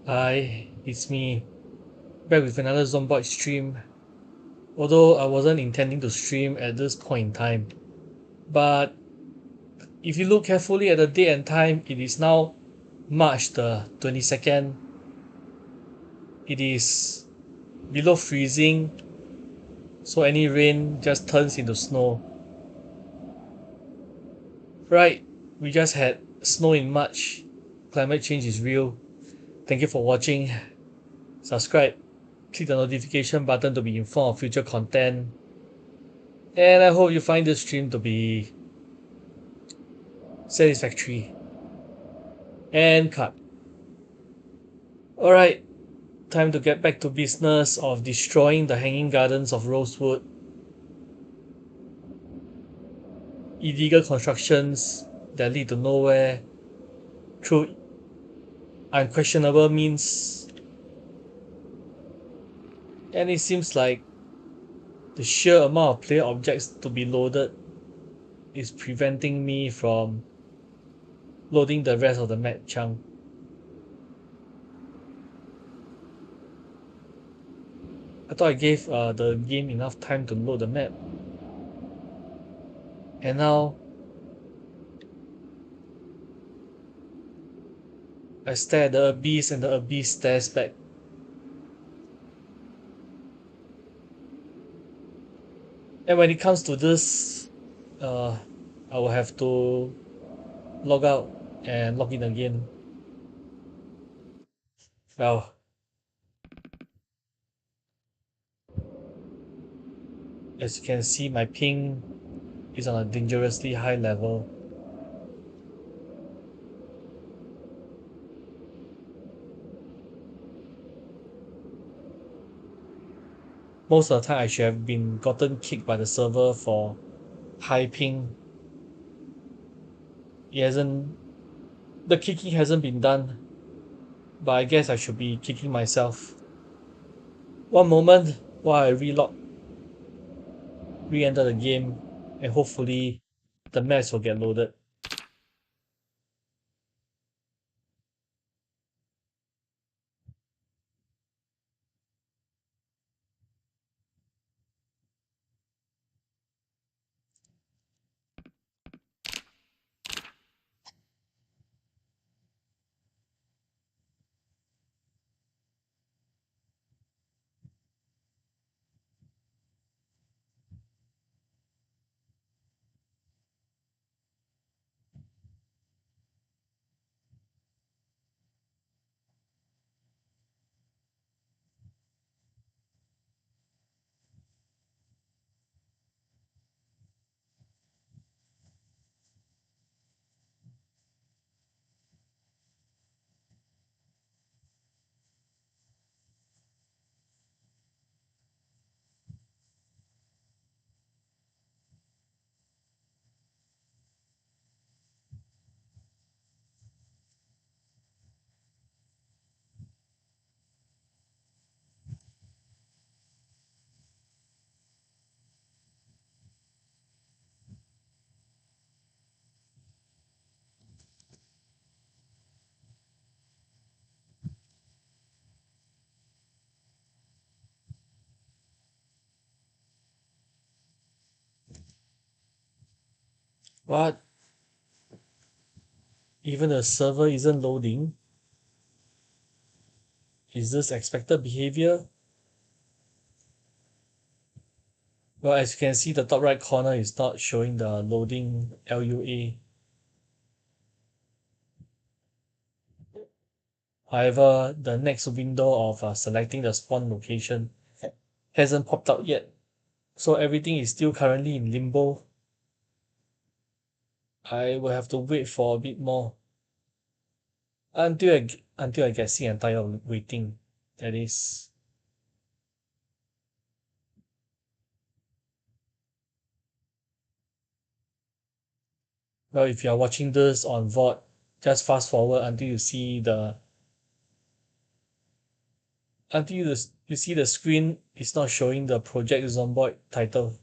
Hi, it's me, back with another Zomboid stream. Although I wasn't intending to stream at this point in time, but if you look carefully at the date and time, it is now March the 22nd. It is below freezing, so any rain just turns into snow. Right, we just had snow in March. Climate change is real. Thank you for watching. Subscribe, click the notification button to be informed of future content. And I hope you find this stream to be satisfactory. And cut. Alright, time to get back to business of destroying the hanging gardens of Rosewood. Illegal constructions that lead to nowhere through unquestionable means. And it seems like the sheer amount of player objects to be loaded is preventing me from loading the rest of the map chunk. I thought I gave the game enough time to load the map. And now I stare at the abyss and the abyss stares back. And when it comes to this, I will have to log out and log in again. Well, as you can see, my ping is on a dangerously high level. Most of the time, I should have been gotten kicked by the server for high ping. It hasn't. The kicking hasn't been done, but I guess I should be kicking myself. One moment while I re-enter the game, and hopefully the maps will get loaded. What? Even the server isn't loading? Is this expected behavior? Well, as you can see, the top right corner is not showing the loading LUA. However, the next window of selecting the spawn location hasn't popped out yet. So everything is still currently in limbo. I will have to wait for a bit more until I get sick and tired of waiting. That is. Well, if you are watching this on VOD, just fast forward until you see you see the screen is not showing the Project Zomboid title.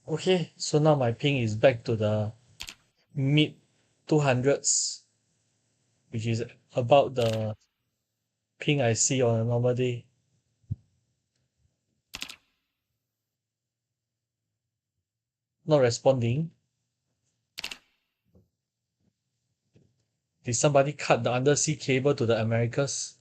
Okay, so now my ping is back to the mid 200s, which is about the ping I see on a normal day. Not responding. Did somebody cut the undersea cable to the Americas?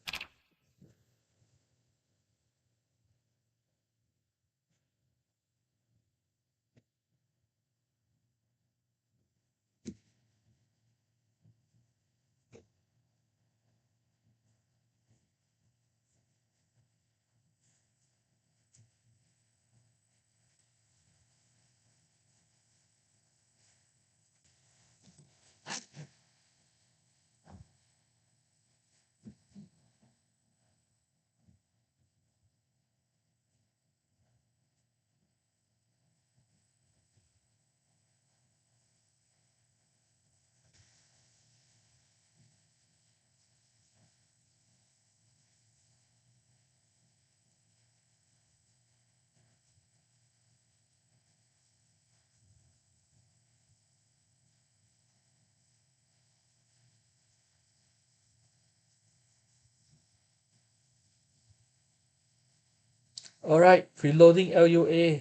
Alright, reloading LUA.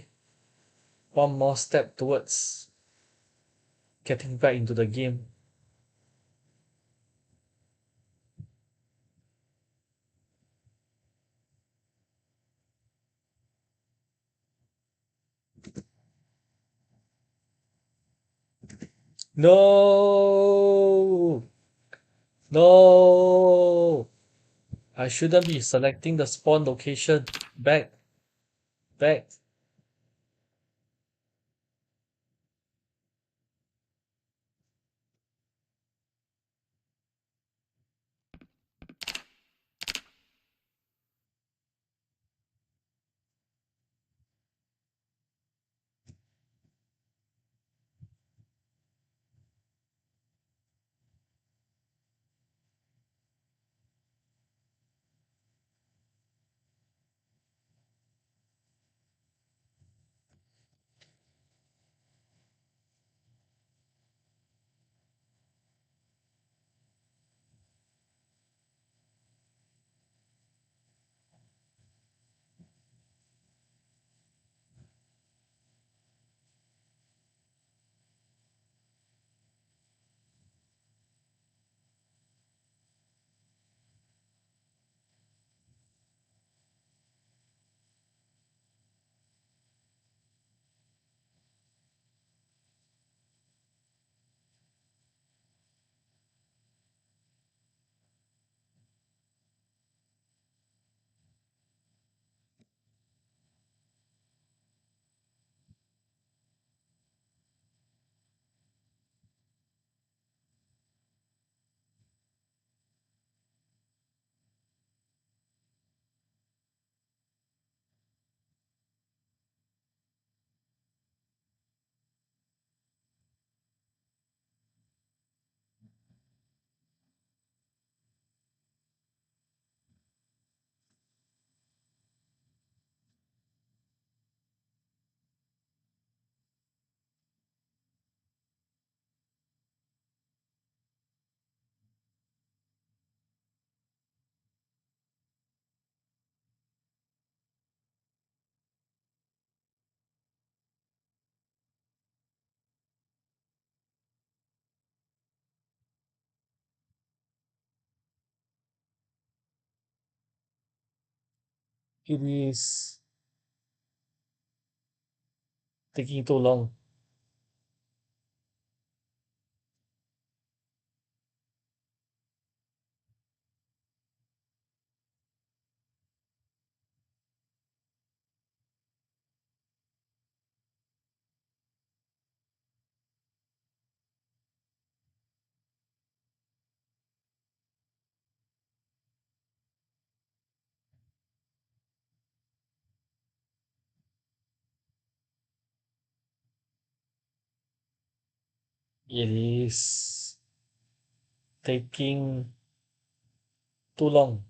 One more step towards getting back into the game. No! No! I shouldn't be selecting the spawn location. Back, back. It is taking too long. It is taking too long.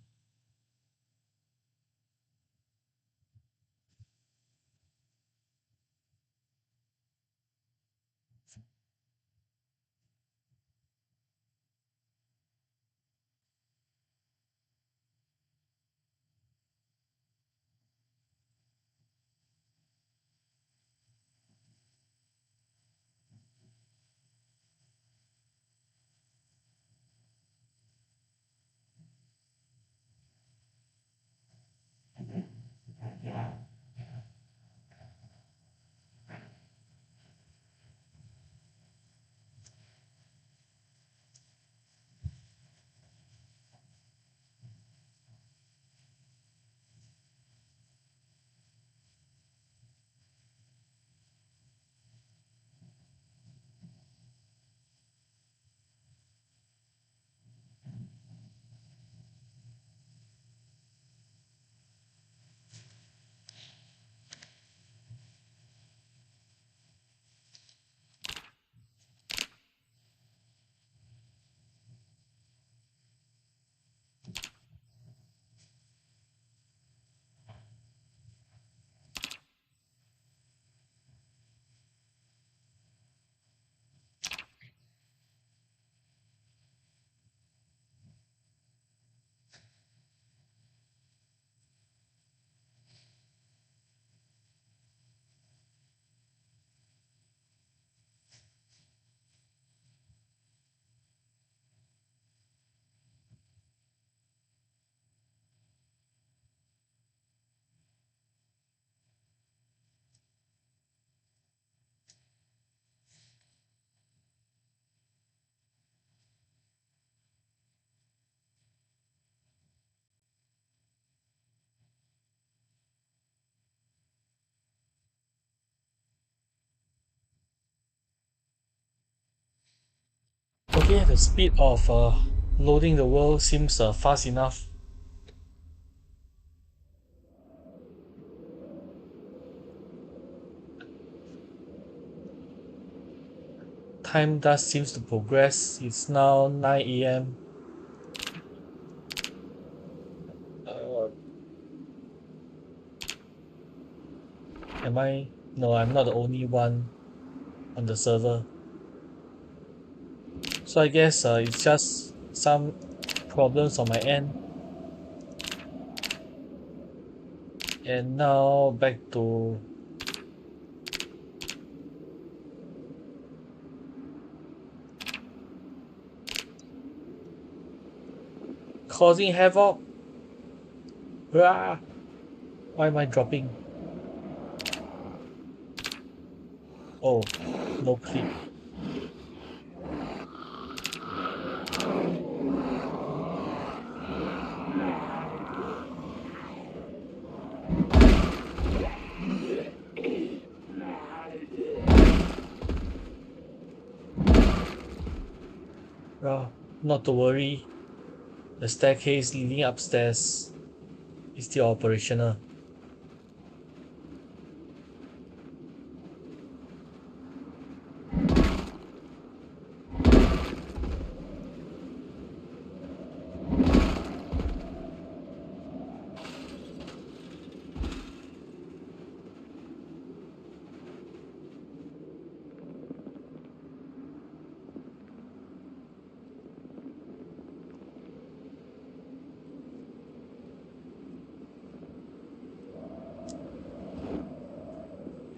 Okay, the speed of loading the world seems fast enough. Time does seems to progress. It's now 9 a.m. Uh, am I? No, I'm not the only one on the server. So I guess it's just some problems on my end. And now back to causing havoc. Ah, why am I dropping? Oh, no clip. Well, not to worry. The staircase leading upstairs is still operational.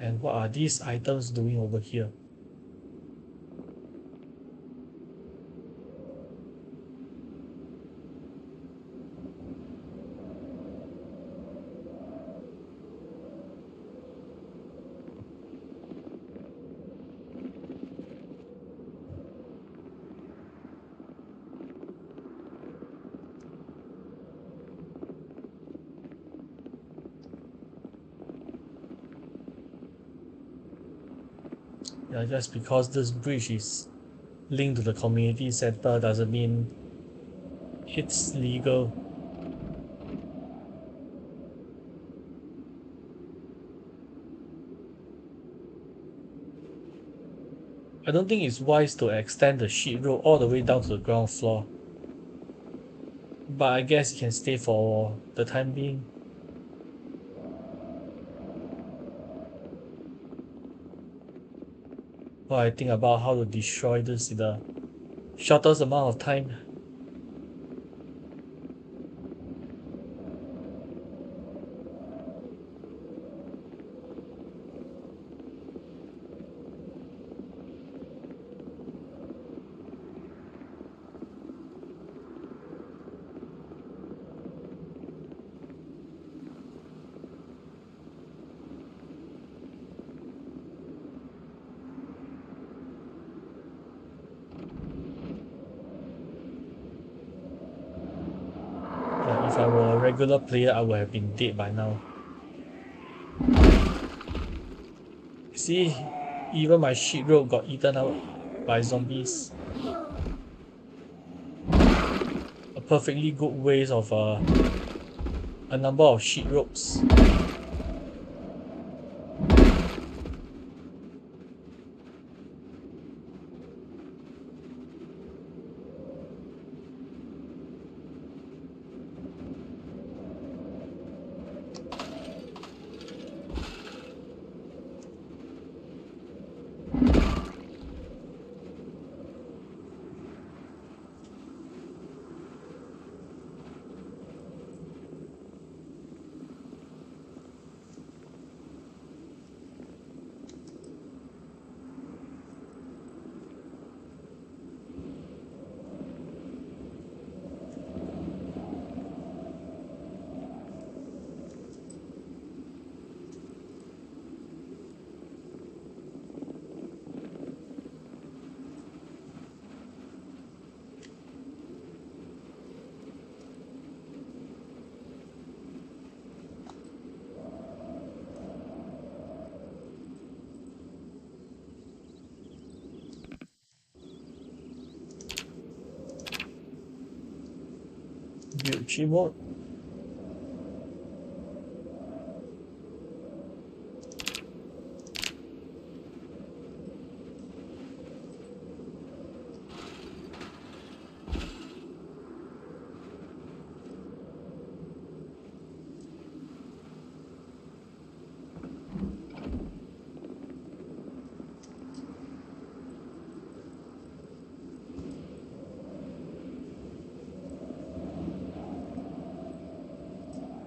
And what are these items doing over here? Yeah, just because this bridge is linked to the community center doesn't mean it's legal. I don't think it's wise to extend the sheet road all the way down to the ground floor. But I guess it can stay for the time being. While I think about how to destroy this in the shortest amount of time. Yeah, if I were a regular player, I would have been dead by now. See, even my sheet road got eaten out by zombies. A perfectly good waste of a number of sheet ropes. G mode.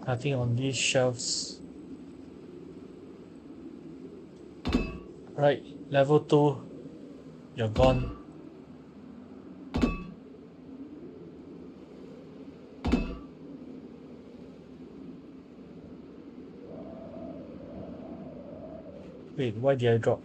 Nothing on these shelves. Right, level 2, you're gone. Wait, why did I drop?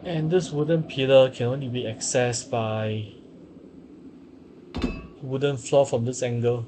And this wooden pillar can only be accessed by wooden floor from this angle.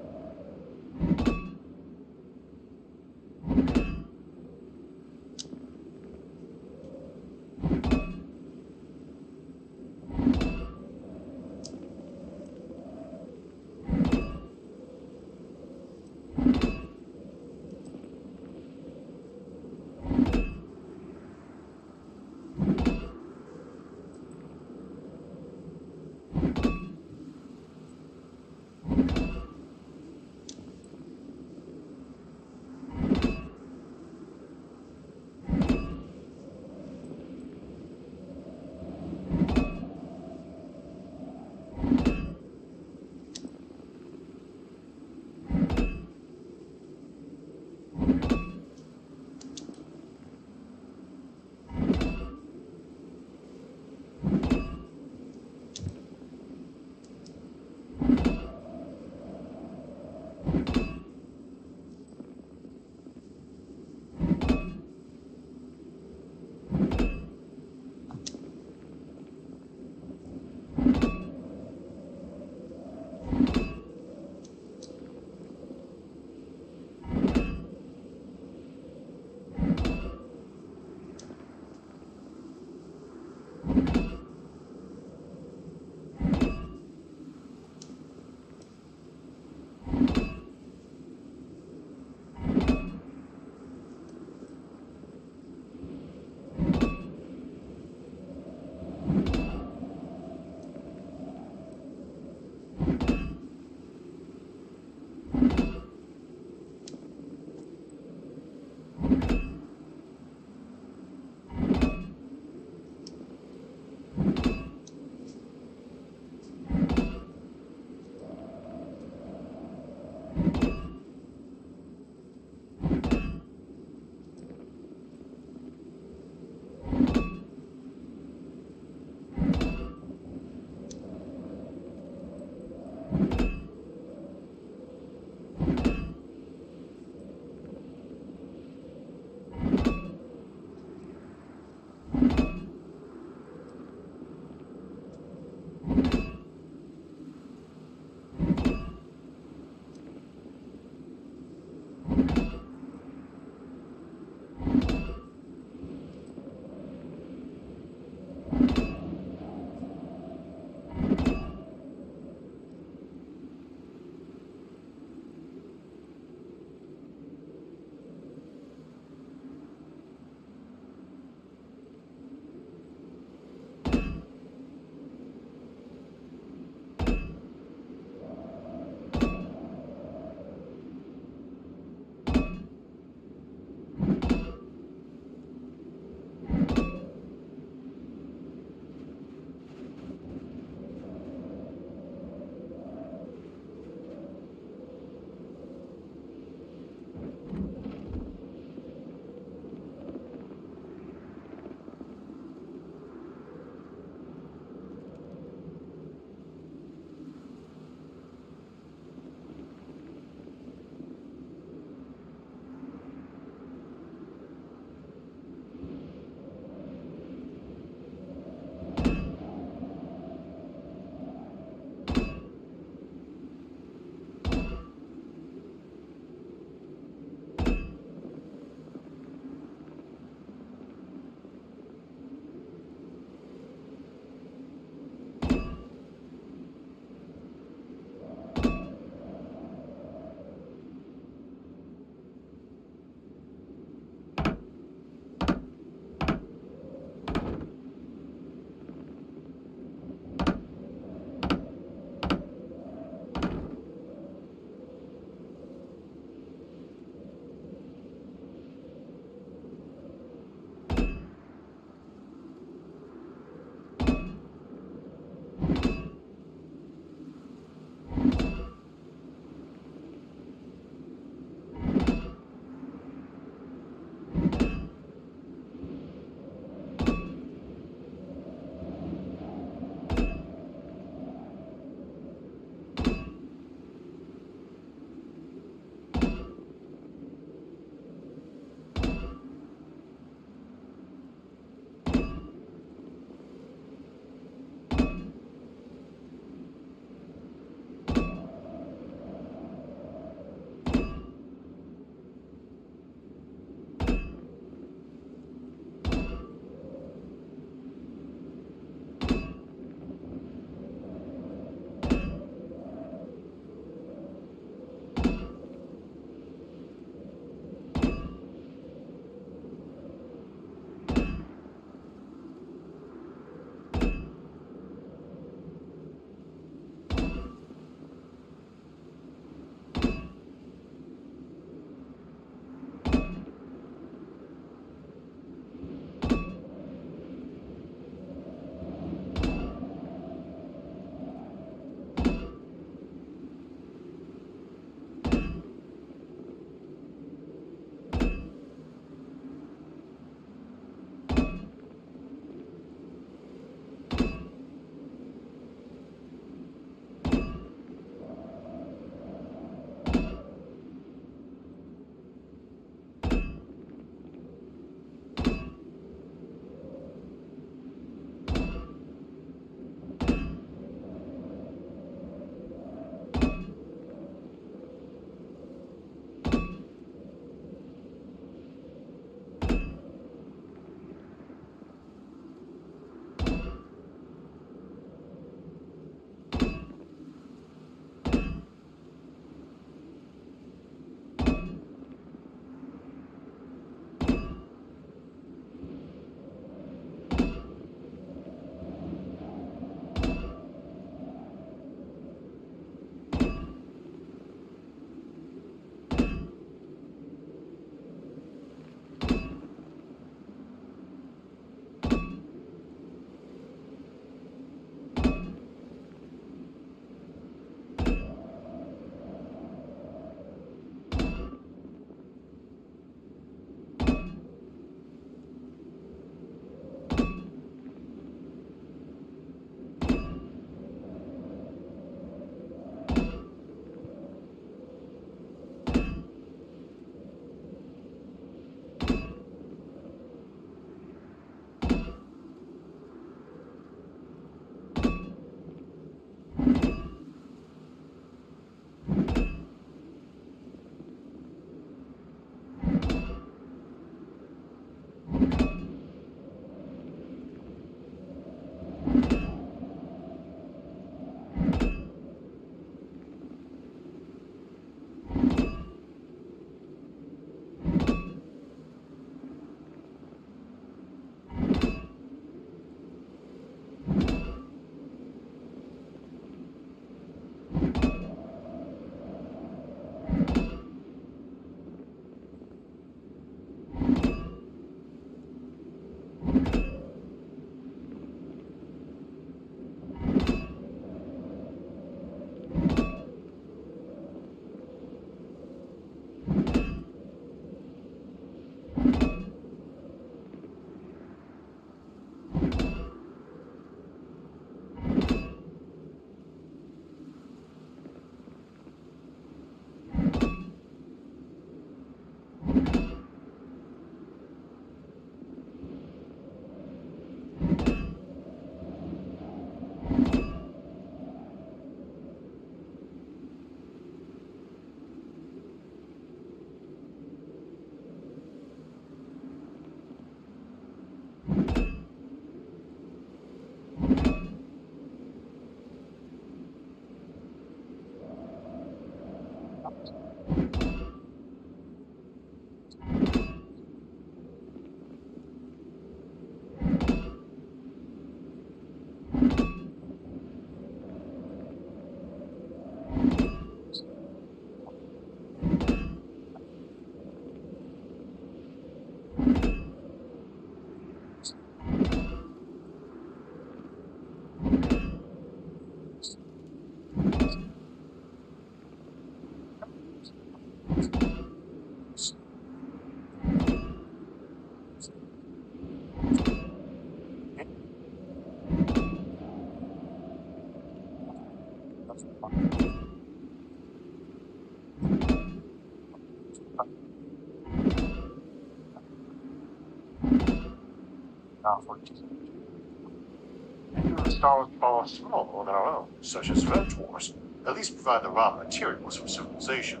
Newer stars far smaller than our own, such as red dwarfs, at least provide the raw materials for civilization.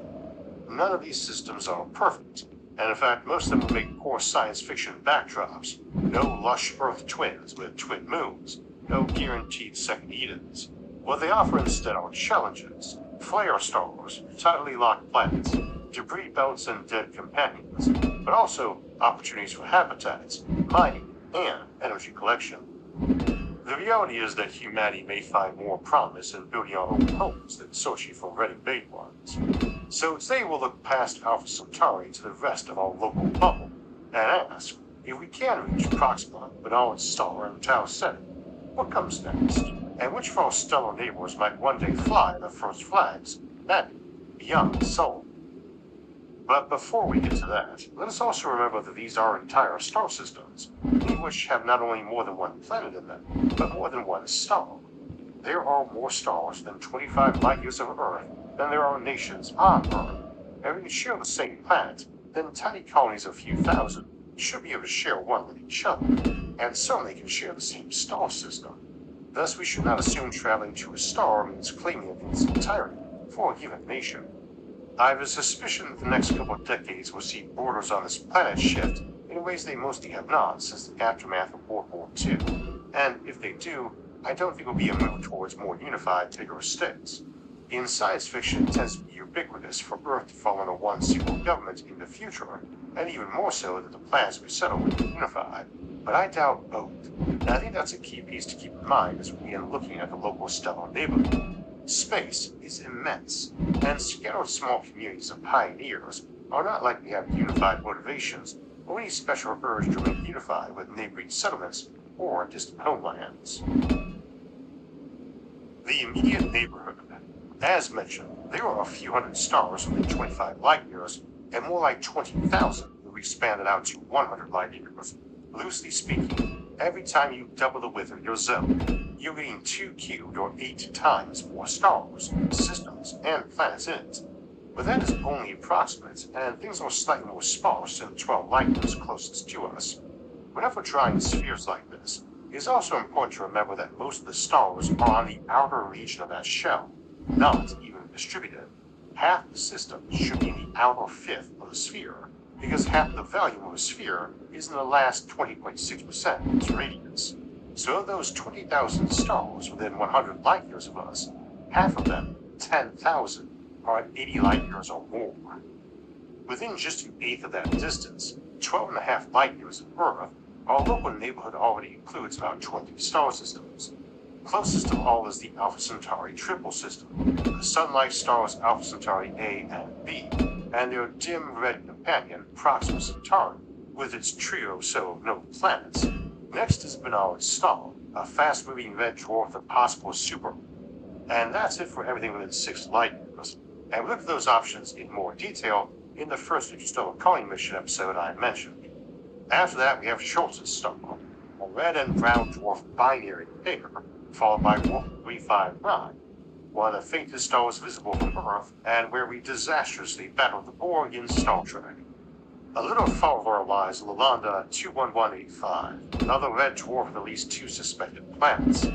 None of these systems are perfect, and in fact most of them would make poor science fiction backdrops. No lush Earth twins with twin moons, no guaranteed second Edens. What they offer instead are challenges, flare stars, tidally locked planets, debris belts and dead companions, but also opportunities for habitats, mining, and energy collection. The reality is that humanity may find more promise in building our own homes than searching for ready-made ones. So today we'll look past Alpha Centauri to the rest of our local bubble, and ask, if we can reach Proxima, Bernard's star and Tau Ceti, what comes next? And which of our stellar neighbors might one day fly the first flags, landing beyond the Sol? But before we get to that, let us also remember that these are entire star systems, many of which have not only more than one planet in them, but more than one star. There are more stars than 25 light years of Earth than there are nations on Earth. And if we share the same planet, then tiny colonies of a few thousand should be able to share one with each other, and certainly can share the same star system. Thus, we should not assume traveling to a star means claiming it in its entirety for a given nation. I have a suspicion that the next couple of decades will see borders on this planet shift in ways they mostly have not since the aftermath of World War II. And if they do, I don't think it will be a move towards more unified, bigger states. In science fiction, it tends to be ubiquitous for Earth to fall under one single government in the future, and even more so that the planets we settle will be unified. But I doubt both. And I think that's a key piece to keep in mind as we begin looking at the local stellar neighborhood. Space is immense, and scattered small communities of pioneers are not likely to have unified motivations or any special urge to remain unified with neighboring settlements or distant homelands. The immediate neighborhood. As mentioned, there are a few hundred stars within 25 light years, and more like 20,000 if we expand it out to 100 light years. Loosely speaking, every time you double the width of your zone, you're getting 2 cubed or 8 times more stars, systems, and planets in it. But that is only approximate, and things are slightly more sparse in the 12 light years closest to us. Whenever drawing spheres like this, it is also important to remember that most of the stars are on the outer region of that shell, not even distributed. Half the system should be in the outer fifth of the sphere, because half the volume of a sphere is in the last 20.6% of its radius. So of those 20,000 stars within 100 light years of us, half of them, 10,000, are at 80 light years or more. Within just an eighth of that distance, 12.5 light years of Earth, our local neighborhood already includes about 20 star systems. Closest of all is the Alpha Centauri triple system, the sun-like stars Alpha Centauri A and B, and their dim red companion Proxima Centauri, with its trio of no planets. Next is Bernard's star, a fast-moving red dwarf of possible super. And that's it for everything within 6 light years. And we'll look at those options in more detail in the first interstellar calling mission episode I mentioned. After that, we have Schultz's star, a red and brown dwarf binary pair, followed by Wolf 359, one of the faintest stars visible from Earth, and where we disastrously battled the Borg in Star Trek. A little farther lies Lalanda 21185, another red dwarf with at least 2 suspected planets.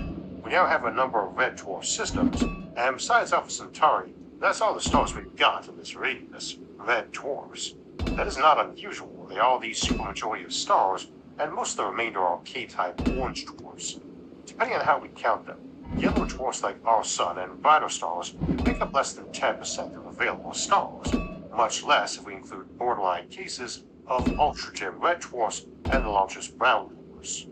We now have a number of red dwarf systems, and besides Alpha Centauri, that's all the stars we've got in this radius, red dwarfs. That is not unusual. They are the supermajority of stars, and most of the remainder are K-type orange dwarfs. Depending on how we count them, Yellow dwarfs like our Sun and brighter stars make up less than 10% of available stars, much less if we include borderline cases of ultra-dim red dwarfs and the largest brown dwarfs.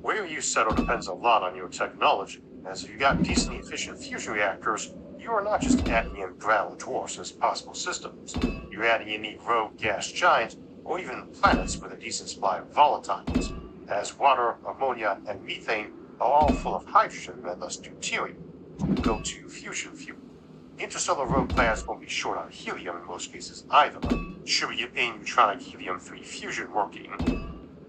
Where you settle depends a lot on your technology, as if you got decently efficient fusion reactors, you are not just adding in brown dwarfs as possible systems, you're adding in the rogue gas giants or even planets with a decent supply of volatiles, as water, ammonia, and methane are all full of hydrogen and thus deuterium, go to fusion fuel. Interstellar rogue planets won't be short on helium in most cases either, should we get a neutronic helium-3 fusion working.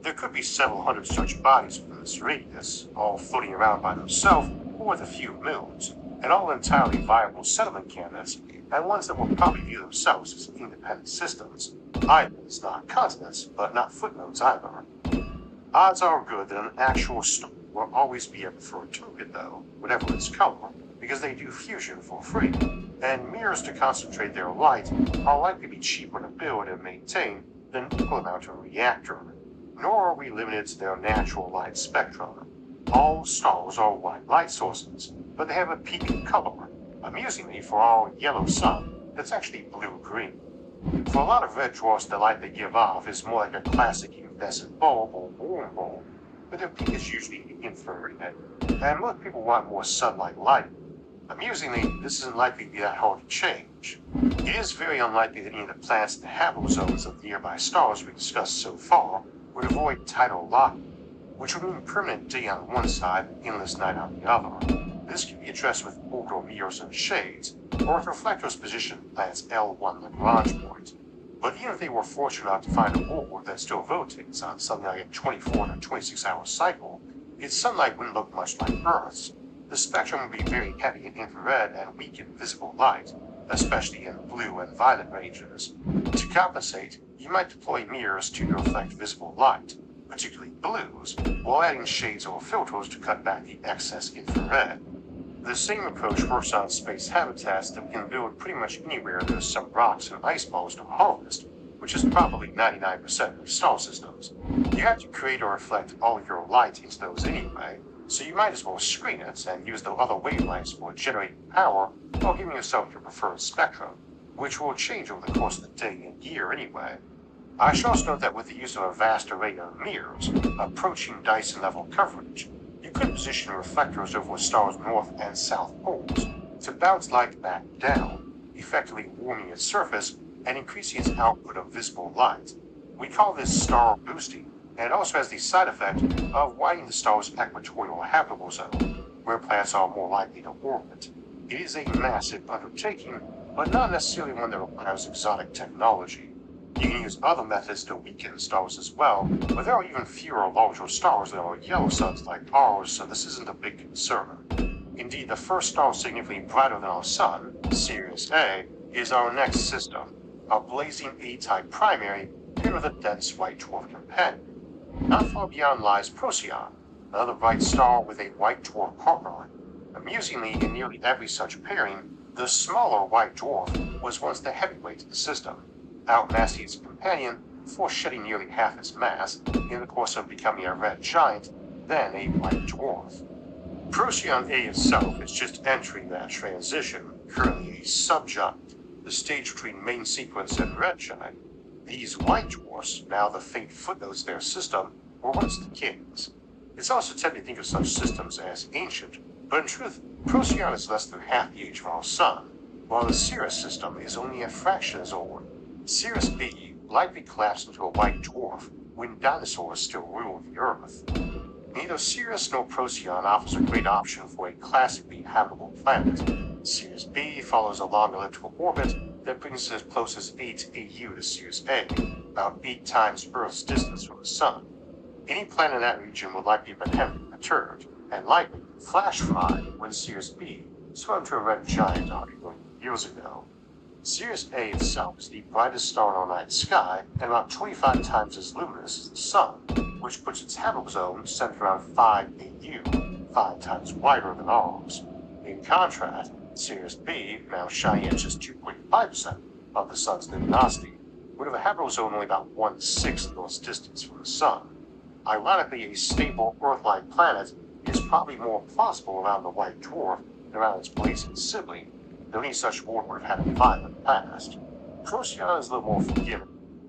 There could be several hundred such bodies within this radius, all floating around by themselves or with a few moons, and all entirely viable settlement candidates, and ones that will probably view themselves as independent systems. Islands, not continents, but not footnotes either. Odds are good that an actual star will always be a preferred target though, whatever its color, because they do fusion for free, and mirrors to concentrate their light are likely to be cheaper to build and maintain than an equal amount of reactor. Nor are we limited to their natural light spectrum. All stars are white light sources, but they have a peak in color. Amusingly, for our yellow sun, it's actually blue-green. For a lot of red dwarfs, the light they give off is more like a classic incandescent bulb or warm bulb, but their peak is usually infrared, and most people want more sunlight light. Amusingly, this isn't likely to be that hard to change. It is very unlikely that any of the planets in the habitable zones of the nearby stars we discussed so far would avoid tidal locking, which would mean permanent day on one side and endless night on the other. This can be addressed with orbital mirrors and shades, or with reflectors positioned at planet's L1 Lagrange point. But even if they were fortunate enough to find a orb that still rotates on something like a 24 to 26-hour cycle, its sunlight wouldn't look much like Earth's. The spectrum would be very heavy in infrared and weak in visible light, especially in blue and violet ranges. To compensate, you might deploy mirrors to reflect visible light, particularly blues, while adding shades or filters to cut back the excess infrared. The same approach works on space habitats that we can build pretty much anywhere there's some rocks and ice balls to harvest, which is probably 99% of star systems. You have to create or reflect all your light into those anyway, so you might as well screen it and use the other wavelengths for generating power while giving yourself your preferred spectrum, which will change over the course of the day and year anyway. I should also note that with the use of a vast array of mirrors, approaching Dyson level coverage, you could position reflectors over a star's north and south poles to bounce light back down, effectively warming its surface and increasing its output of visible light. We call this star boosting, and it also has the side effect of widening the star's equatorial habitable zone, where planets are more likely to orbit. It is a massive undertaking, but not necessarily one that requires exotic technology. You can use other methods to weaken stars as well, but there are even fewer larger stars than our yellow suns like ours, so this isn't a big concern. Indeed, the first star significantly brighter than our sun, Sirius A, is our next system, a blazing A-type primary paired with a dense white dwarf companion. Not far beyond lies Procyon, another bright star with a white dwarf partner. Amusingly, in nearly every such pairing, the smaller white dwarf was once the heavyweight of the system, outmassing its companion before shedding nearly half its mass in the course of becoming a red giant, then a white dwarf. Procyon A itself is just entering that transition, currently a subgiant, the stage between main sequence and red giant. These white dwarfs, now the faint footnotes of their system, were once the kings. It's also tempting to think of such systems as ancient, but in truth, Procyon is less than half the age of our sun, while the Sirius system is only a fraction as old. Sirius B likely collapsed into a white dwarf when dinosaurs still ruled the Earth. Neither Sirius nor Procyon offers a great option for a classically habitable planet. Sirius B follows a long elliptical orbit that brings it as close as 8 AU to Sirius A, about 8 times Earth's distance from the Sun. Any planet in that region would likely have been heavily perturbed, and likely flash fried when Sirius B swam to a red giant 100 million years ago. Sirius A itself is the brightest star in our night sky and about 25 times as luminous as the Sun, which puts its habitable zone centered around 5 AU, 5 times wider than ours. In contrast, Sirius B, now shining at just 2.5% of the Sun's luminosity, would have a habitable zone only about 1/6 of Earth's distance from the Sun. Ironically, a stable Earth-like planet is probably more plausible around the white dwarf than around its blazing sibling, though any such war would have had a violent past. Procyon is a little more forgiving.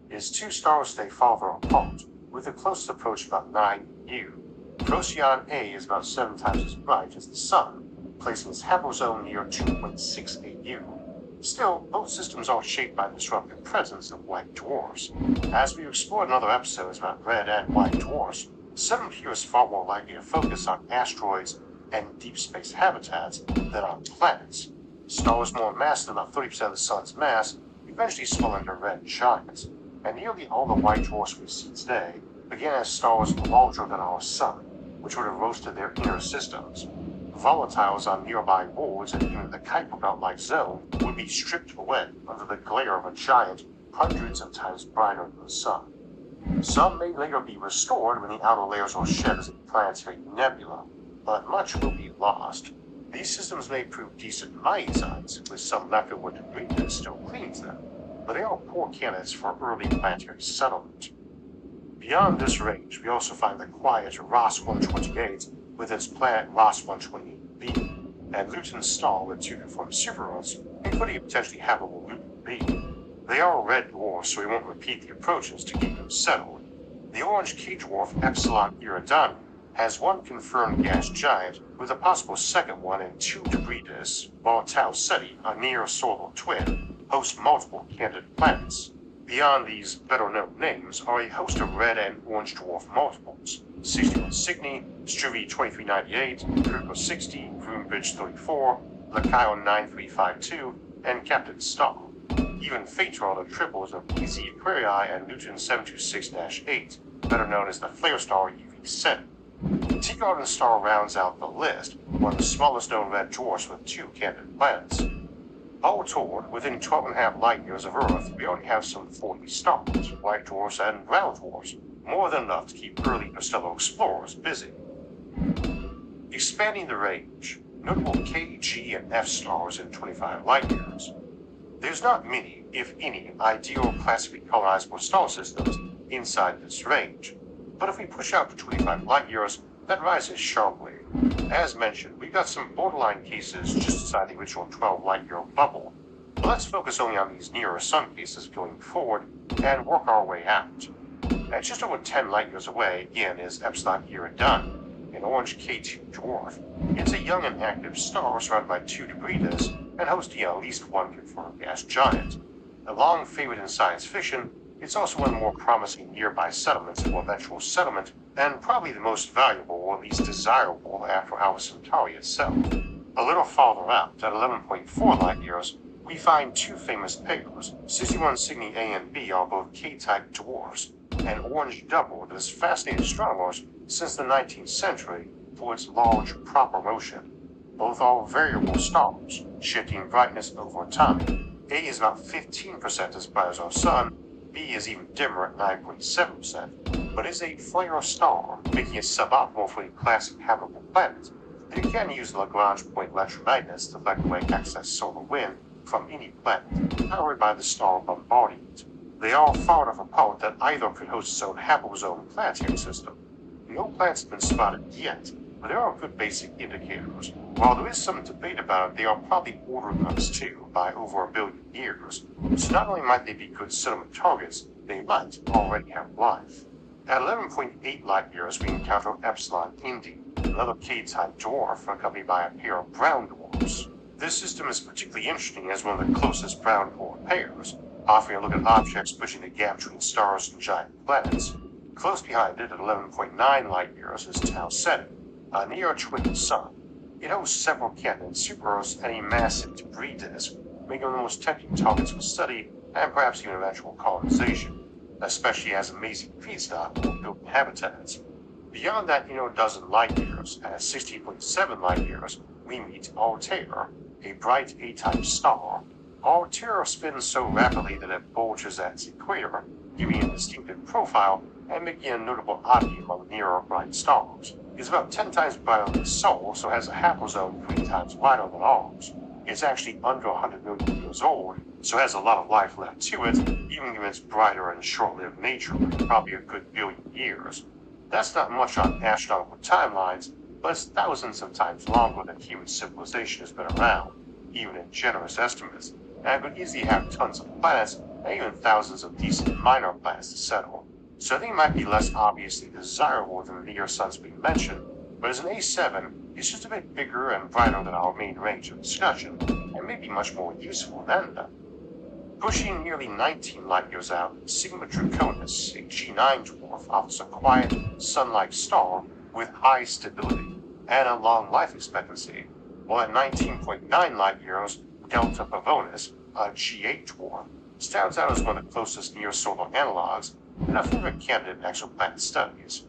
Its two stars stay farther apart, with the closest approach about 9 U. Procyon A is about 7 times as bright as the Sun, placing its haplozone near 2.6 AU. Still, both systems are shaped by the disruptive presence of white dwarfs. As we explored in other episodes about red and white dwarfs, some here is far more likely to focus on asteroids and deep space habitats than on planets. Stars more massive, about 30% of the Sun's mass, eventually swell into red giants, and nearly all the white dwarfs we see today began as stars larger than our Sun, which would have roasted their inner systems. Volatiles on nearby worlds and even the Kuiper Belt-like zone would be stripped away under the glare of a giant hundreds of times brighter than the Sun. Some may later be restored when the outer layers are shed as a planetary nebula, but much will be lost. These systems may prove decent miasmites, with some leftover debris that still cleans them, but they are poor candidates for early planetary settlement. Beyond this range, we also find the quiet Ross 128 with its planet Ross 128b, and Luton star with two conformed super-Earths, including a potentially habitable Luton B. They are red dwarfs, so we won't repeat the approaches to keep them settled. The orange K-dwarf Epsilon Iridani has one confirmed gas giant, with a possible second one and 2 debris disks, while Tau Ceti, a near-solar twin, hosts multiple candidate planets. Beyond these better-known names are a host of red and orange dwarf multiples: 61 Cygni, Struve 2398, Kuiper 60, Groombridge 34, Lacaille 9352, and Captain Star. Even fainter are the triples of PZ Aquarii and Luton 726-8, better known as the flare star UV7. Teagarden star rounds out the list, one of the smallest known red dwarfs with 2 candidate planets. All told, within 12.5 light years of Earth, we already have some 40 stars, white dwarfs and brown dwarfs, more than enough to keep early interstellar explorers busy. Expanding the range, notable K, G, and F stars in 25 light years. There's not many, if any, ideal classically colonizable star systems inside this range, but if we push out to 25 light years, that rises sharply. As mentioned, we've got some borderline cases just inside the original 12 light-year bubble, but let's focus only on these nearer Sun cases going forward and work our way out. At just over 10 light-years away, again, is Epsilon Iridani, an orange K2 dwarf. It's a young and active star surrounded by 2 debris disks and hosting at least one confirmed gas giant. A long favorite in science fiction, it's also one of the more promising nearby settlements for eventual settlement, and probably the most valuable, or at least desirable, after Alpha Centauri itself. A little farther out, at 11.4 light-years, we find 2 famous pairs. 61 Cygni A and B are both K-type dwarfs, an orange double that has fascinated astronomers since the 19th century for its large proper motion. Both are variable stars, shifting brightness over time. A is about 15% as bright as our Sun, B is even dimmer at 9.7%, but is a flare star, making it suboptimal for a classic habitable planet. It can use the Lagrange point electromagnets to deflect away excess solar wind from any planet, powered by the star bombarding it. They are far enough apart that either could host its own haplozone planetary system. No planets have been spotted yet, but there are good basic indicators. While there is some debate about it, they are probably older than us too, by over 1 billion years. So not only might they be good settlement targets, they might already have life. At 11.8 light years, we encounter Epsilon Indi, another K-type dwarf accompanied by a pair of brown dwarfs. This system is particularly interesting as one of the closest brown dwarf pairs, offering a look at objects bridging the gap between stars and giant planets. Close behind it, at 11.9 light years, is Tau Ceti, a near-twin sun. It hosts several candidate super-Earths and a massive debris disk, making them the most tempting targets for study and perhaps even eventual colonization, especially as amazing feedstock for built habitats. Beyond that, a dozen light years, at 16.7 light years, we meet Altair, a bright A-type star. Altair spins so rapidly that it bulges at its equator, giving it a distinctive profile and making a notable oddity among nearer bright stars. It's about 10 times brighter than the Sol, so has a haplozone 3 times wider than ours. It's actually under 100 million years old, so has a lot of life left to it, even given its brighter and short-lived nature, probably a good billion years. That's not much on astronomical timelines, but it's thousands of times longer than human civilization has been around, even in generous estimates, and could easily have tons of planets and even thousands of decent minor planets to settle. So I think it might be less obviously desirable than the near suns being mentioned, but as an A7, it's just a bit bigger and brighter than our main range of discussion, and maybe much more useful than them. Pushing nearly 19 light years out, Sigma Draconis, a G9 dwarf, offers a quiet, sun-like star with high stability and a long life expectancy, while at 19.9 light years, Delta Pavonis, a G8 dwarf, stands out as one of the closest near-solar analogs and a favorite candidate in exoplanet studies.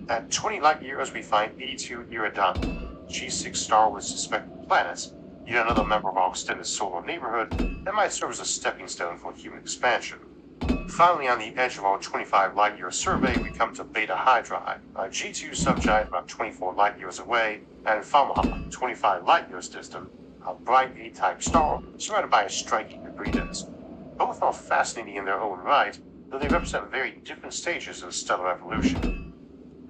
At 20 light years, we find E2 Iridani, G6 star with suspected planets, yet another member of our extended solar neighborhood that might serve as a stepping stone for human expansion. Finally, on the edge of our 25 light-year survey, we come to Beta Hydrae, a G2 subgiant about 24 light-years away, and Fomalhaut, 25 light-years distant, a bright A-type star surrounded by a striking debris disk. Both are fascinating in their own right, though they represent very different stages of stellar evolution.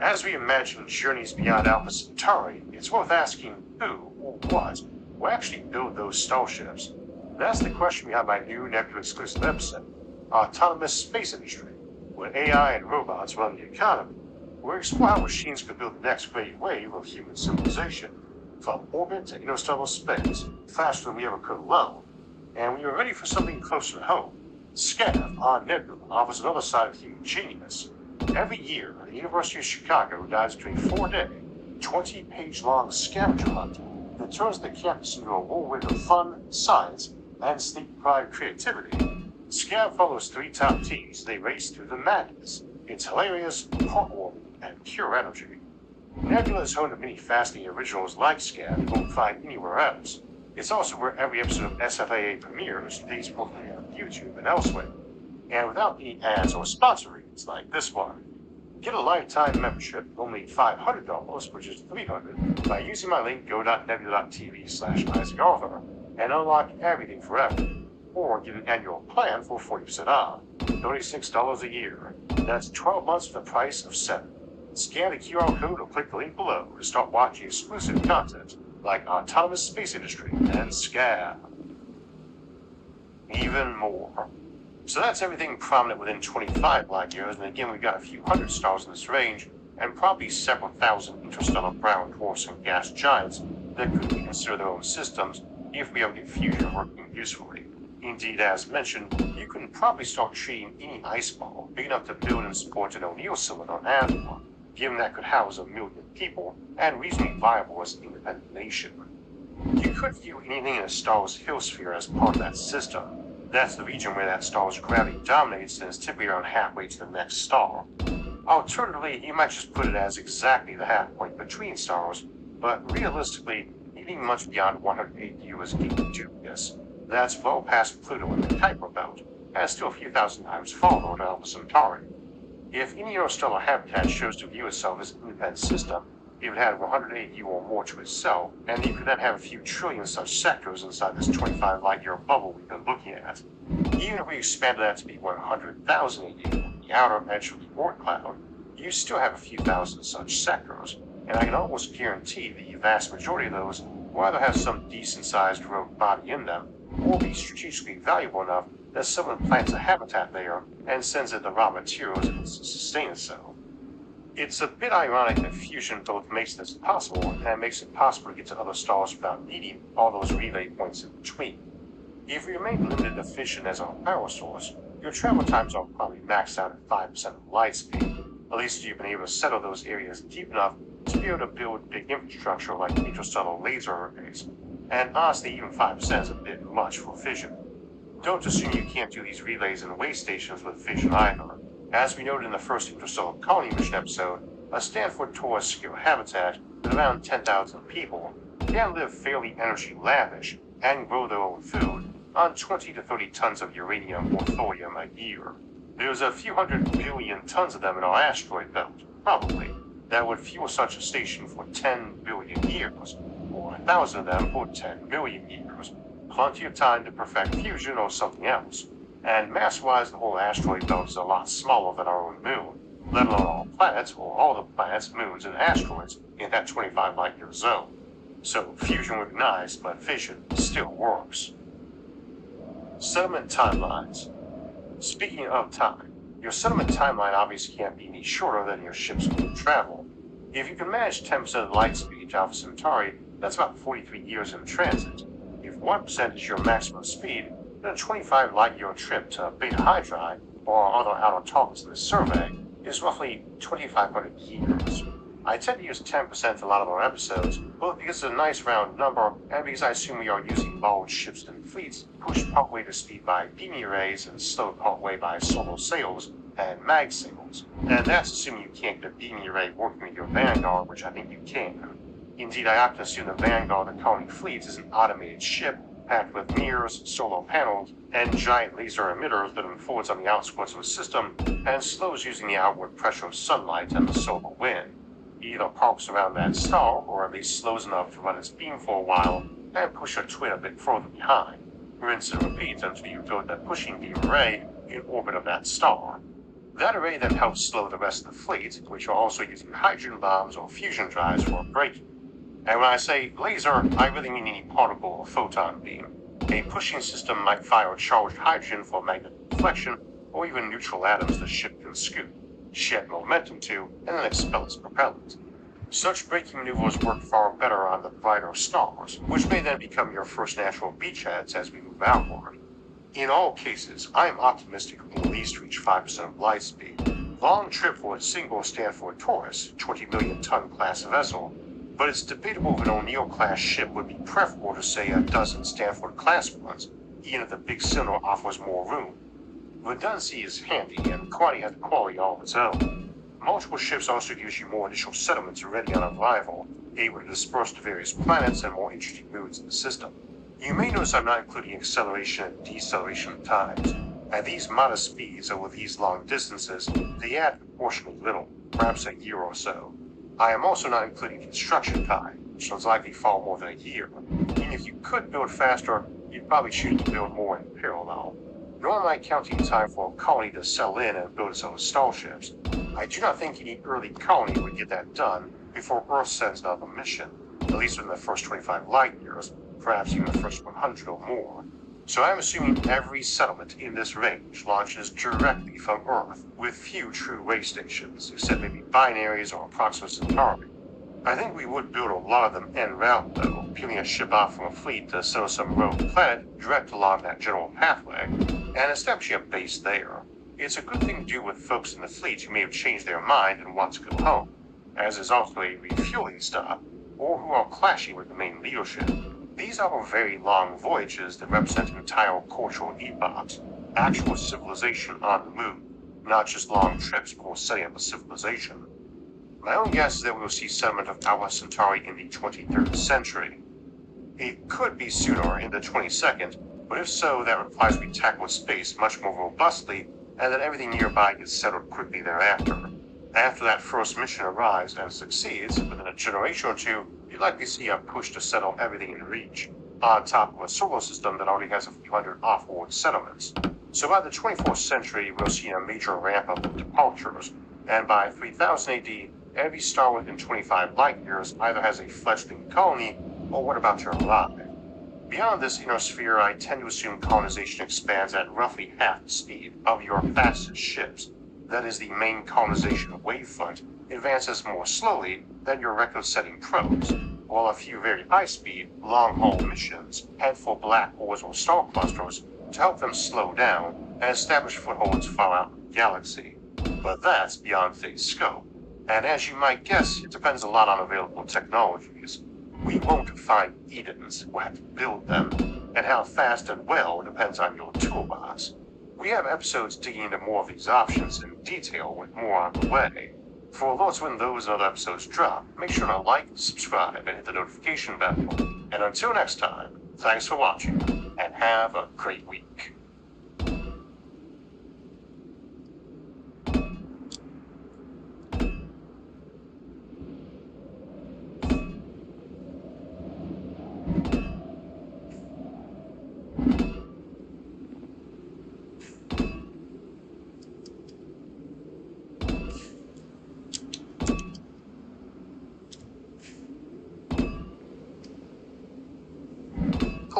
As we imagine journeys beyond Alpha Centauri, it's worth asking who, or what, will actually build those starships. That's the question behind my new Nebula exclusive episode, Autonomous Space Industry, where AI and robots run the economy. We'll explore how machines could build the next great wave of human civilization, from orbit to interstellar space, faster than we ever could alone. And when you're ready for something closer to home, SCAV, our Nebula, offers another side of human genius. Every year, the University of Chicago dives into a 4-day, 20-page-long scavenger hunt that turns the campus into a whirlwind of fun, science, and sneak pride creativity. SCAV follows 3 top teams as they race through the madness. It's hilarious, heartwarming, and pure energy. Nebula is home to many fascinating originals like SCAV you won't find anywhere else. It's also where every episode of SFAA premieres days both on YouTube and elsewhere. And without any ads or sponsor reads like this one. Get a lifetime membership, only $500, which is $300, by using my link go.nebula.tv/IsaacArthur and unlock everything forever. Or get an annual plan for 40% off, $36 a year. That's 12 months for the price of 7. Scan the QR code or click the link below to start watching exclusive content like Autonomous Space Industry and SCAV. Even more. So that's everything prominent within 25 light years, and again we've got a few hundred stars in this range, and probably several thousand interstellar brown dwarfs and gas giants that could be considered their own systems if we ever get fusion working usefully. Indeed, as mentioned, you can probably start treating any ice ball big enough to build and support an O'Neill cylinder as one, given that could house 1 million people and reasonably viable as an independent nation. You could view anything in a star's hillsphere as part of that system. That's the region where that star's gravity dominates and is typically around halfway to the next star. Alternatively, you might just put it as exactly the half point between stars, but realistically, anything much beyond 108 US dubious. That's well past Pluto and the Kuiper belt, and still a few thousand times farther to Alpha Centauri. If any interstellar habitat chose to view itself as an independent system, it would have 108 U or more to itself, and you could then have a few trillion such sectors inside this 25 light-year bubble we've been looking at. Even if we expanded that to be 100,000 AU, the outer edge of the Oort cloud, you still have a few thousand such sectors, and I can almost guarantee the vast majority of those will either have some decent-sized rogue body in them, or be strategically valuable enough that someone plants a habitat there and sends it the raw materials to sustain itself. It's a bit ironic that fusion both makes this possible and makes it possible to get to other stars without needing all those relay points in between. If we remain limited to fission as our power source, your travel times are probably maxed out at 5% of light speed. At least you've been able to settle those areas deep enough to be able to build big infrastructure like interstellar laser arrays. And honestly, even 5% is a bit much for fission. Don't assume you can't do these relays and way stations with fission either. As we noted in the first interstellar colony mission episode, a Stanford Taurus scale habitat with around 10,000 people can live fairly energy lavish and grow their own food on 20 to 30 tons of uranium or thorium a year. There's a few 100 billion tons of them in our asteroid belt, probably, that would fuel such a station for 10 billion years, or 1,000 of them for 10 million years. Plenty of time to perfect fusion or something else. And mass-wise, the whole asteroid belt is a lot smaller than our own moon, let alone all planets, or all the planets, moons, and asteroids in that 25 light year zone. So fusion would be nice, but fission still works. Settlement timelines. Speaking of time, your settlement timeline obviously can't be any shorter than your ship's travel. If you can manage 10% of the light speed to Alpha Centauri, that's about 43 years in transit. If 1% is your maximum speed, then a 25 light year trip to Beta Hydrae or other outer targets in the survey is roughly 2,500 years. I tend to use 10% in a lot of our episodes, both because it's a nice round number and because I assume we are using large ships and fleets pushed partway to speed by beamy rays and slowed partway by solar sails and mag sails. And that's assuming you can't get a beamy ray working with your Vanguard, which I think you can. Indeed, I often assume the Vanguard of the colony fleets is an automated ship packed with mirrors, solar panels, and giant laser emitters that unfolds on the outskirts of a system and slows using the outward pressure of sunlight and the solar wind. It either parks around that star, or at least slows enough to run its beam for a while and push a twin a bit further behind. Rinse and repeat until you build that pushing beam array in orbit of that star. That array then helps slow the rest of the fleet, which are also using hydrogen bombs or fusion drives for a braking. And when I say laser, I really mean any particle or photon beam. A pushing system might fire charged hydrogen for magnetic deflection, or even neutral atoms the ship can scoop, shed momentum to, and then expel its propellant. Such braking maneuvers work far better on the brighter stars, which may then become your first natural beachheads as we move outward. In all cases, I am optimistic we will at least reach 5% of light speed. Long trip for a single Stanford Taurus, 20 million ton class vessel, but it's debatable if an O'Neill-class ship would be preferable to, say, a dozen Stanford-class ones, even if the big cylinder offers more room. Redundancy is handy, and quantity has quality all its own. Multiple ships also gives you more initial settlements ready on arrival, able to disperse to various planets and more interesting moons in the system. You may notice I'm not including acceleration and deceleration times. At these modest speeds over these long distances, they add proportionally little, perhaps a year or so. I am also not including construction time, which will likely fall more than a year. Even if you could build faster, you'd probably choose to build more in parallel. Nor am I counting time for a colony to settle in and build its own starships. I do not think any early colony would get that done before Earth sends out a mission, at least within the first 25 light years, perhaps even the first 100 or more. So I'm assuming every settlement in this range launches directly from Earth, with few true way stations, except maybe binaries or Proxima Centauri. I think we would build a lot of them en route, though, peeling a ship off from a fleet to settle some rogue planet direct along that general pathway, and establishing a base there. It's a good thing to do with folks in the fleet who may have changed their mind and want to go home, as is also a refueling stop, or who are clashing with the main leadership. These are very long voyages that represent entire cultural epochs, actual civilization on the moon, not just long trips before setting up a civilization. My own guess is that we will see settlement of Alpha Centauri in the 23rd century. It could be sooner, in the 22nd, but if so, that requires we tackle space much more robustly, and that everything nearby gets settled quickly thereafter. After that first mission arrives and succeeds, within a generation or two, you'd likely see a push to settle everything in reach, on top of a solar system that already has a few hundred off-world settlements. So by the 24th century, we'll see a major ramp-up of departures, and by 3000 AD, every star within 25 light years either has a fledgling colony, or what about to arrive. Beyond this inner sphere, I tend to assume colonization expands at roughly half the speed of your fastest ships. That is, the main colonization wavefront advances more slowly than your record-setting probes, while a few very high-speed, long-haul missions head for black holes or star clusters to help them slow down and establish footholds far out in the galaxy. But that's beyond today's scope, and as you might guess, it depends a lot on available technologies. We won't find Edens, we'll have to build them, and how fast and well depends on your toolbox. We have episodes digging into more of these options in detail with more on the way. For alerts when those and other episodes drop, make sure to like, subscribe, and hit the notification bell. And until next time, thanks for watching, and have a great week.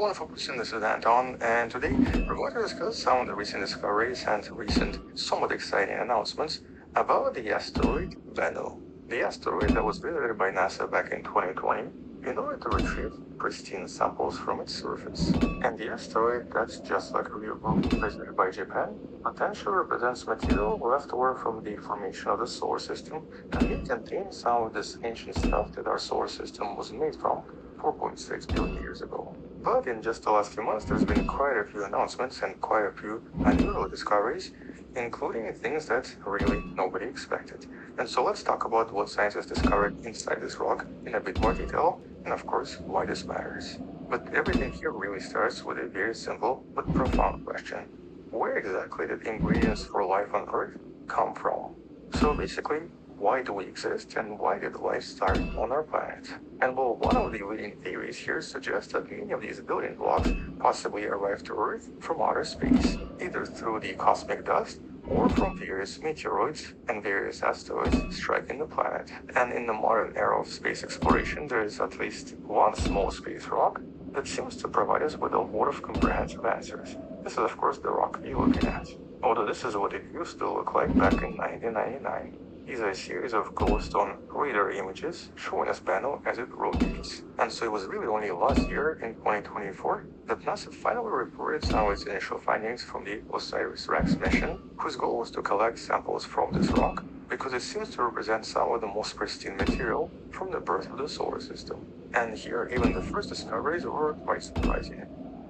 wonderful person, this is Anton, and today we're going to discuss some of the recent discoveries and recent, somewhat exciting announcements about the asteroid Bennu. The asteroid that was visited by NASA back in 2020 in order to retrieve pristine samples from its surface. And the asteroid that's just like Ryugu visited by Japan potentially represents material left over from the formation of the solar system, and it contains some of this ancient stuff that our solar system was made from 4.6 billion years ago. But in just the last few months, there's been quite a few announcements and quite a few unusual discoveries, including things that really nobody expected. And so let's talk about what scientists discovered inside this rock in a bit more detail, and of course, why this matters. But everything here really starts with a very simple but profound question. Where exactly did ingredients for life on Earth come from? So basically, why do we exist and why did life start on our planet? And well, one of the leading theories here suggests that many of these building blocks possibly arrived to Earth from outer space, either through the cosmic dust or from various meteoroids and various asteroids striking the planet. And in the modern era of space exploration, there is at least one small space rock that seems to provide us with a lot of comprehensive answers. This is of course the rock we're looking at. Although this is what it used to look like back in 1999. These are a series of glowstone radar images showing us Bennu as it rotates. And so it was really only last year, in 2024, that NASA finally reported some of its initial findings from the OSIRIS-REx mission, whose goal was to collect samples from this rock, because it seems to represent some of the most pristine material from the birth of the solar system. And here, even the first discoveries were quite surprising.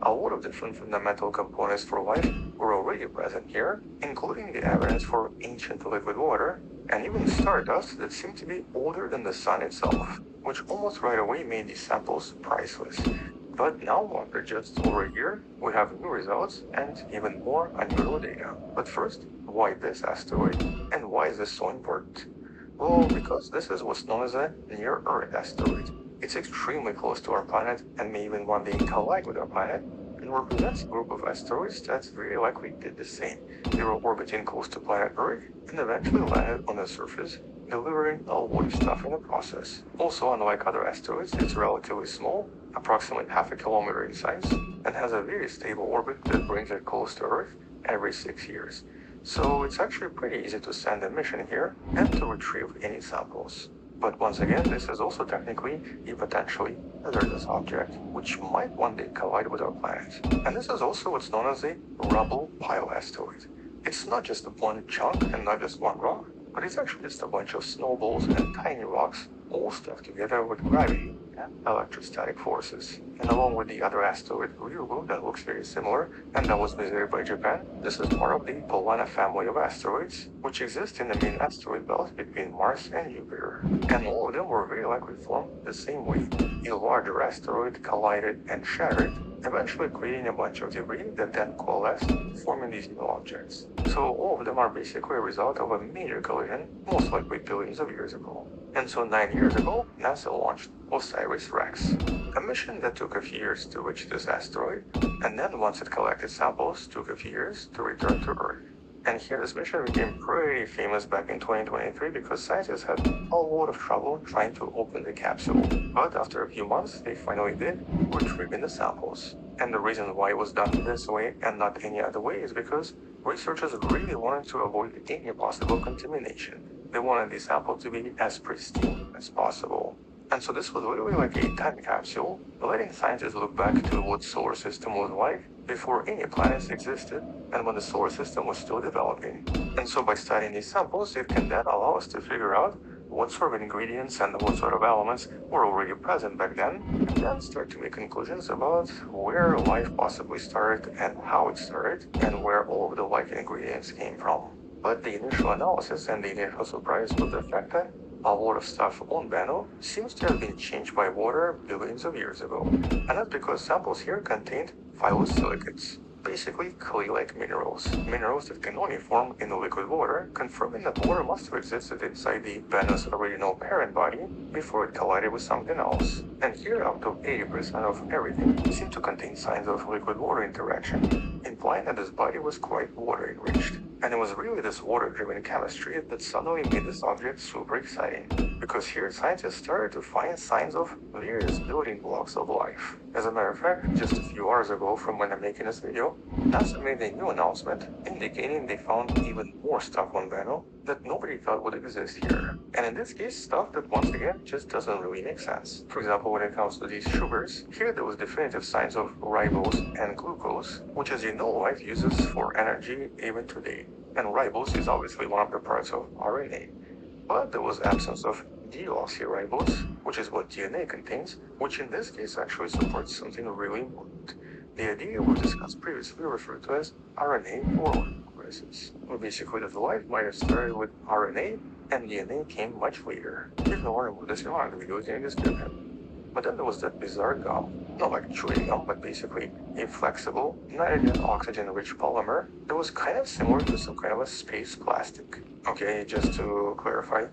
A lot of different fundamental components for life were already present here, including the evidence for ancient liquid water, and even stardust that seemed to be older than the sun itself, which almost right away made these samples priceless. But now, after just over a year, we have new results and even more unusual data. But first, why this asteroid? And why is this so important? Well, because this is what's known as a near-Earth asteroid. It's extremely close to our planet and may even one day collide with our planet, and represents a group of asteroids that very likely did the same. They were orbiting close to planet Earth and eventually landed on the surface, delivering a lot of stuff in the process. Also, unlike other asteroids, it's relatively small, approximately half a kilometer in size, and has a very stable orbit that brings it close to Earth every 6 years. So it's actually pretty easy to send a mission here and to retrieve any samples. But once again, this is also technically a potentially hazardous object, which might one day collide with our planet. And this is also what's known as a rubble pile asteroid. It's not just one chunk and not just one rock, but it's actually just a bunch of snowballs and tiny rocks all stuck together with gravity and electrostatic forces. And along with the other asteroid Ryugu that looks very similar and that was visited by Japan, this is part of the Polana family of asteroids, which exist in the main asteroid belt between Mars and Jupiter. And all of them were very likely formed the same way. A larger asteroid collided and shattered, eventually creating a bunch of debris that then coalesced, forming these new objects. So all of them are basically a result of a major collision, most likely billions of years ago. And so 9 years ago, NASA launched OSIRIS-REx, a mission that took a few years to reach this asteroid, and then once it collected samples, took a few years to return to Earth. And here this mission became pretty famous back in 2023 because scientists had a lot of trouble trying to open the capsule. But after a few months, they finally did, retrieving the samples. And the reason why it was done this way and not any other way is because researchers really wanted to avoid any possible contamination. They wanted the sample to be as pristine as possible. And so this was literally like a time capsule, letting scientists look back to what solar system was like before any planets existed and when the solar system was still developing. And so by studying these samples, it can then allow us to figure out what sort of ingredients and what sort of elements were already present back then, and then start to make conclusions about where life possibly started and how it started, and where all of the life ingredients came from. But the initial analysis and the initial surprise was the fact that a lot of stuff on Bennu seems to have been changed by water billions of years ago. And that's because samples here contained phyllosilicates, basically clay-like minerals that can only form in the liquid water, confirming that water must have existed inside the Bennu's original parent body before it collided with something else. And here up to 80% of everything seemed to contain signs of liquid-water interaction, implying that this body was quite water-enriched. And it was really this water-driven chemistry that suddenly made this object super exciting, because here scientists started to find signs of various building blocks of life. As a matter of fact, just a few hours ago from when I'm making this video, NASA made a new announcement indicating they found even more stuff on Bennu that nobody thought would exist here. And in this case, stuff that once again just doesn't really make sense. For example, when it comes to these sugars, here there was definitive signs of ribose and glucose, which, as you know, life uses for energy even today. And ribose is obviously one of the parts of RNA. But there was absence of deoxyribose, which is what DNA contains, which in this case actually supports something really important. The idea we discussed previously referred to as RNA polymerase, where basically that life might have started with RNA and DNA came much later. You can learn about this in one of the videos in the description. But then there was that bizarre gum, not like chewing gum, but basically a flexible, nitrogen-oxygen-rich polymer that was kind of similar to some kind of a space plastic. Okay, just to clarify,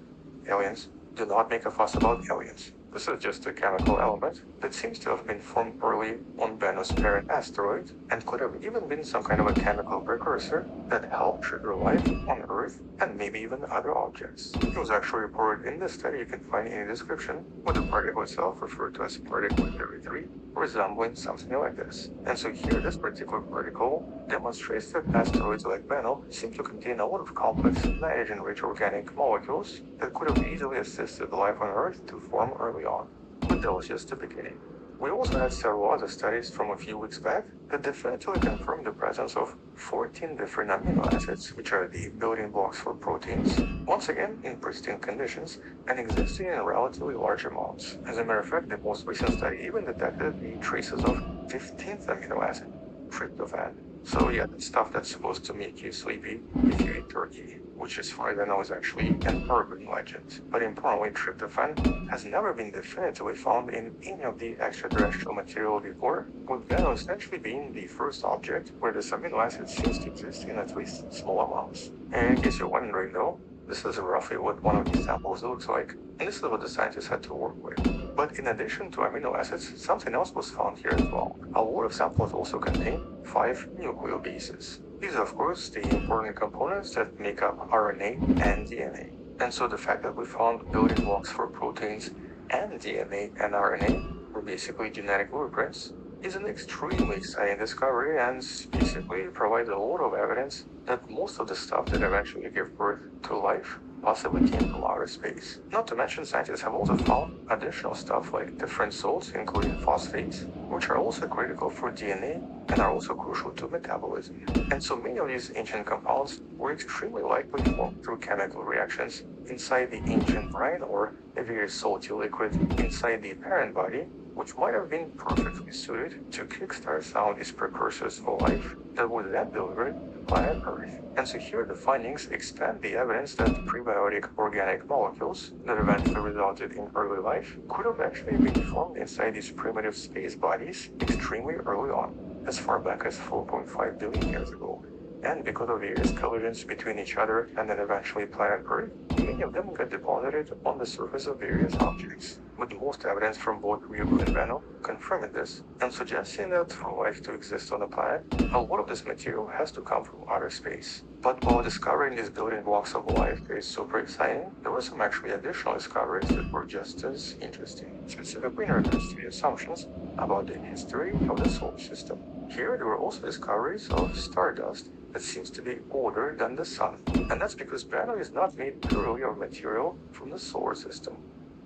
aliens, do not make a fuss about aliens. This is just a chemical element that seems to have been formed early on Bennu's parent asteroid and could have even been some kind of a chemical precursor that helped trigger life on Earth and maybe even other objects. It was actually reported in this study you can find in the description, with the particle itself referred to as particle 33, resembling something like this. And so here this particular particle demonstrates that asteroids like Bennu seem to contain a lot of complex nitrogen-rich organic molecules that could have easily assisted life on Earth to form early on. But that was just the beginning. We also had several other studies from a few weeks back that definitively confirmed the presence of 14 different amino acids, which are the building blocks for proteins, once again in pristine conditions and existing in relatively large amounts. As a matter of fact, the most recent study even detected the traces of 15th amino acid, tryptophan. So yeah, that's stuff that's supposed to make you sleepy if you eat turkey, which as far as I know is actually an urban legend. But importantly, tryptophan has never been definitively found in any of the extraterrestrial material before, with Bennu essentially being the first object where this amino acid seems to exist in at least small amounts. And in case you're wondering though, this is roughly what one of these samples looks like, and this is what the scientists had to work with. But in addition to amino acids, something else was found here as well. A lot of samples also contain 5 nucleobases. These are, of course, the important components that make up RNA and DNA. And so the fact that we found building blocks for proteins and DNA and RNA, or basically genetic blueprints, is an extremely exciting discovery and basically provides a lot of evidence that most of the stuff that eventually gave birth to life possibly came from outer space. Not to mention, scientists have also found additional stuff like different salts, including phosphates, which are also critical for DNA and are also crucial to metabolism. And so many of these ancient compounds were extremely likely formed through chemical reactions inside the ancient brine or a very salty liquid inside the parent body, which might have been perfectly suited to kickstart some of these precursors for life that would then deliver to planet Earth. And so here the findings expand the evidence that prebiotic organic molecules that eventually resulted in early life could have actually been formed inside these primitive space bodies extremely early on, as far back as 4.5 billion years ago. And because of various collisions between each other and then eventually planet Earth, many of them got deposited on the surface of various objects, with most evidence from both Ryugu and Bennu confirming this, and suggesting that for life to exist on the planet, a lot of this material has to come from outer space. But while discovering these building blocks of life is super exciting, there were some actually additional discoveries that were just as interesting, specifically in regards to the assumptions about the history of the solar system. Here there were also discoveries of stardust that seems to be older than the Sun, and that's because Bennu is not made purely of material from the solar system.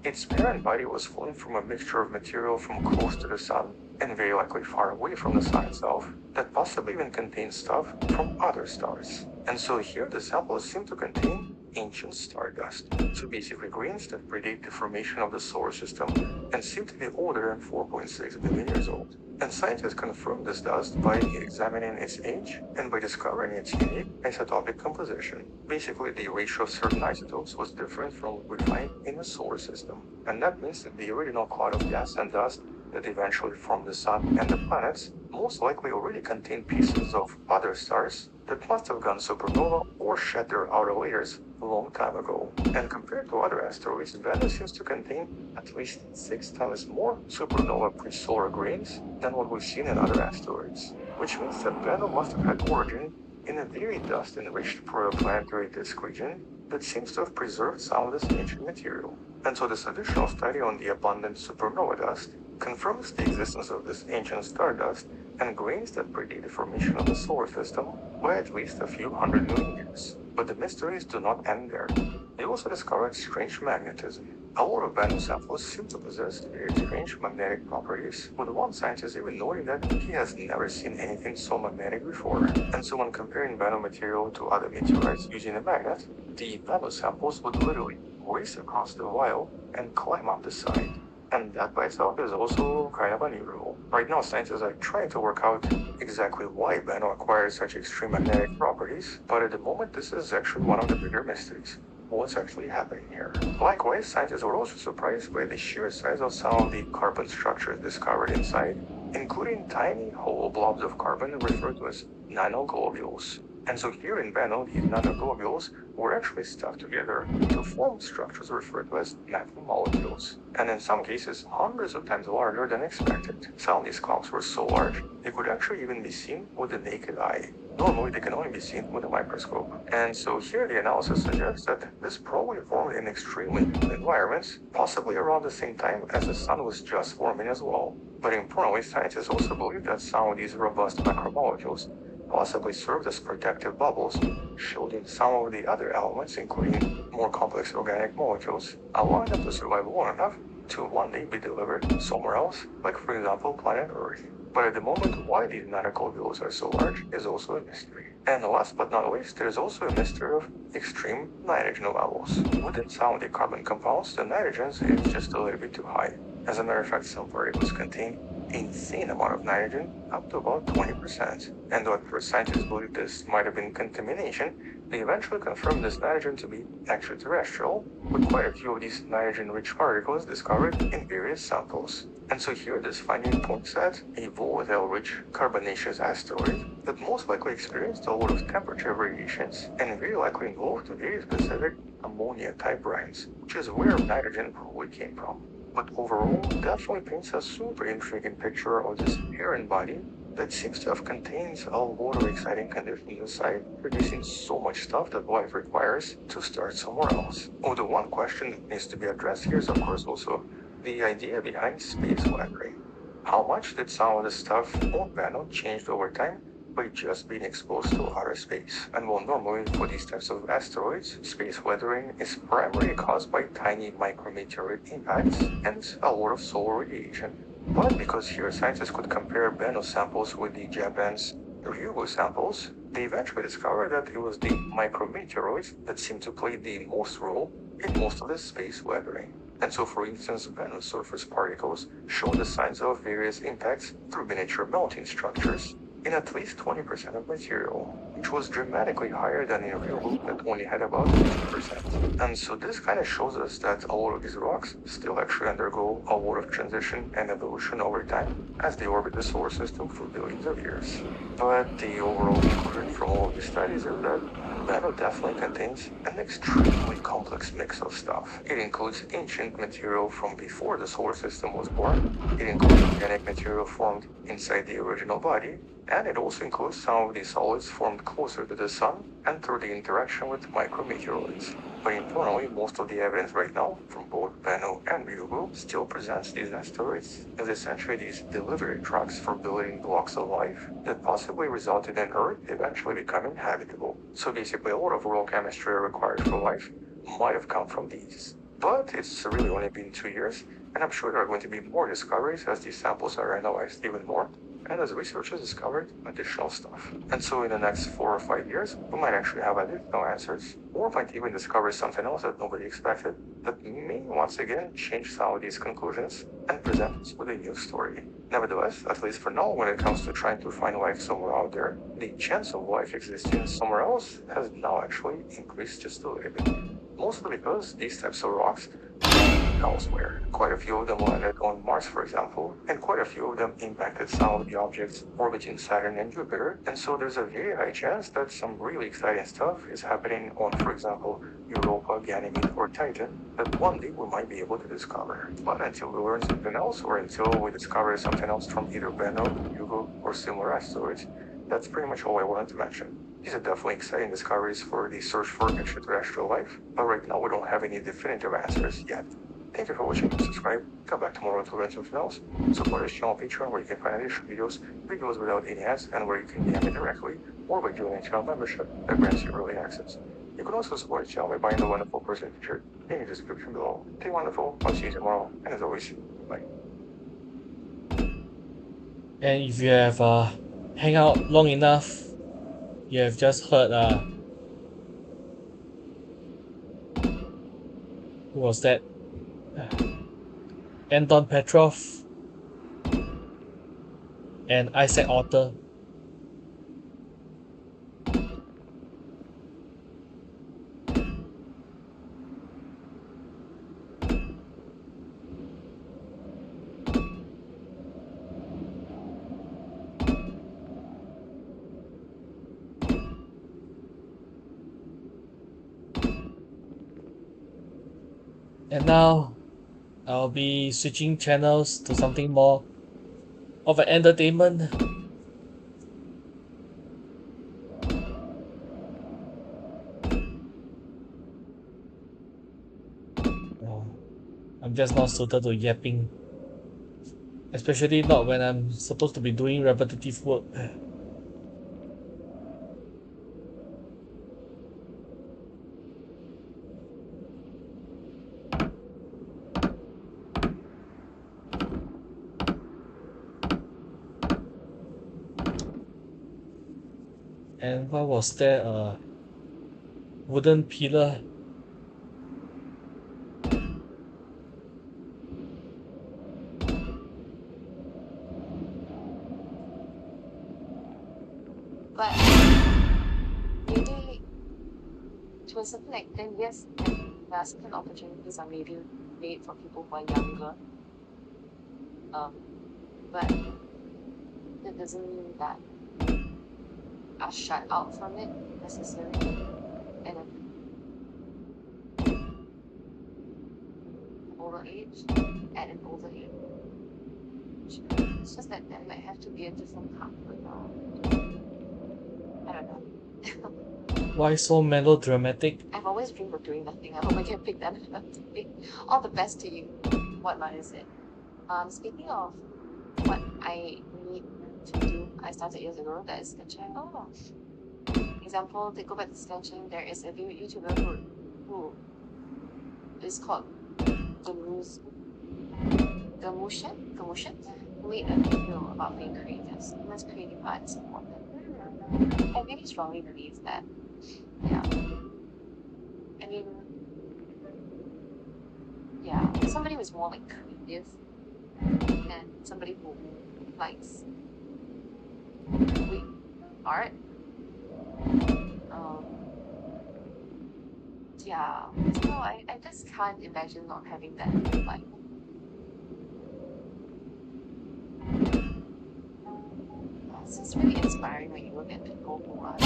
Its parent body was formed from a mixture of material from close to the Sun, and very likely far away from the Sun itself, that possibly even contains stuff from other stars. And so here the samples seem to contain ancient stardust, so basically grains that predate the formation of the solar system and seem to be older than 4.6 billion years old. And scientists confirmed this dust by examining its age and by discovering its unique isotopic composition. Basically, the ratio of certain isotopes was different from what we find in the solar system. And that means that the original cloud of gas and dust that eventually formed the Sun and the planets most likely already contain pieces of other stars that must have gone supernova or shed their outer layers a long time ago. And compared to other asteroids, Venus seems to contain at least 6 times more supernova pre-solar grains than what we've seen in other asteroids, which means that Venus must have had origin in a very dust-enriched protoplanetary disk region that seems to have preserved some of this ancient material. And so this additional study on the abundant supernova dust confirms the existence of this ancient stardust and grains that predate the formation of the solar system by at least a few 100 million years. But the mysteries do not end there. They also discovered strange magnetism. A lot of Bennu samples seem to possess very strange magnetic properties, with one scientist even noting that he has never seen anything so magnetic before. And so when comparing Bennu material to other meteorites using a magnet, the Bennu samples would literally race across the vial and climb up the side. And that by itself is also kind of unusual. Right now, scientists are trying to work out exactly why Bennu acquires such extreme magnetic properties, but at the moment this is actually one of the bigger mysteries. What's actually happening here? Likewise, scientists were also surprised by the sheer size of some of the carbon structures discovered inside, including tiny hollow blobs of carbon referred to as nanoglobules. And so here in Bennu, these nanoglobules were actually stuck together to form structures referred to as macromolecules, and in some cases hundreds of times larger than expected. Some of these clumps were so large they could actually even be seen with the naked eye. Normally they can only be seen with a microscope. And so here the analysis suggests that this probably formed in extremely cool environments, possibly around the same time as the sun was just forming as well. But importantly, scientists also believe that some of these robust macromolecules possibly served as protective bubbles, shielding some of the other elements, including more complex organic molecules, allowing them to survive long enough to one day be delivered somewhere else, like for example planet Earth. But at the moment, why these nanoglobules are so large is also a mystery. And last but not least, there's also a mystery of extreme nitrogen levels. Within some of the carbon compounds, the nitrogen is just a little bit too high. As a matter of fact, some particles contain insane amount of nitrogen, up to about 20%. And though at first scientists believed this might have been contamination, they eventually confirmed this nitrogen to be extraterrestrial, with quite a few of these nitrogen-rich particles discovered in various samples. And so here this finding points at a volatile-rich carbonaceous asteroid that most likely experienced a lot of temperature variations and very likely involved very specific ammonia-type brines, which is where nitrogen probably came from. But overall, definitely paints a super intriguing picture of this parent body that seems to have contained a lot of exciting conditions inside, producing so much stuff that life requires to start somewhere else. Although one question that needs to be addressed here is of course also the idea behind space weathering. How much did some of the stuff on Bennu change over time by just being exposed to outer space? And well, normally for these types of asteroids, space weathering is primarily caused by tiny micrometeorite impacts and a lot of solar radiation. But because here scientists could compare Bennu samples with the Japan's Ryugu samples, they eventually discovered that it was the micrometeoroids that seemed to play the most role in most of this space weathering. And so for instance, Bennu's surface particles show the signs of various impacts through miniature melting structures in at least 20% of material, which was dramatically higher than in Ryugu that only had about 50%. And so this kind of shows us that a lot of these rocks still actually undergo a lot of transition and evolution over time as they orbit the solar system for billions of years. But the overall conclusion from all of these studies is that Bennu definitely contains an extremely complex mix of stuff. It includes ancient material from before the solar system was born, it includes organic material formed inside the original body, and it also includes some of the solids formed closer to the sun and through the interaction with micrometeoroids. But importantly, most of the evidence right now from both Bennu and Ryugu still presents these asteroids as essentially these delivery trucks for building blocks of life that possibly resulted in Earth eventually becoming habitable. So basically a lot of raw chemistry required for life might have come from these. But it's really only been 2 years, and I'm sure there are going to be more discoveries as these samples are analyzed even more, and as researchers discovered additional stuff. And so in the next 4 or 5 years, we might actually have additional answers, or might even discover something else that nobody expected that may once again change some of these conclusions and present us with a new story. Nevertheless, at least for now, when it comes to trying to find life somewhere out there, the chance of life existing somewhere else has now actually increased just a little bit. Mostly because these types of rocks elsewhere. Quite a few of them landed on Mars, for example, and quite a few of them impacted some of the objects orbiting Saturn and Jupiter, and so there's a very high chance that some really exciting stuff is happening on, for example, Europa, Ganymede, or Titan that one day we might be able to discover. But until we learn something else, or until we discover something else from either Bennu, Hugo, or similar asteroids, that's pretty much all I wanted to mention. These are definitely exciting discoveries for the search for extraterrestrial life, but right now we don't have any definitive answers yet. Thank you for watching. Subscribe. Come back tomorrow to learn something else. Support this channel on Patreon, where you can find additional videos without any ads, and where you can DM me directly, or by joining a channel membership that grants you early access. You can also support the channel by buying the wonderful person featured in the description below. Stay wonderful. I'll see you tomorrow, and as always, bye. And if you have hang out long enough, you have just heard who was that? Anton Petrov and Isaac Otter. And now I'll be switching channels to something more of an entertainment. I'm just not suited to yapping, especially not when I'm supposed to be doing repetitive work. And what was there? A wooden pillar. But maybe to a certain extent, yes, there are certain opportunities are maybe made for people who are younger. But that doesn't mean that are shut out from it necessarily. And older age, at an older age. It's just that there might have to be a different pathway now. I don't know. Why so melodramatic? I've always dreamed of doing nothing. I hope I can pick that up. All the best to you. What line is it? Speaking of what I need to do, I started years ago, that is sketching. Oh. Example, to go back to sketching, there is a YouTuber who is called Gamushan, who made a video about being creative. That's creative art is important. I really strongly believe that. Yeah. I mean, yeah, somebody who's more like creative and somebody who likes art. Yeah, so I just can't imagine not having that in my life. It's just really inspiring when you look at people who are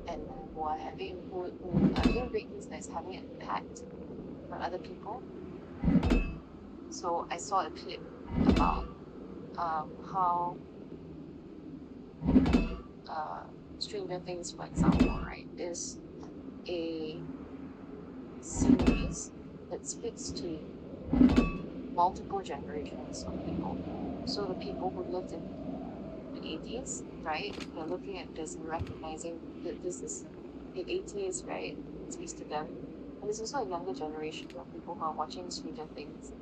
and who are doing great things that's having an impact on other people. So I saw a clip about how Stranger Things, for example, right, is a series that speaks to multiple generations of people. So the people who lived in the 80s, right, they're looking at this and recognizing that this is the 80s, right, it speaks to them. And there's also a younger generation of people who are watching Stranger Things,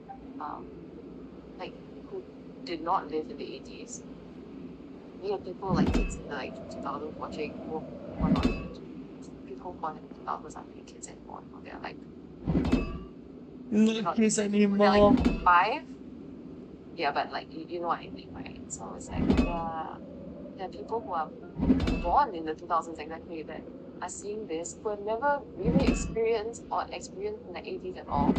like, who did not live in the 80s. We have people like kids in the 2000s watching who are not people born in the 2000s aren't really kids anymore. They're like Not kids they're anymore. like 5. Yeah, but like you know what I mean, right? So it's like there are people who are born in the 2000s exactly that are seeing this, who have never really experienced in the 80s at all,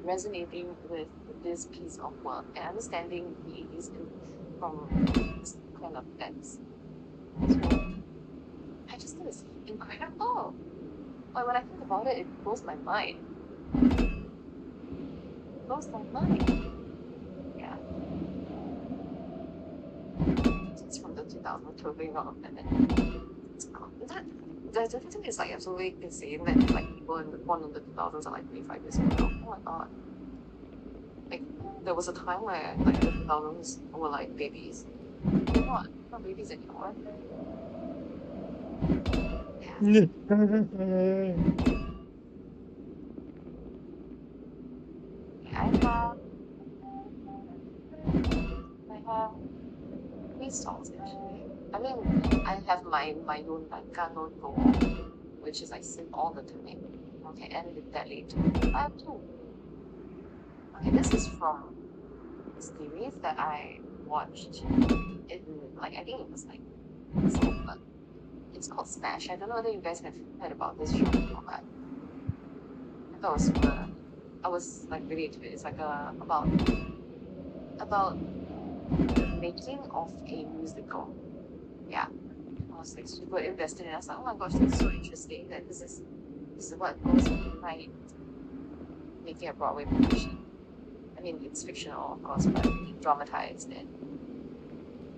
resonating with this piece of work and understanding the 80s from this kind of lens. So I just think it's incredible. Like when I think about it, it blows my mind. It blows my mind. Yeah. It's from the 2000s, totally not offended. The thing is like absolutely insane that like people born in the 2000s are like 25 years old now. Oh my god. Like there was a time where like the 2000s were like babies. They're not babies anymore. Yeah. I have three songs actually. I mean, I have my own like Gano Go, which is I sing all the time. Okay, and with that later. I have two. Okay, this is from a series that I watched in like I think it was like but it's called Smash. I don't know whether you guys have heard about this show before, but I thought it was super. I was like really into it. It's like about the making of a musical. Yeah. I was like super invested in it. I was like, oh my gosh, that's so interesting that this is what goes behind making a Broadway production. I mean, it's fictional, of course, but dramatized and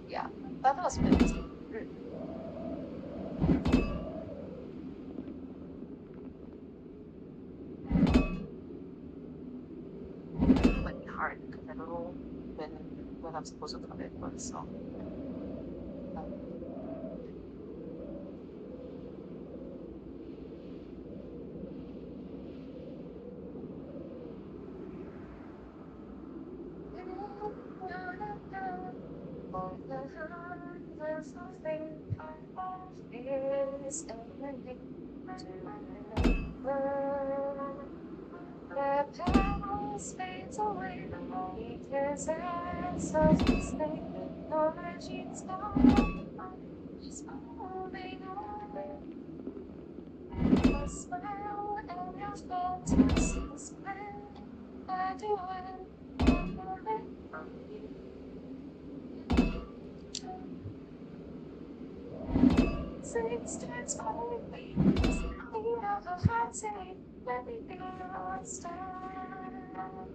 yeah. But that was really interesting. It might be hard because I don't know when I'm supposed to come in for the song. The past fades away because I saw mistake. No, she's gone. She's moving on. A smile and your photos is when I do it. Six times calling me. The other heart saying, let me be your star.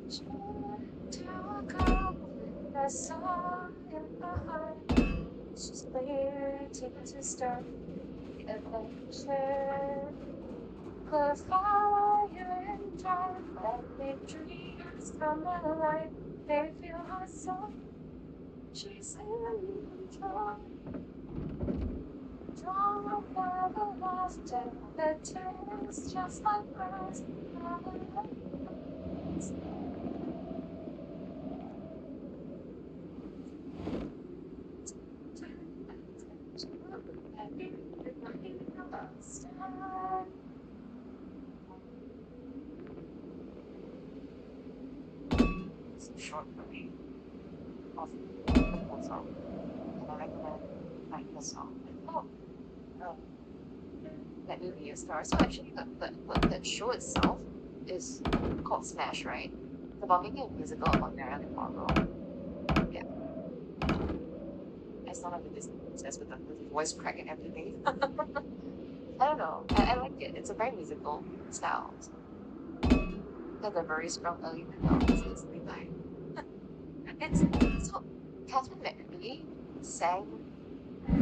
To a girl I saw in the heart. She's waiting to start the adventure. Could follow you and drive. Let me dreams come alive. They feel her soul. She's in control. Drawn by the laughter that tastes just like grass. It's a short movie of the whole song, and I recommend like the song. Oh, let me be a star. So actually, the show itself is called Smash, right? It's about making a musical about Marilyn Monroe. Yeah, I sound like a Disney princess with the voice crack and everything. I don't know. I like it. It's a very musical style. There's a very strong early 2000s Disney vibe. It's so Catherine McPhee sang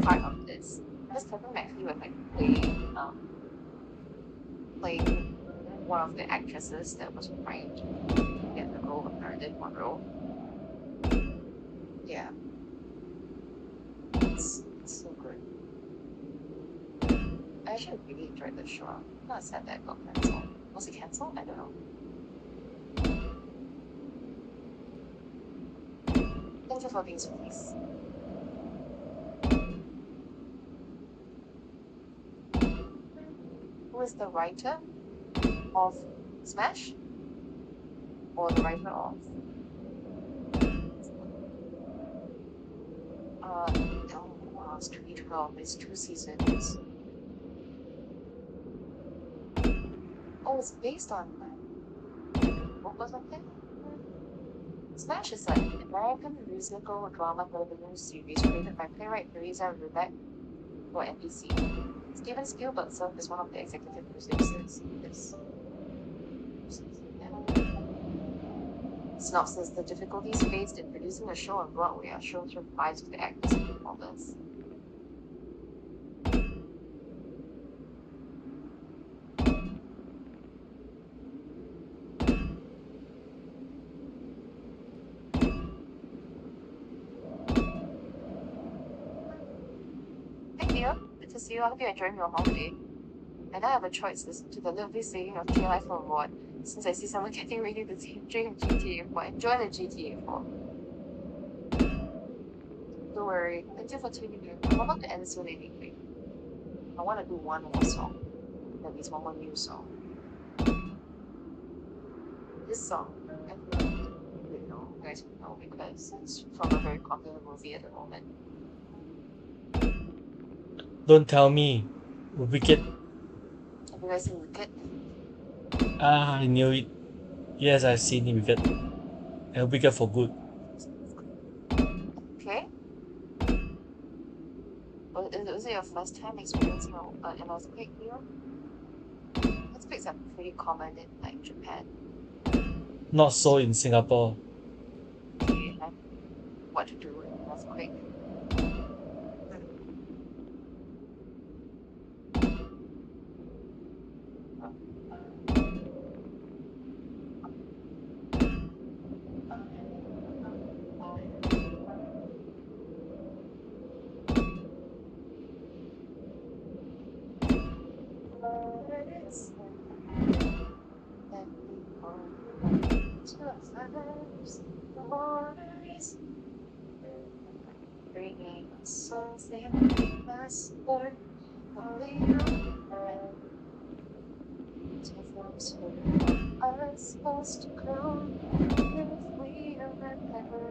part of this. Because Catherine McPhee was like playing one of the actresses that was trying to get the role of Marilyn Monroe. Yeah. It's so good. I actually really enjoyed the show. I'm not sad that it got cancelled. Was it cancelled? I don't know. Thank you for being so nice. Who is the writer of Smash? Or the writer of House 2012 is 2 seasons. Oh, it's based on what was something? Smash is an American musical drama television series created by playwright Teresa Rubeck for NBC. Steven Spielberg served as one of the executive producers. Synopsis: the difficulties faced in producing a show on Broadway are shown through lives of the actors and performers. Hey dear, good to see you. I hope you're enjoying your holiday. And I have a choice to listen to the lovely singing of J Life Award, since I see someone getting ready to drink GTA 4. Enjoy the GTA 4. Don't worry, thank you for tuning in. I'm about to end soon anyway. I want to do one more song, at least one more new song. This song, I think you guys will know because it's from a very popular movie at the moment. Don't tell me. Wicked. Have you guys seen Wicked? Ah, I knew it. Yes, I've seen it, Wicked. And Wicked for good. Okay. Was it your first time experiencing an earthquake here? Earthquakes are pretty common in like Japan. Not so in Singapore. Okay, and what to do with an earthquake? Bringing souls they must work only you to forms who are supposed to grow if we are not ever.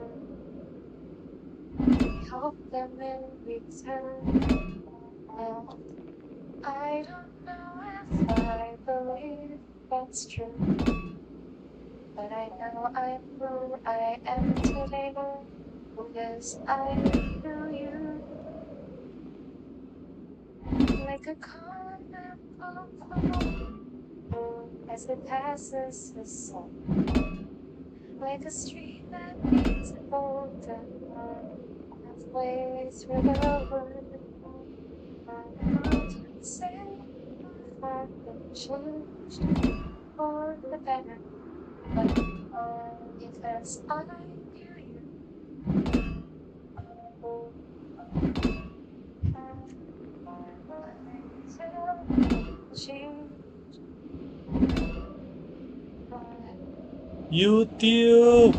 We hope them in return. And I don't know if I believe that's true, but I know I'm who I am today because I knew you. Like a carnival as it passes the sun, like a stream that meets a boulder halfway through the wood. Say my heart been changed for the better, but because I knew you. YouTube!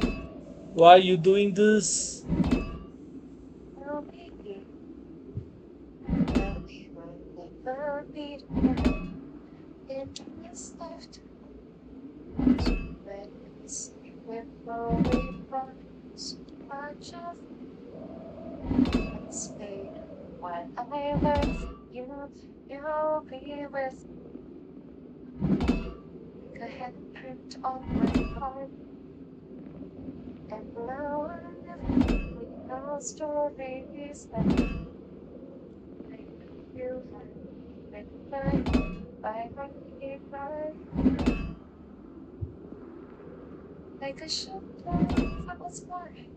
Why are you doing this? Will be here. Will be right. Never be in this lifetime. When it's with only so much of it's made. When I with you, you'll be with like a handprint on my heart. And now I never know stories that make you by like a ship that was flying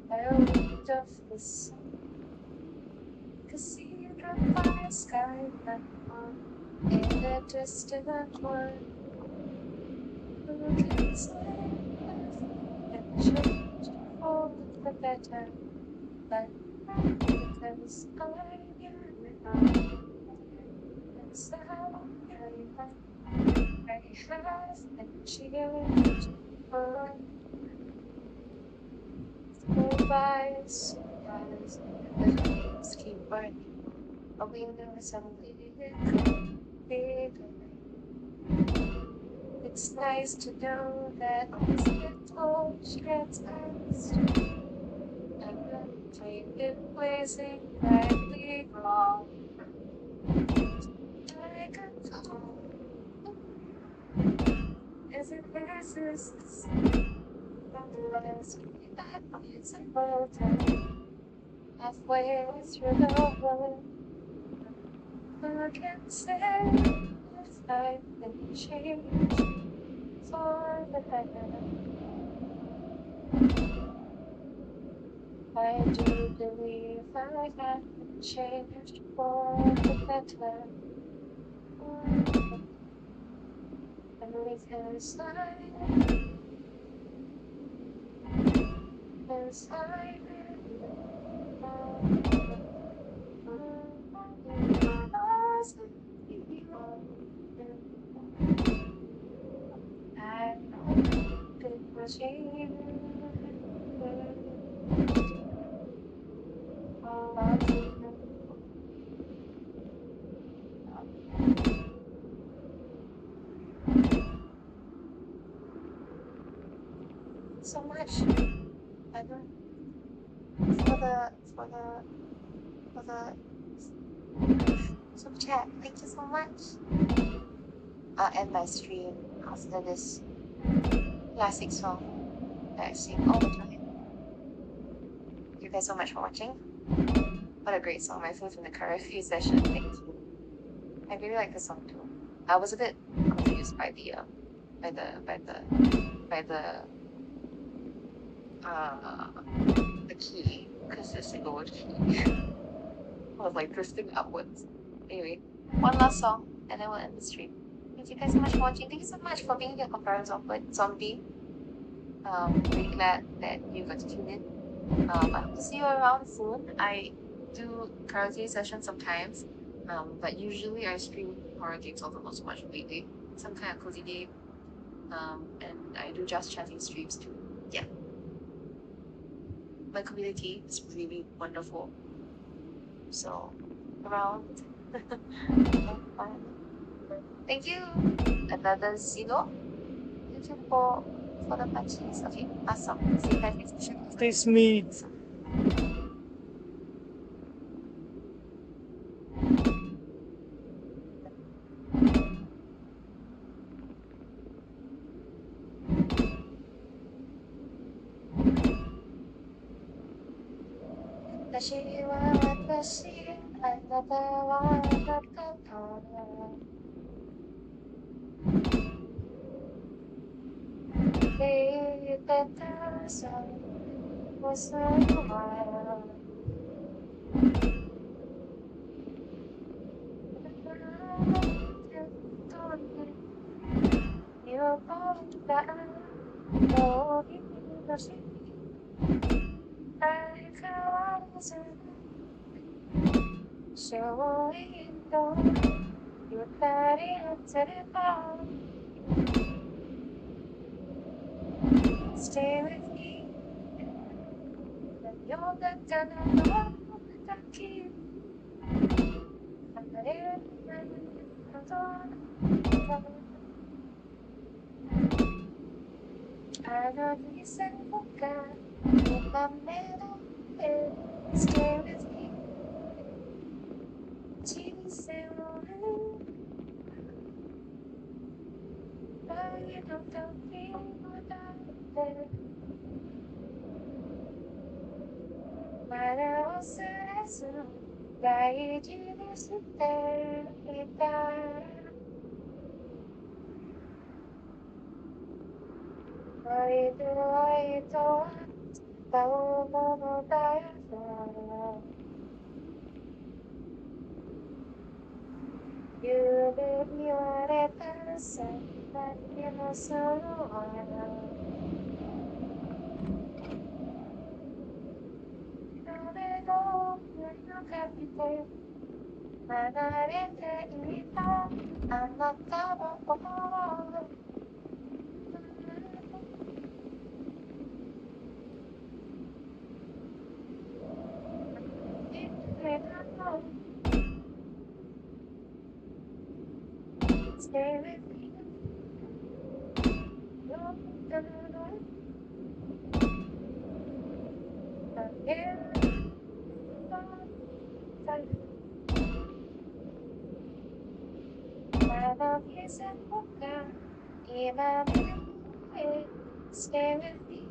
by a wind of the sun. Like a sea driven by a sky in a distant world. Who can say and change for the better? But because I knew it, and so I have been changed for surprise, surprise. The flames keep burning, but we knew someday it could be good. It's nice to know that this little shreds past. And I've been blazing rightly wrong. I could go. Is it resistance? That is a mountain. Halfway through the world. I can say if I've been changed for the better. I do believe I have been changed for the better. And because I so much. I don't for the super chat. Thank you so much. I'll end my stream after this classic song that I sing all the time. Thank you guys so much for watching. What a great song. My favorite from the karaoke session. Thank you. I really like the song too. I was a bit confused by the key, because it's a lower key. I was like drifting upwards. Anyway, one last song and then we'll end the stream. Thank you guys so much for watching. Thank you so much for being here for Parents of Zombie. Really glad that you got to tune in. I hope to see you around soon. I do karaoke sessions sometimes, but usually I stream horror games, although not so much lately. Some kind of cozy game. And I do just chatting streams too. Yeah. My community is really wonderful. So, around. Have fun. Thank you. Another Zeno. Thank you for the patches. Okay, awesome. See you guys next session. Stay smooth. Stay with me. You're the key. Stay with me. Stay with me. You're the Stay with me.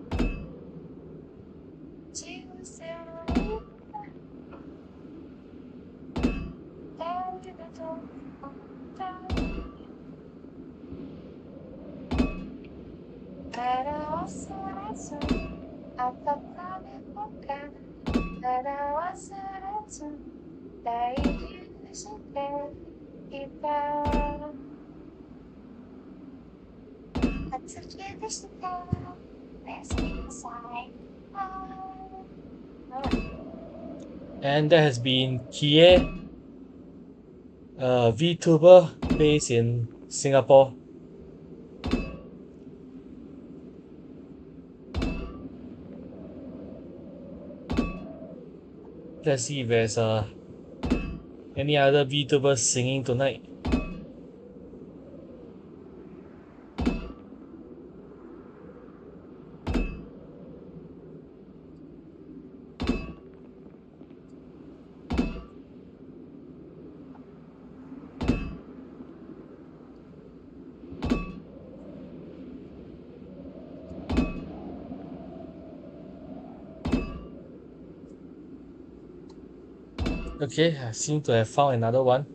And that has been Kie, a VTuber based in Singapore. Let's see if there's any other VTubers singing tonight. Okay, I seem to have found another one.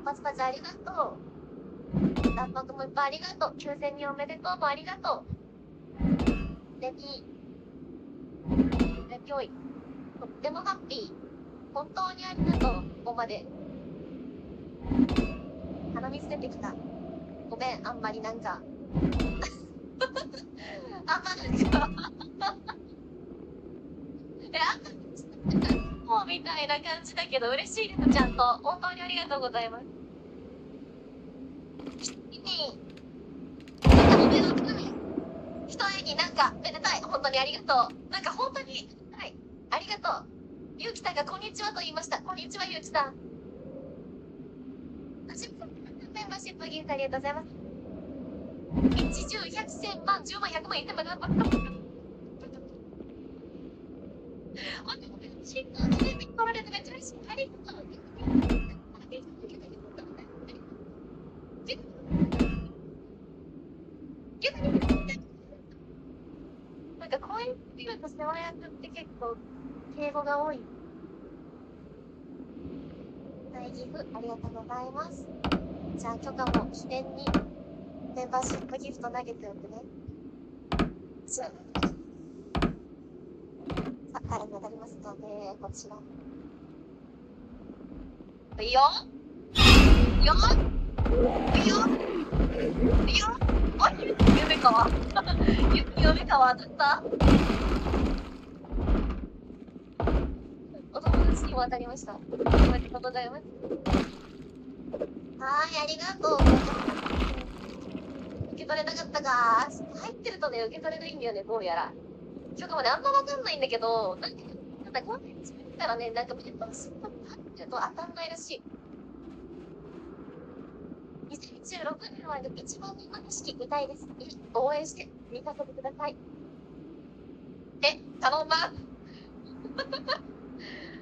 パチパチありがとう。ラッパクもいっぱいありがとう。9000人おめでとうもありがとう。レピー。レピョイ。とってもハッピー。本当にありがとう。ここまで。鼻水出てきた。ごめん、あんまりなんか。あんまなんか。もうみたいな感じだけど嬉しいです、ちゃんと。本当にありがとうございます。一重になんかめでたい。本当にありがとう。なんか本当に、はい。ありがとう。ゆうきさんがこんにちはと言いました。こんにちは、ゆうきさん。メンバーシップギフトありがとうございます。1、10、100、1000万、10万、100万言ってもらった。シップを取られてめっちゃ嬉しい。ありがとう。なんかこういうビルと世話役って結構敬語が多い。大ギフありがとうございます。じゃあ許可も記念にメンバーシップギフト投げておくね。さあ、からになりますので、こちら。いいよいいよいいよいいよあ、夢川夢川当たったお友達にも当たりました。おめでとうございます。はい、ありがとう。受け取れなかったか。入ってるとね、受け取れないんだよね、どうやら。許可もね、あんまわかんないんだけど、なんかこうやって作ったらね、なんかメンバーシップ入ってると当たんないらしい。2016年は一番の景色見たいです。応援して見させてください。頼んだ。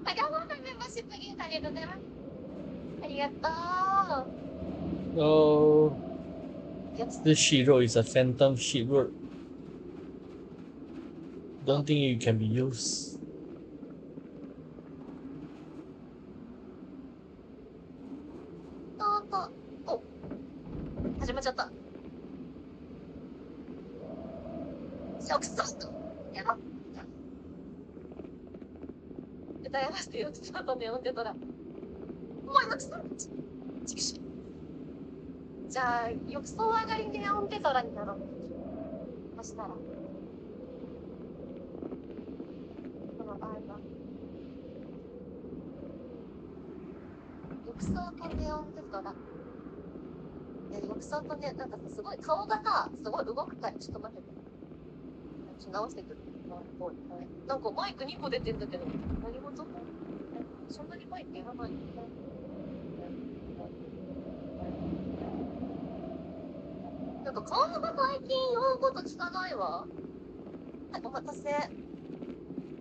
あ、頑張ったメンバーシップギフトありがとうございます。ありがとう。Oh, this sheet road is a phantom sheet road. Don't think it can be used. お、始まっちゃった。食ソフト。やば。歌いましてよ、ちょっとね、読んでたら。もう浴槽じゃあ、浴槽上がりネオンテトラになろう。そしたら。この場合は。浴槽とネオンテトラ。浴槽とね、なんかすごい顔がさ、すごい動くから、ちょっと待ってて。ちょっと直してくる。なんかマイク2個出てんだけど、何事そんなにマイクやらない。なんか顔が最近言うこと聞かないわ。はい、お待たせ。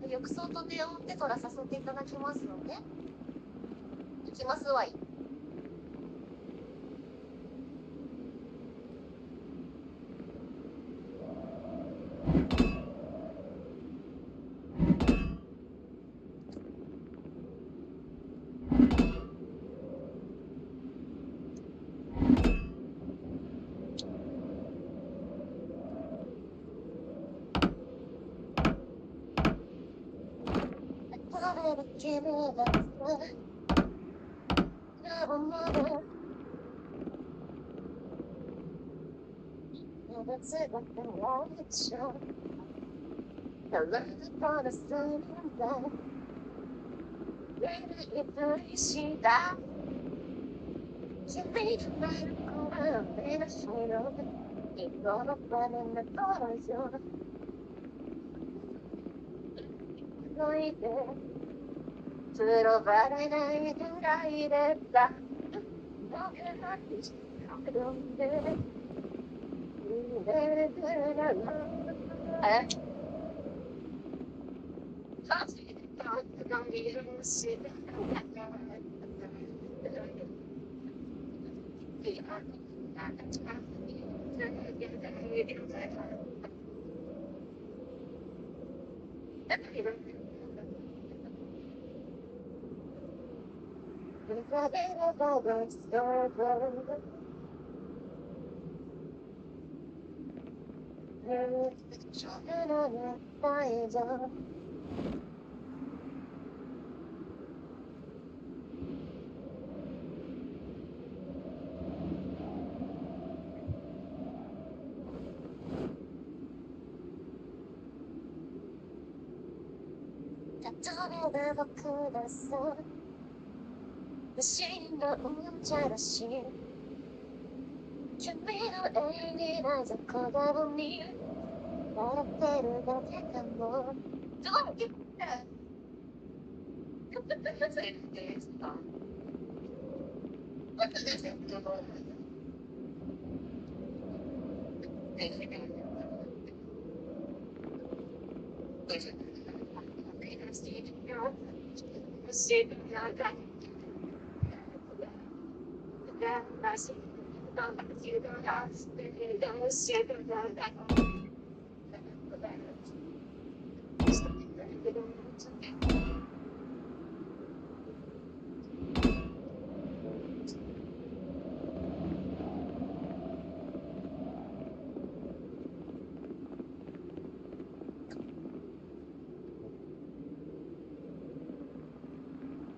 浴槽とネオンテトラさせていただきますので。いきますわい。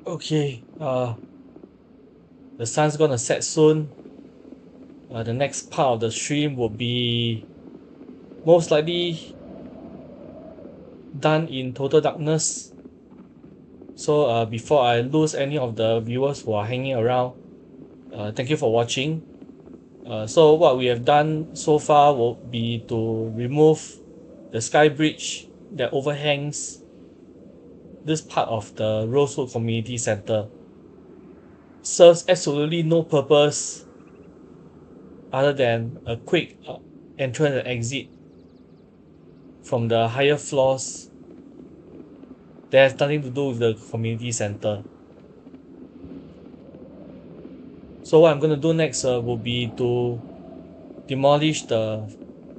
Okay, the sun's gonna set soon. The next part of the stream will be most likely done in total darkness. So before I lose any of the viewers who are hanging around, thank you for watching. So what we have done so far will be to remove the sky bridge that overhangs this part of the Rosewood Community Center. Serves absolutely no purpose other than a quick entrance and exit from the higher floors that has nothing to do with the community center. So what I'm going to do next will be to demolish the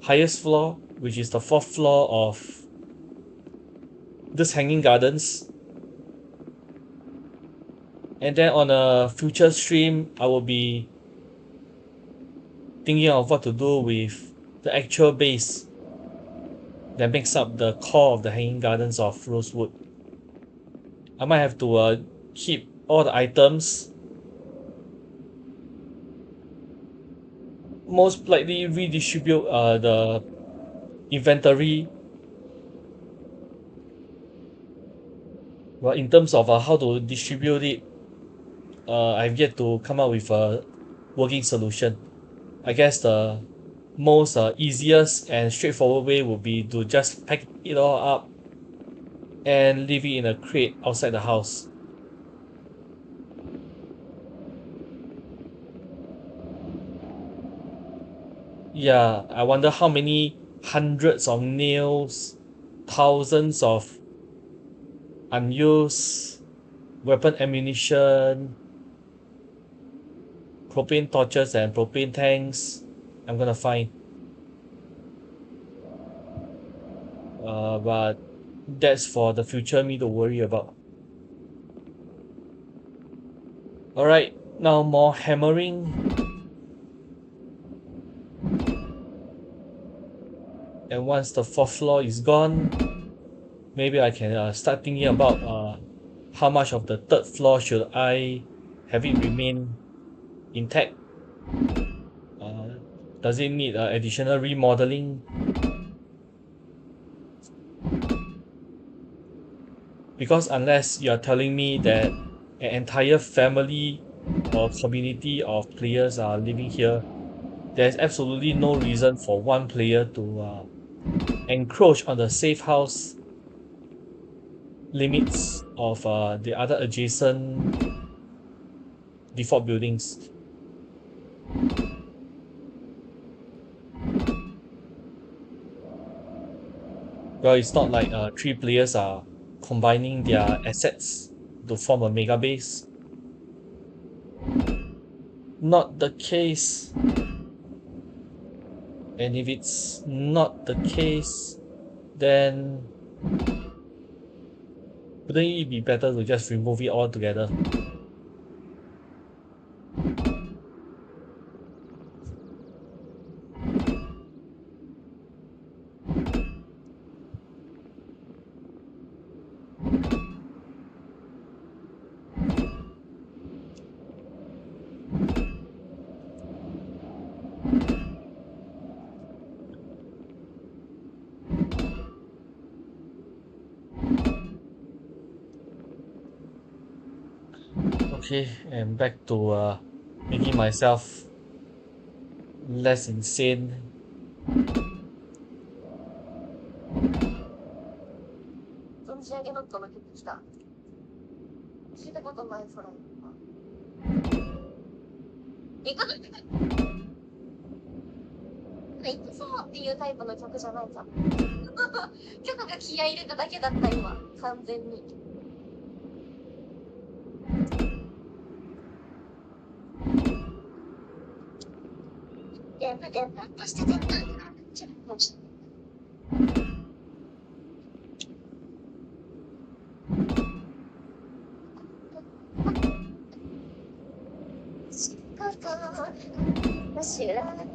highest floor, which is the 4th floor of this hanging gardens. And then on a future stream, I will be thinking of what to do with the actual base that makes up the core of the hanging gardens of Rosewood. I might have to keep all the items, most likely redistribute the inventory. Well, in terms of how to distribute it, I've yet to come up with a working solution. I guess the most easiest and straightforward way would be to just pack it all up and leave it in a crate outside the house. Yeah, I wonder how many hundreds of nails, thousands of unused weapon ammunition, propane torches and propane tanks I'm gonna find. But that's for the future me to worry about. Alright, now more hammering. And once the 4th floor is gone, maybe I can start thinking about how much of the 3rd floor should I have it remain intact. Does it need additional remodeling? Because unless you are telling me that an entire family or community of players are living here, there's absolutely no reason for one player to encroach on the safe house limits of the other adjacent default buildings. Well, it's not like 3 players are combining their assets to form a mega base. Not the case. And if it's not the case, then wouldn't it be better to just remove it altogether? Okay, and back to making myself less insane. 存じ上げノットの曲来た。聞いたことない、それ。行く行くぞっていうタイプの曲じゃないじゃん。曲が気合い入れただけだった、今。完全に。電波として電波。ちょっと。知らない。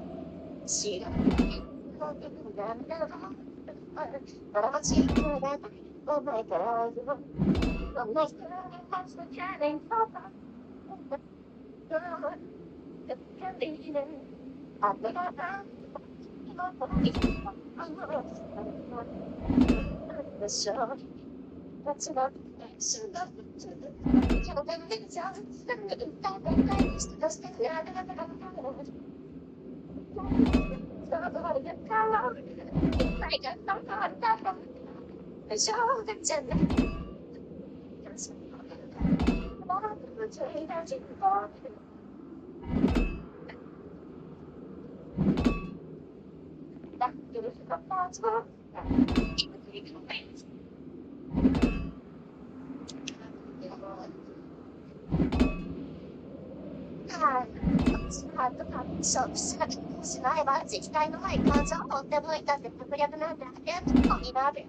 しまえば自治体のない感情を持ってもいたって策略なんて変なのになる。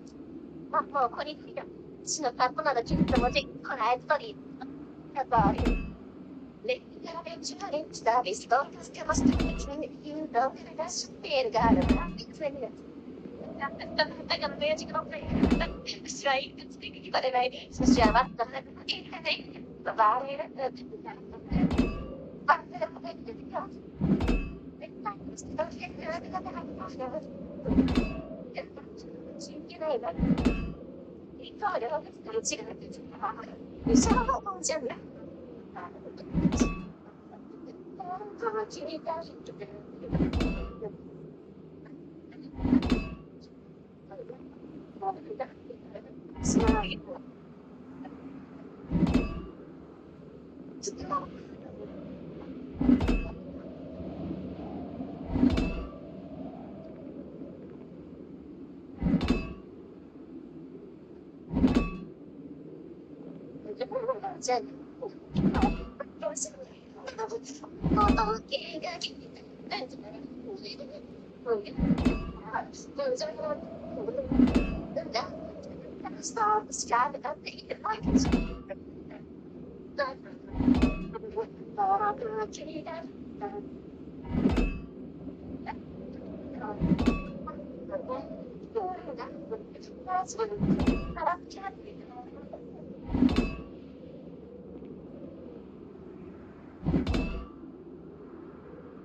まあもうこりついた。死の格好など気づく文字、こらえとり。やっぱり。レッカーベンチュアリンチダービスト、助けました。君に言うと、ダッシュピールがあるから、ビッグフェニア。だからミュージックのプレイヤー、私はいくつに聞かれない。そしては、バッター、いいかね。バレる。バッター、バッター。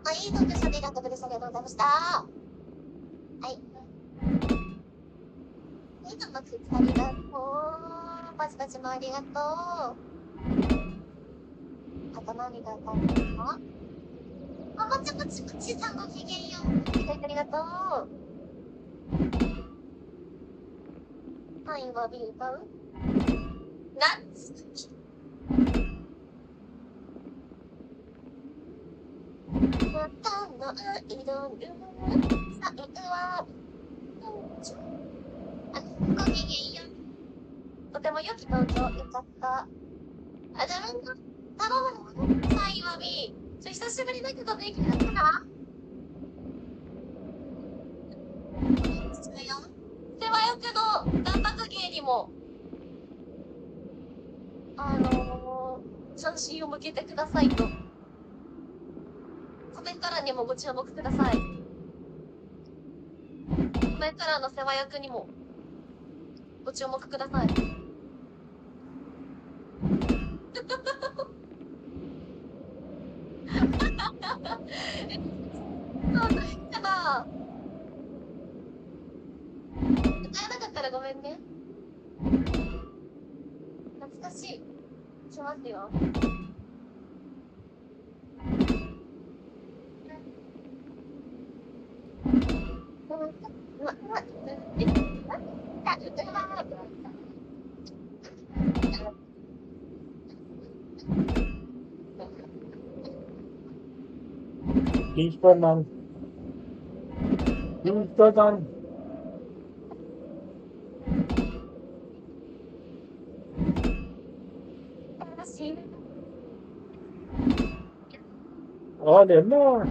いいとですありがとうございました。はい。いいともくつありがとう。パチパチもありがとう。あと何が当たるの？あ、もちもちもちさんごきげんよう。ありがとう。はい、はビール買う？ナッツ。またのアイドル最後はごきげんよう。とても良き登場、よかった。あ、自分の頼むの最後はビー。久しぶりだけどできるかな？手早くの断髪芸にも関心を向けてくださいとコメント欄にもご注目ください。コメント欄の世話役にもご注目ください。ただ歌えなかったらごめんね。懐かしい。しますよ。B41. B41. Oh, there are more.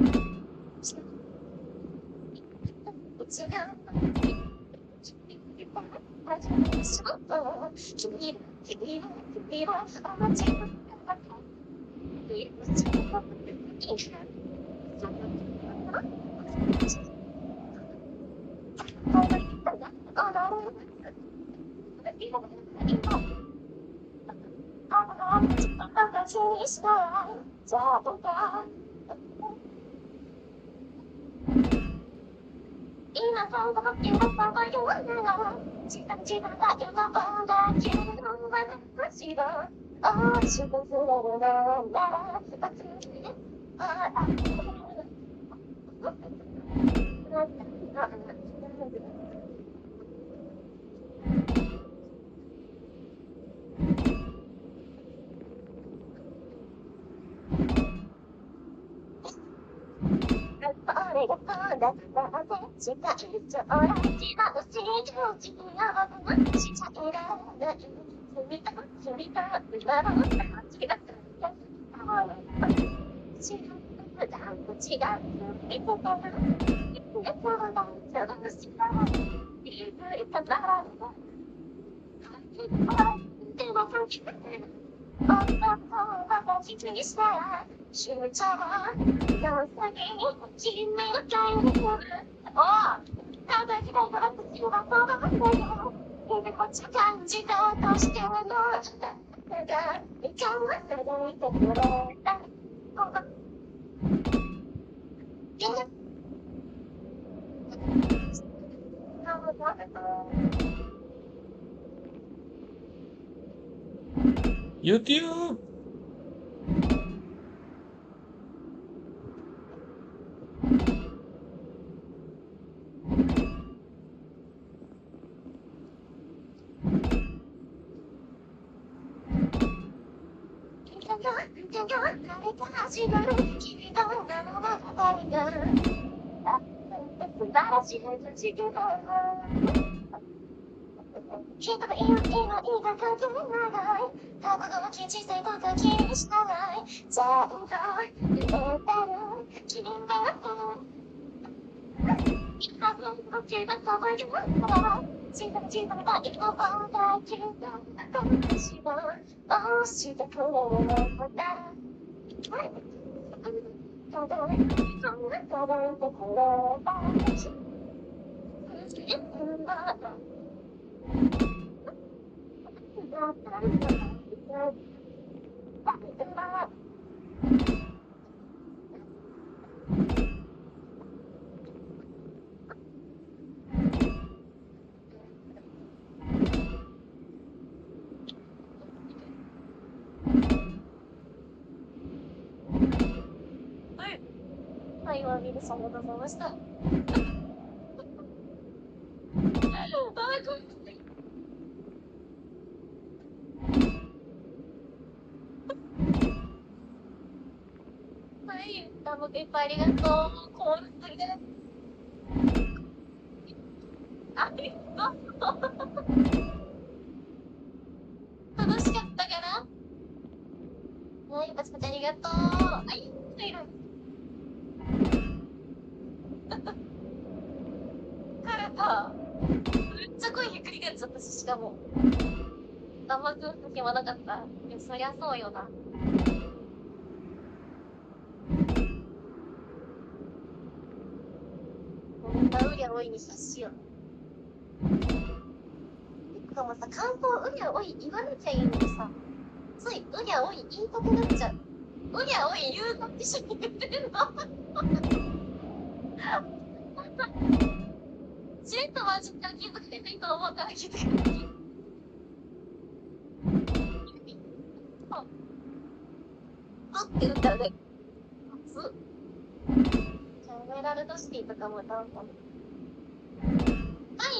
YouTube.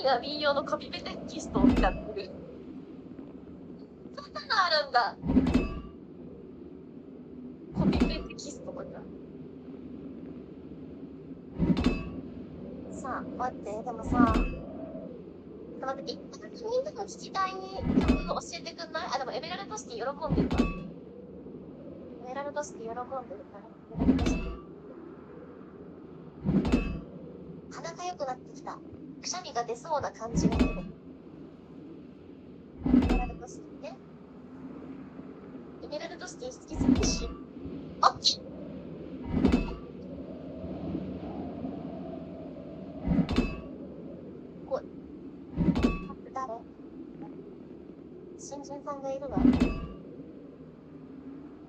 が民謡のコピペテキストを使ってる。そんなのあるんだ。コピペテキストとか。さあ、待って、でもさ、待って、一旦君の聞きたい曲教えてくんない？あ、でもエメラルドシティ喜んでるから。エメラルドシティ喜んでるから。エメラルドシティ。鼻が良くなってきた。くしゃみが出そうな感じがする。エメラルドシティね。エメラルドシティ好きすぎるし。オッケー。おい。誰？新人さんがいるわ。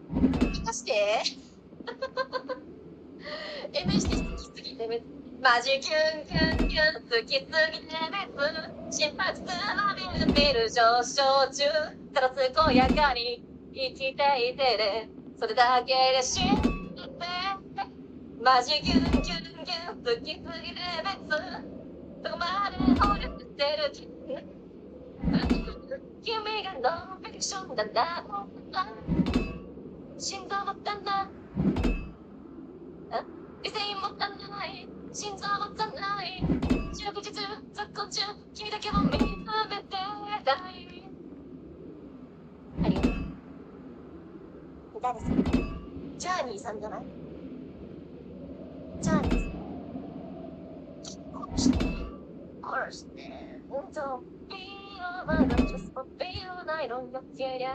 聞かして。MS 好きすぎてマジキュンキュンキュン好きすぎて別心拍数のビル上昇中ただ健やかに生きていてねそれだけで信じてマジキュンキュンキュン好きすぎて別どこまで惚れてる君がノンフィクションだな心臓もったんだ理性もったんない心臓もったんない四六時中ずっこ中君だけを見つめてたいありがとう誰さんジャーニーさんじゃないジャーニーさん殺して殺してDon't be a man just for being I don't care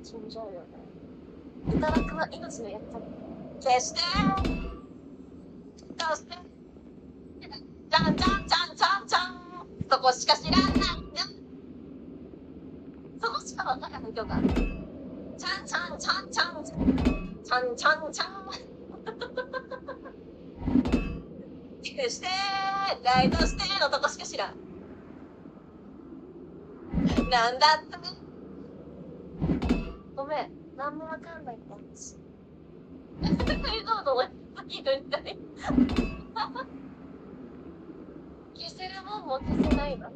死んじゃうよね。歌枠は命の役割。消して消してじゃんじゃんじゃんじゃんじゃんそこしか知らないそこしかわからない曲がある。ちゃんちゃんちゃんちゃんちゃんちゃんちゃん消してライトしてのとこしか知らん。なんだってごめん、なんもわかんないって話。どうぞ、先乗りたい。消せるもんも消せないわ。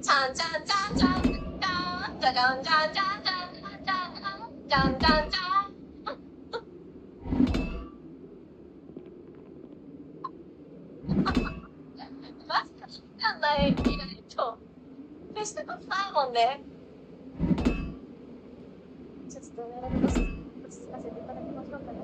ちゃんちゃんちゃんちゃんちゃんちゃんちゃんちゃんちゃんちゃんちゃんちゃんちゃんちゃんマジかわかんない。意外と。消したことないもんね。ちょっとメール落ち着かせていただきましょうかね。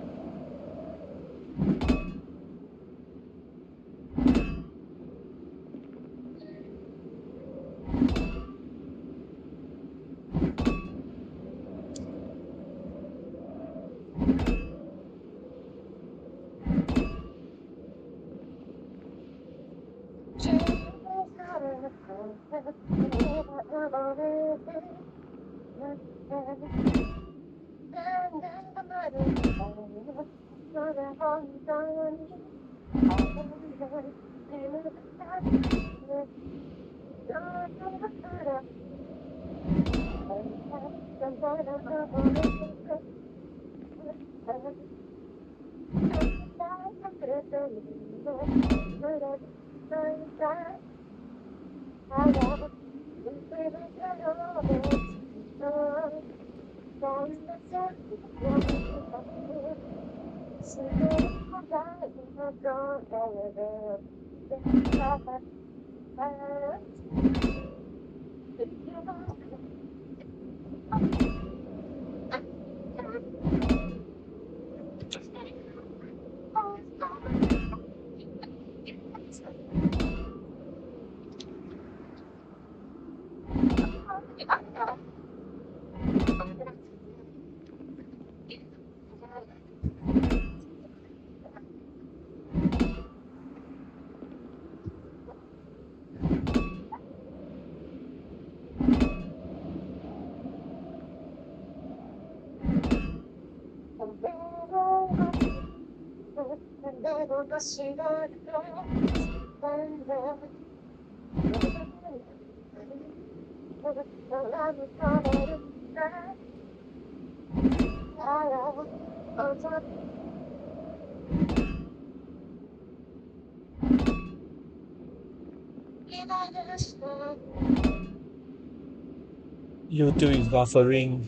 YouTube is buffering,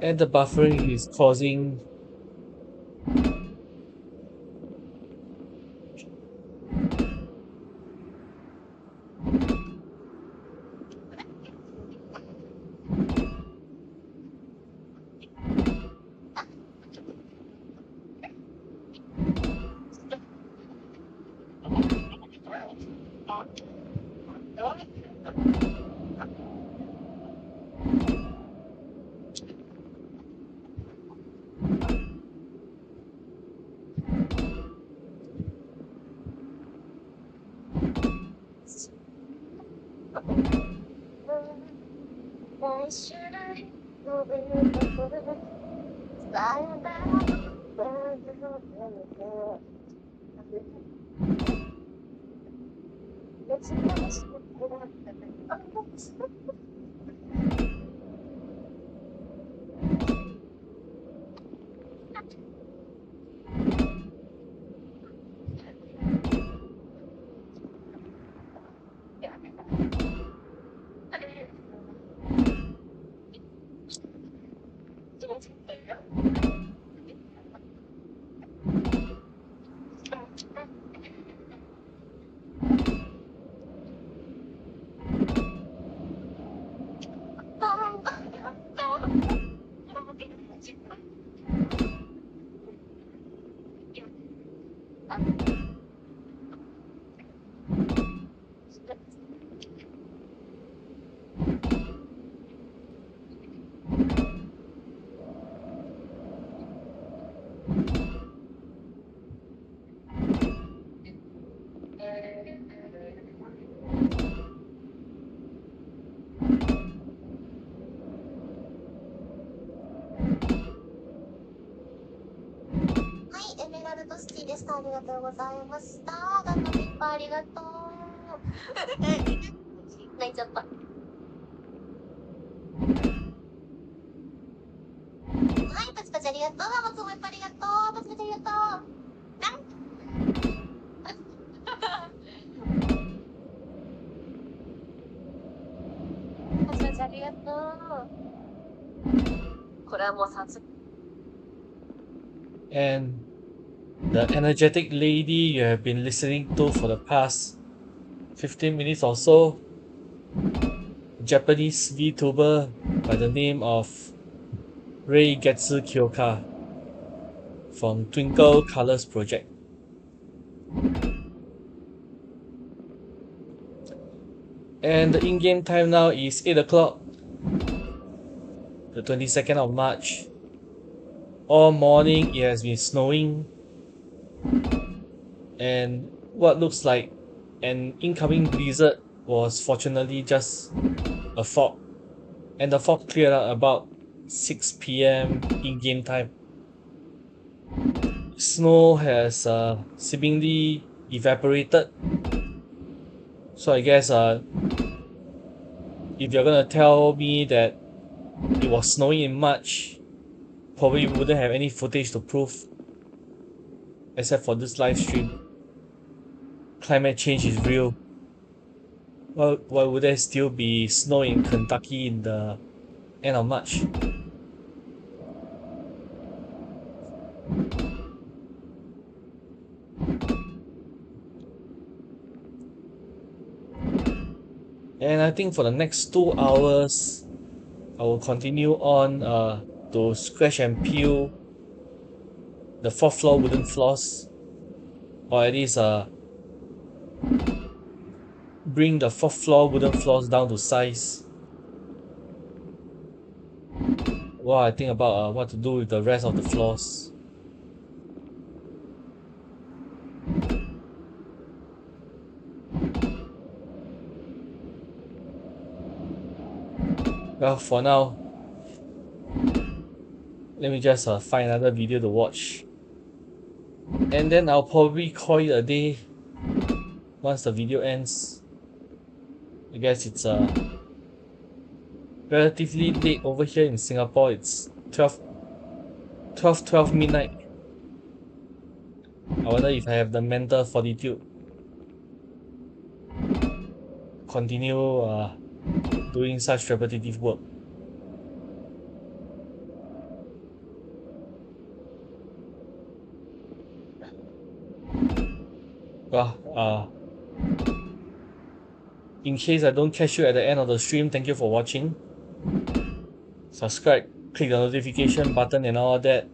and the buffering is causing and the energetic lady you have been listening to for the past 15 minutes or so, Japanese VTuber by the name of Getsu Kyoka from Twinkle Colors Project. And the in-game time now is 8 o'clock, the 22nd of March. All morning it has been snowing, and what looks like an incoming blizzard was fortunately just a fog, and the fog cleared out about 6 p.m. in-game time. Snow has seemingly evaporated, so I guess if you're gonna tell me that it was snowing in March, probably wouldn't have any footage to prove except for this live stream. Climate change is real. Why would there still be snow in Kentucky in the end of March? And I think for the next 2 hours, I will continue on to scratch and peel the 4th floor wooden floors, or at least bring the 4th floor wooden floors down to size. While I think about what to do with the rest of the floors. Well, for now, let me just find another video to watch, and then I'll probably call it a day once the video ends. I guess it's relatively late over here in Singapore. It's 12 midnight. I wonder if I have the mental fortitude continue doing such repetitive work. In case I don't catch you at the end of the stream, thank you for watching. Subscribe, click the notification button and all that.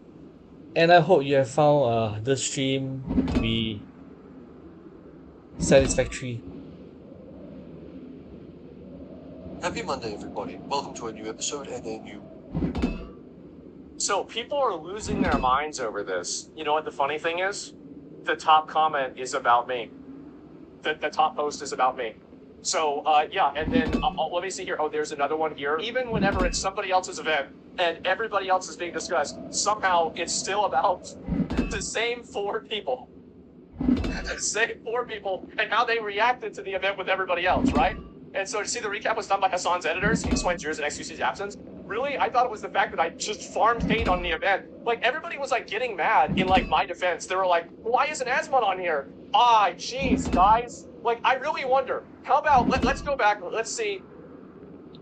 And I hope you have found the stream to be satisfactory. Happy Monday, everybody. Welcome to a new episode and a new... So people are losing their minds over this. You know what the funny thing is? The top comment is about me. The top post is about me. So, yeah, and then let me see here. Oh, there's another one here. Even whenever it's somebody else's event and everybody else is being discussed, somehow it's still about the same 4 people. The same 4 people and how they reacted to the event with everybody else, right? And so, you see, the recap was done by Hassan's editors. He explains yours and XQC's absence. Really, I thought it was the fact that I just farmed hate on the event. Like, everybody was, like, getting mad in, like, my defense. They were like, why isn't Asmon on here? Ah, jeez, guys. Like, I really wonder. How about, let's go back, let's see.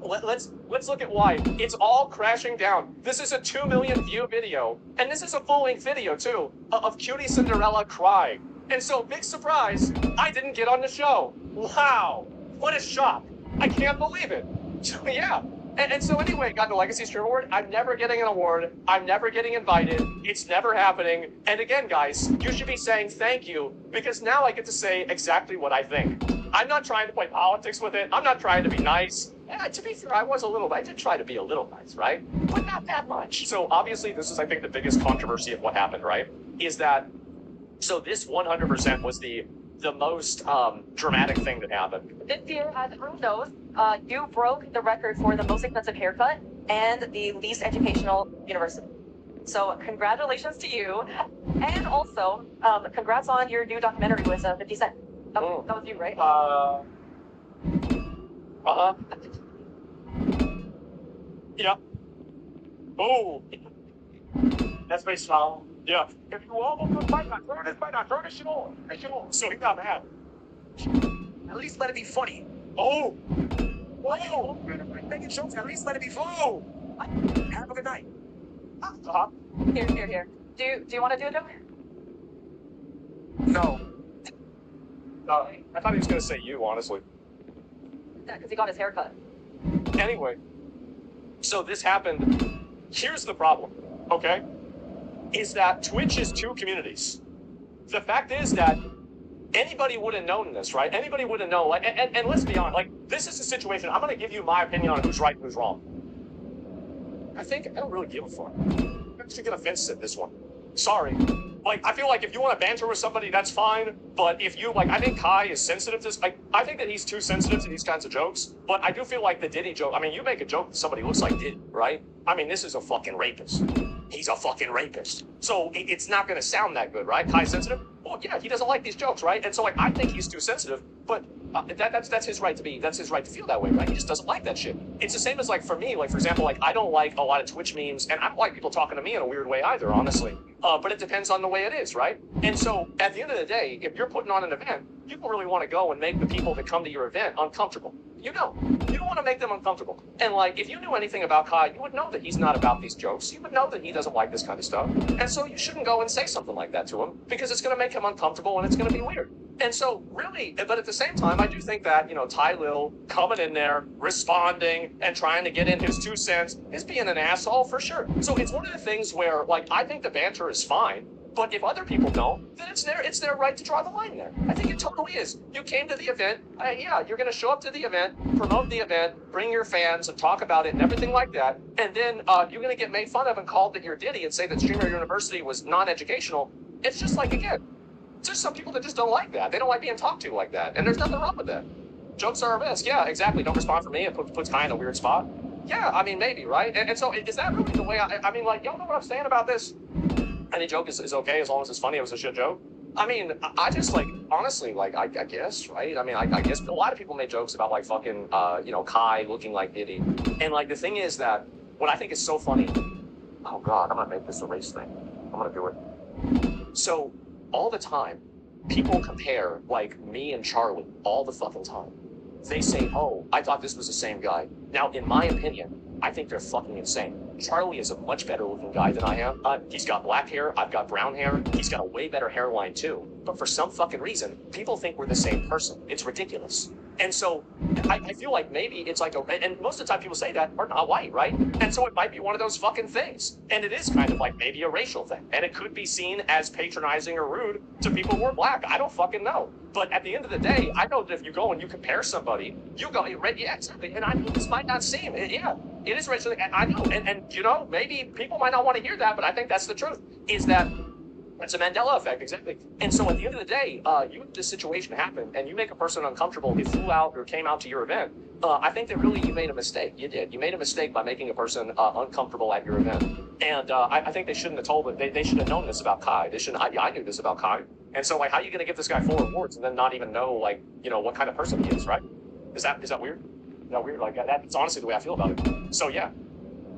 Let's look at why. It's all crashing down. This is a 2 million view video. And this is a full-length video, too, of Cutie Cinderella crying. And so, big surprise, I didn't get on the show. Wow. What a shock. I can't believe it. So, yeah. And so anyway, got the Legacy Stream Award. I'm never getting an award. I'm never getting invited. It's never happening. And again, guys, you should be saying thank you because now I get to say exactly what I think. I'm not trying to play politics with it. I'm not trying to be nice. To be fair, I did try to be a little nice, right? But not that much. So obviously, this is, I think, the biggest controversy of what happened, right? Is that, so this 100% was the most dramatic thing that happened. This year, as everyone knows, you broke the record for the most expensive haircut and the least educational university. So congratulations to you. And also, congrats on your new documentary with 50 Cent. That was you, right? Yeah. Oh. That's my style. Yeah. If you almost might not throw this shit on. So he got mad. At least let it be funny. Oh. Whoa. Making jokes, at least let it be funny. Oh. Have a good night. Here. Do you want to do a joke? No. I thought he was going to say you, honestly. Yeah, because he got his haircut. Anyway. So this happened. Here's the problem, okay? Is that Twitch is 2 communities. The fact is that anybody would have known this, right? Anybody would have known, like, and let's be honest, like, this is a situation, I'm going to give you my opinion on who's right and who's wrong. I don't really give a fuck. I'm actually going to fence at this one. Sorry. Like, I feel like if you want to banter with somebody, that's fine, but if you, like, I think Kai is sensitive to this, like, I think that he's too sensitive to these kinds of jokes, but I do feel like the Diddy joke, I mean, you make a joke that somebody looks like Diddy, right? I mean, this is a fucking rapist. He's a fucking rapist. So it's not going to sound that good, right? Kai's sensitive? Well, yeah, he doesn't like these jokes, right? And so, like, I think he's too sensitive, but that's his right to be, that's his right to feel that way, right? He just doesn't like that shit. It's the same as, like, for me, like, for example, like, I don't like a lot of Twitch memes, and I don't like people talking to me in a weird way either, honestly. But it depends on the way it is, right? And so, at the end of the day, if you're putting on an event, you don't really want to go and make the people that come to your event uncomfortable. You don't want to make them uncomfortable. And, like, if you knew anything about Kai, you would know that he's not about these jokes. You would know that he doesn't like this kind of stuff. And so you shouldn't go and say something like that to him, because it's going to make him uncomfortable and it's going to be weird. And so, really, but at the same time, I do think that, you know, Ty Lil coming in there, responding, and trying to get in his 2 cents is being an asshole for sure. So it's one of the things where, like, I think the banter is fine, but if other people don't, then it's their right to draw the line there. I think it totally is. You came to the event, yeah, you're going to show up to the event, promote the event, bring your fans, and talk about it and everything like that, and then you're going to get made fun of and called that you're Diddy and say that Streamer University was non-educational. It's just like, again, there's some people that just don't like that. They don't like being talked to like that, and there's nothing wrong with that. Jokes are a risk. Yeah, exactly. Don't respond for me. It puts Kai in a weird spot. Yeah, I mean, maybe, right? And so is that really the way I mean, like, y'all know what I'm saying about this? Any joke is okay as long as it's funny. It was a shit joke. I mean, I just like honestly, like I guess, right? I mean, I guess a lot of people make jokes about like fucking, you know, Kai looking like Diddy, and like the thing is that what I think is so funny. Oh God, I'm gonna make this a race thing. I'm gonna do it. So all the time, people compare like me and Charlie all the fucking time. They say, "Oh, I thought this was the same guy." Now, in my opinion, I think they're fucking insane. Charlie is a much better looking guy than I am. He's got black hair, I've got brown hair, he's got a way better hairline too. But for some fucking reason, people think we're the same person. It's ridiculous. And so I feel like maybe it's like and most of the time people say that are not white, right? And so it might be one of those fucking things. And it is kind of like maybe a racial thing. And it could be seen as patronizing or rude to people who are black. I don't fucking know. But at the end of the day, I know that if you go and you compare somebody, you go, yeah, exactly. And I know this might not seem, yeah, it is racial. And I know, and you know, maybe people might not want to hear that, but I think that's the truth, is that it's a Mandela effect, exactly. And so at the end of the day, this situation happened, and you make a person uncomfortable, they flew out or came out to your event. I think that really you made a mistake. You did. You made a mistake by making a person uncomfortable at your event. And I think they shouldn't have told it. They should have known this about Kai. They shouldn't. I knew this about Kai. And so, like, how are you going to give this guy 4 awards and then not even know, like, you know, what kind of person he is, right? Is that weird? Is that weird? Like, that's honestly the way I feel about it. So, yeah.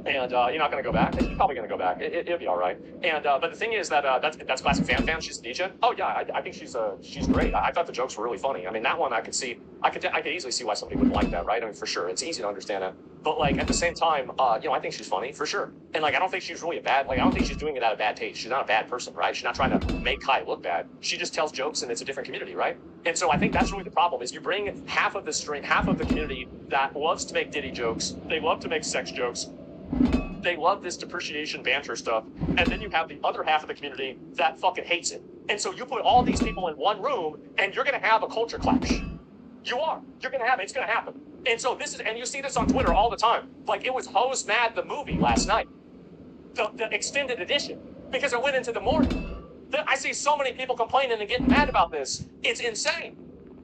And you're not going to go back. He's probably going to go back. It'll be all right. And but the thing is that that's classic fan. She's a DJ. Oh yeah, I think she's great. I thought the jokes were really funny. I mean, that one I could see. I could easily see why somebody wouldn't like that, right? I mean, for sure, it's easy to understand that. But like at the same time, you know, I think she's funny for sure. And like I don't think she's really I don't think she's doing it out of bad taste. She's not a bad person, right? She's not trying to make Kai look bad. She just tells jokes, and it's a different community, right? And so I think that's really the problem: is you bring half of the community that loves to make Diddy jokes, they love to make sex jokes. They love this depreciation banter stuff, and then you have the other half of the community that fucking hates it. And so you put all these people in one room, and you're gonna have a culture clash. You are. You're gonna have it. It's gonna happen. And so and you see this on Twitter all the time. Like it was Hose Mad the movie last night, the extended edition, because it went into the morning. I see so many people complaining and getting mad about this. It's insane.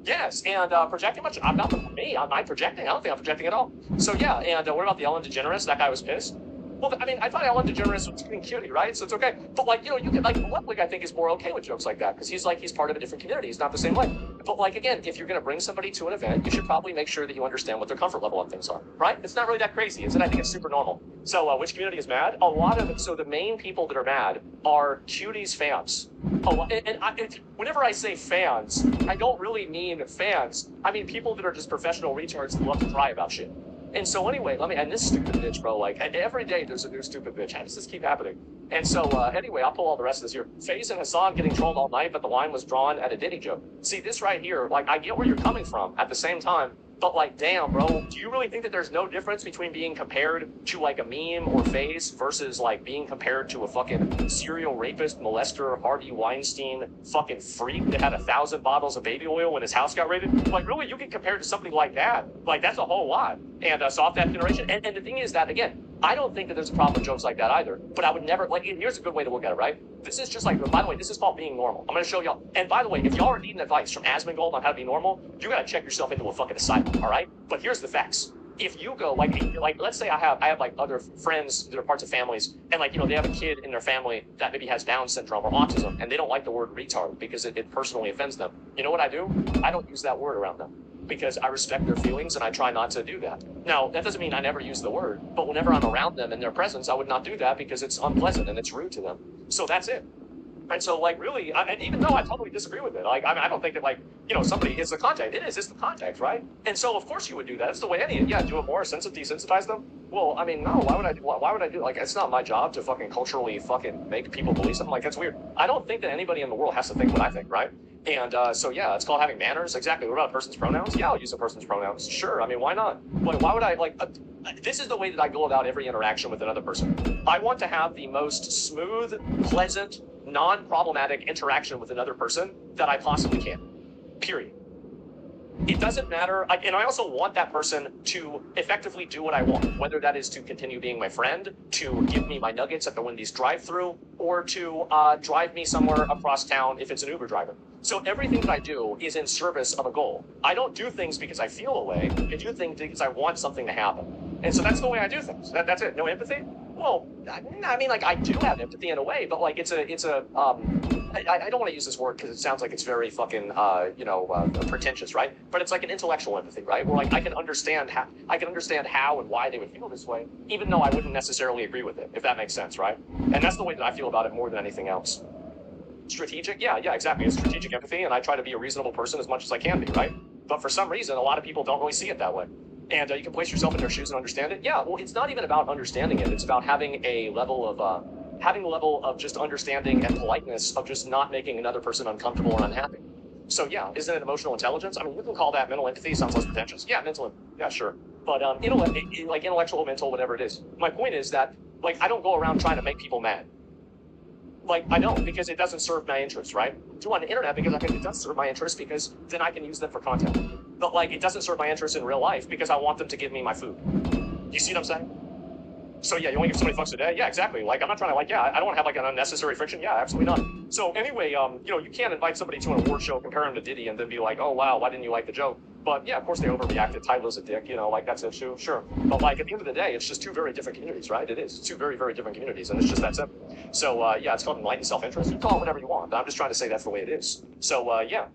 Yes, and projecting much? I'm not me. Am I projecting? I don't think I'm projecting at all. So yeah, and what about the Ellen DeGeneres? That guy was pissed. Well, I mean, I thought Ellen DeGeneres was being cutie, right? So it's okay. But like, you know, you can like Ludwig, I think, is more okay with jokes like that because he's part of a different community. He's not the same way. But like again, if you're gonna bring somebody to an event, you should probably make sure that you understand what their comfort level on things are, right? It's not really that crazy, is it? I think it's super normal. So which community is mad? A lot of it. So the main people that are mad are cuties fans. Whenever I say fans, I don't really mean fans. I mean people that are just professional retards that love to cry about shit. And so anyway, and this stupid bitch, bro, like every day there's a new stupid bitch. How does this keep happening? And so anyway, I'll pull all the rest of this here. FaZe and Hassan getting trolled all night, but the line was drawn at a Diddy joke. See, this right here, like I get where you're coming from at the same time, but like, damn, bro, do you really think that there's no difference between being compared to like a meme or FaZe versus like being compared to a fucking serial rapist, molester, Harvey Weinstein, fucking freak that had 1,000 bottles of baby oil when his house got raided? Like, really, you get compared to something like that? Like, that's a whole lot. And soft that generation. And the thing is that, again, I don't think that there's a problem with jokes like that either. But I would never, like, here's a good way to look at it, right? This is just like, by the way, this is called being normal. I'm going to show y'all. And by the way, if y'all are needing advice from Asmongold on how to be normal, you got to check yourself into a fucking asylum, all right? But here's the facts. If you go, like let's say I have like other friends that are parts of families, and like, you know, they have a kid in their family that maybe has Down syndrome or autism, and they don't like the word retard because it personally offends them. You know what I do? I don't use that word around them, because I respect their feelings and I try not to do that. Now, that doesn't mean I never use the word, but whenever I'm around them in their presence, I would not do that because it's unpleasant and it's rude to them. So that's it. And so, like, really, and even though I totally disagree with it, like, I mean, I don't think that, like, you know, somebody is the context. It's the context, right? And so, of course, you would do that. It's the way do it more, desensitize them. Well, I mean, no, why would I do, like, it's not my job to fucking culturally fucking make people believe something. Like, that's weird. I don't think that anybody in the world has to think what I think, right? And so, yeah, it's called having manners. Exactly. What about a person's pronouns? Yeah, I'll use a person's pronouns. Sure. I mean, why not? Like, why would I, like, this is the way that I go about every interaction with another person. I want to have the most smooth, pleasant, non-problematic interaction with another person that I possibly can. Period. It doesn't matter, and I also want that person to effectively do what I want, whether that is to continue being my friend, to give me my nuggets at the Wendy's drive-thru, or to drive me somewhere across town if it's an Uber driver. So everything that I do is in service of a goal. I don't do things because I feel a way. I do things because I want something to happen. And so that's the way I do things. That's it. No empathy? Well, I mean, like, I do have empathy in a way, but like, I don't want to use this word because it sounds like it's very fucking, pretentious, right? But it's like an intellectual empathy, right? Where like I can understand how and why they would feel this way, even though I wouldn't necessarily agree with it, if that makes sense, right? And that's the way that I feel about it more than anything else. Strategic, yeah, exactly. It's strategic empathy, and I try to be a reasonable person as much as I can be, right? But for some reason, a lot of people don't really see it that way. And you can place yourself in their shoes and understand it. Yeah, well, it's not even about understanding it. It's about having a level of just understanding and politeness of just not making another person uncomfortable or unhappy. So yeah, isn't it emotional intelligence? I mean, you can call that mental empathy. Sounds less pretentious. Yeah, yeah, sure. But like intellectual, mental, whatever it is. My point is that like I don't go around trying to make people mad. Like, I don't, because it doesn't serve my interests, right? Do on the internet because I think it does serve my interests because then I can use them for content. But, like, it doesn't serve my interests in real life because I want them to give me my food. You see what I'm saying? So, yeah, you only give so many fucks a day? Yeah, exactly. Like, I'm not trying to, like, yeah, I don't want to have, like, an unnecessary friction. Yeah, absolutely not. So, anyway, you can't invite somebody to an award show, compare him to Diddy, and then be like, oh, wow, why didn't you like the joke? But, yeah, of course they overreacted. Tyler's a dick, like, that's it, too. Sure. But, like, at the end of the day, it's just two very different communities, right? It is. It's two very, very different communities, and it's just that simple. So, yeah, it's called enlightened self-interest. You can call it whatever you want. I'm just trying to say that's the way it is. So, yeah.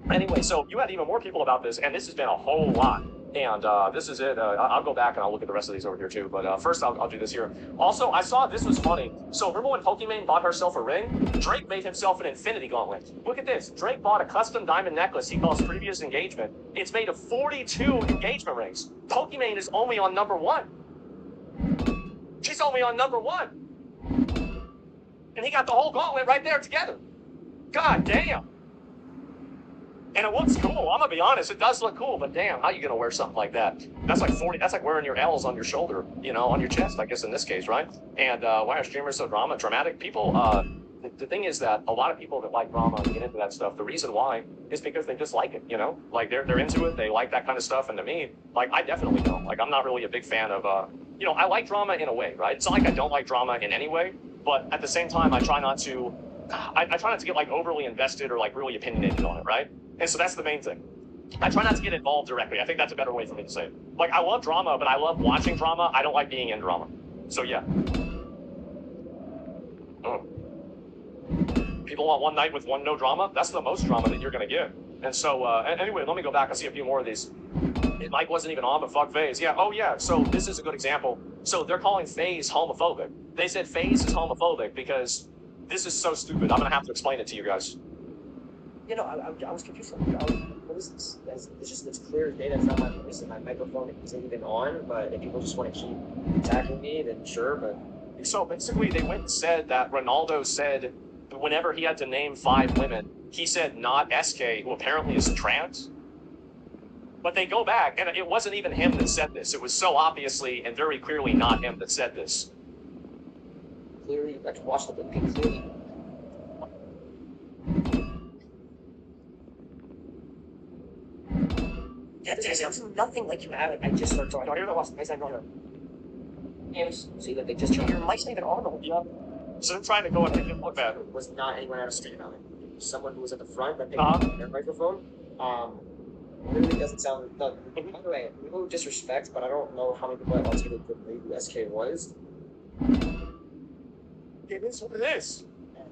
Anyway, so you had even more people about this, and this has been a whole lot. And this is it. I'll go back and I'll look at the rest of these over here too. But first, I'll do this here. Also, I saw this was funny. So remember when Pokimane bought herself a ring? Drake made himself an infinity gauntlet. Look at this. Drake bought a custom diamond necklace he calls previous engagement. It's made of 42 engagement rings. Pokimane is only on number 1. She's only on number 1. And he got the whole gauntlet right there together. God damn. And it looks cool. I'm gonna be honest, it does look cool, but damn, how you gonna wear something like that? That's like 40, that's like wearing your L's on your shoulder, on your chest, I guess in this case, right? And why are streamers so dramatic? People, the thing is that a lot of people that like drama and get into that stuff, the reason why is because they just like it, Like they're into it, they like that kind of stuff, and to me, like I definitely don't. Like I'm not really a big fan of, I like drama in a way, right? It's not like I don't like drama in any way, but at the same time, I try not to get like overly invested or like really opinionated on it, right? And so that's the main thing. I try not to get involved directly. I think that's a better way for me to say it. Like, I love drama, but I love watching drama. I don't like being in drama. So, yeah. People want one night with no drama. That's the most drama that you're going to get. And so, anyway, let me go back and see a few more of these. Mike wasn't even on, but fuck FaZe. Yeah, oh yeah, so this is a good example. So they're calling FaZe homophobic. They said FaZe is homophobic because this is so stupid. I'm going to have to explain it to you guys. I was confused. What is this? It's clear as day that's not my voice and my microphone isn't even on, but if people just want to keep attacking me, then sure, but... So basically they went and said that Ronaldo said whenever he had to name 5 women, he said not SK, who apparently is trans. But they go back, and it wasn't even him that said this. It was so obviously and very clearly not him that said this. Clearly, I can watch the movie clearly. Yeah, this sounds nothing like you have it. I just started talking. I don't know what's nice. I don't know. See that they just turned your mic's not even on the whole job. So they're trying to go and make it look bad. It was not anyone else streaming on it. Someone who was at the front that picked up their microphone. Really doesn't sound. No, by the way, no disrespect, but I don't know how many people I watched could believe who SK was. It is what it is.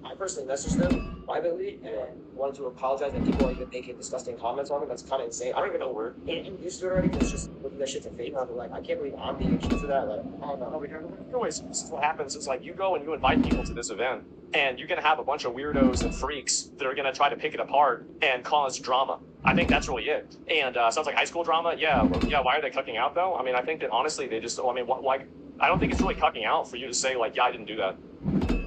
I personally messaged them privately and wanted to apologize, and people are even making disgusting comments on it. That's kind of insane. I don't even know where I'm used to it already. It's just looking that shit to fake. I'm like, I can't believe I'm being accused of that. Like, I don't know. Anyways, this is what happens. It's like you go and you invite people to this event, and you're gonna have a bunch of weirdos and freaks that are gonna try to pick it apart and cause drama. I think that's really it. And sounds like high school drama. Yeah. Why are they cucking out though? I mean, I think that honestly, they just. I don't think it's really cucking out for you to say like, yeah, I didn't do that.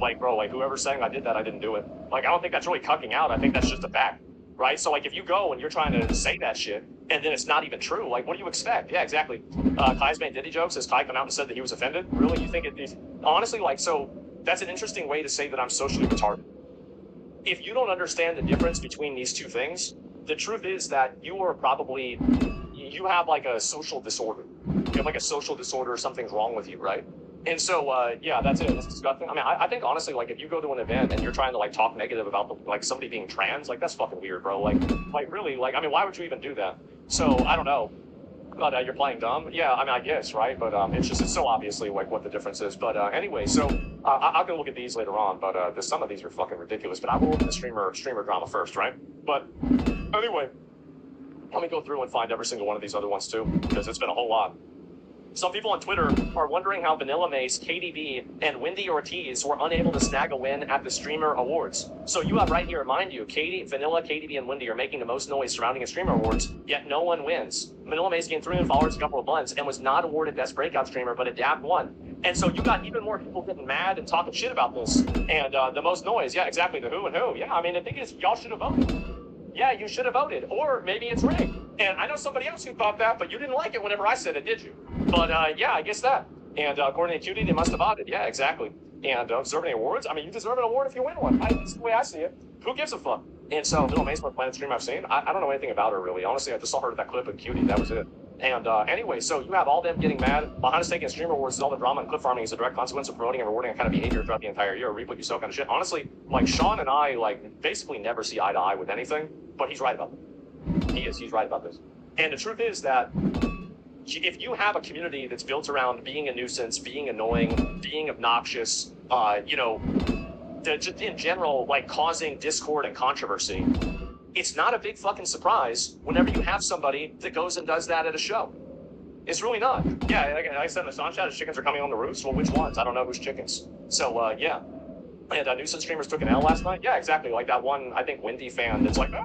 Like, bro, like whoever's saying I did that, I didn't do it. Like, I don't think that's really cucking out. I think that's just a fact, right? So like, if you go and you're trying to say that shit and then it's not even true, like, what do you expect? Yeah, exactly. Kai's made Diddy jokes. Has Kai come out and said that he was offended? Really? You think it is? Honestly, like, so that's an interesting way to say that I'm socially retarded. If you don't understand the difference between these two things, the truth is that you have like a social disorder. You have like a social disorder or something's wrong with you, right? And so, yeah, that's it. It's disgusting. I mean, I think honestly, like, if you go to an event and you're trying to like talk negative about like somebody being trans, like that's fucking weird, bro. Like really, like, I mean, why would you even do that? So I don't know. But you're playing dumb. Yeah, I mean, I guess, right? But it's so obviously like what the difference is. But anyway, so I'm gonna look at these later on. But some of these are fucking ridiculous. But I will look at the streamer drama first, right? But anyway, let me go through and find every single one of these other ones too, because it's been a whole lot. Some people on Twitter are wondering how Vanilla Mace, KDB, and Wendy Ortiz were unable to snag a win at the Streamer Awards. So you have right here, mind you, Vanilla, KDB, and Wendy are making the most noise surrounding the Streamer Awards, yet no one wins. Vanilla Mace gained 3 million followers in a couple of months and was not awarded Best Breakout Streamer, but Adapt won. And so you got even more people getting mad and talking shit about this. And the most noise, yeah, exactly, the who and who. Yeah, I mean, the thing is, y'all should have voted. Yeah, you should have voted. Or maybe it's rigged. And I know somebody else who thought that, but you didn't like it whenever I said it, did you? But yeah, I guess that. And according to QD, they must have voted. Yeah, exactly. And deserve any awards? I mean, you deserve an award if you win one. That's the way I see it. Who gives a fuck? And so, Little Mace, my Planet stream I've seen, I don't know anything about her really. Honestly, I just saw her at that clip of QD. That was it. And anyway, so you have all them getting mad. Behind us taking Streamer Awards is all the drama, and clip farming is a direct consequence of promoting and rewarding a kind of behavior throughout the entire year. Reap what you sow kind of shit. Honestly, like Sean and I, like basically never see eye to eye with anything, but he's right about it. He's right about this. And the truth is that if you have a community that's built around being a nuisance, being annoying, being obnoxious, you know, just in general, like causing discord and controversy, it's not a big fucking surprise whenever you have somebody that goes and does that at a show. It's really not. Yeah, like I said in the Sean chat, chickens are coming on the roost. Well, which ones? I don't know who's chickens. So, yeah. And nuisance streamers took an L last night. Yeah, exactly. Like that one, I think, Wendy fan that's like, oh,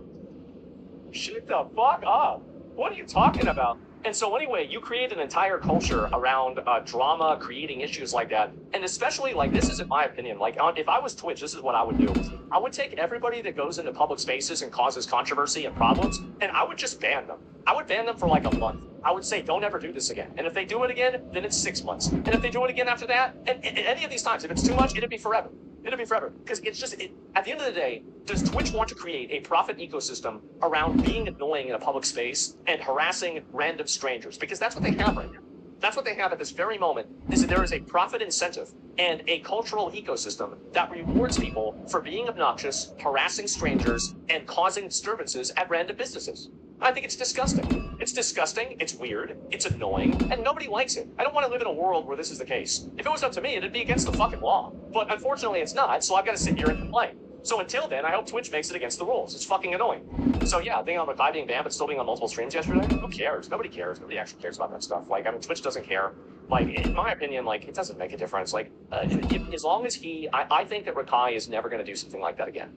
shut the fuck up. What are you talking about? And so anyway, you create an entire culture around drama, creating issues like that. And especially, like, this is in my opinion, like, if I was Twitch, this is what I would do. I would take everybody that goes into public spaces and causes controversy and problems, and I would just ban them. I would ban them for like a month. I would say, don't ever do this again. And if they do it again, then it's 6 months. And if they do it again after that, and any of these times, if it's too much, it'd be forever. It'll be forever. Because it's just, at the end of the day, does Twitch want to create a profit ecosystem around being annoying in a public space and harassing random strangers? Because that's what they have right now. That's what they have at this very moment, is that there is a profit incentive and a cultural ecosystem that rewards people for being obnoxious, harassing strangers, and causing disturbances at random businesses. I think it's disgusting. It's disgusting, it's weird, it's annoying, and nobody likes it. I don't want to live in a world where this is the case. If it was up to me, it'd be against the fucking law. But unfortunately, it's not, so I've got to sit here and complain. So until then, I hope Twitch makes it against the rules. It's fucking annoying. So yeah, being on Rekai being banned, but still being on multiple streams yesterday, who cares? Nobody cares. Nobody actually cares about that stuff. Like, I mean, Twitch doesn't care. Like, in my opinion, like, it doesn't make a difference. Like, as long as I think that Rekai is never going to do something like that again.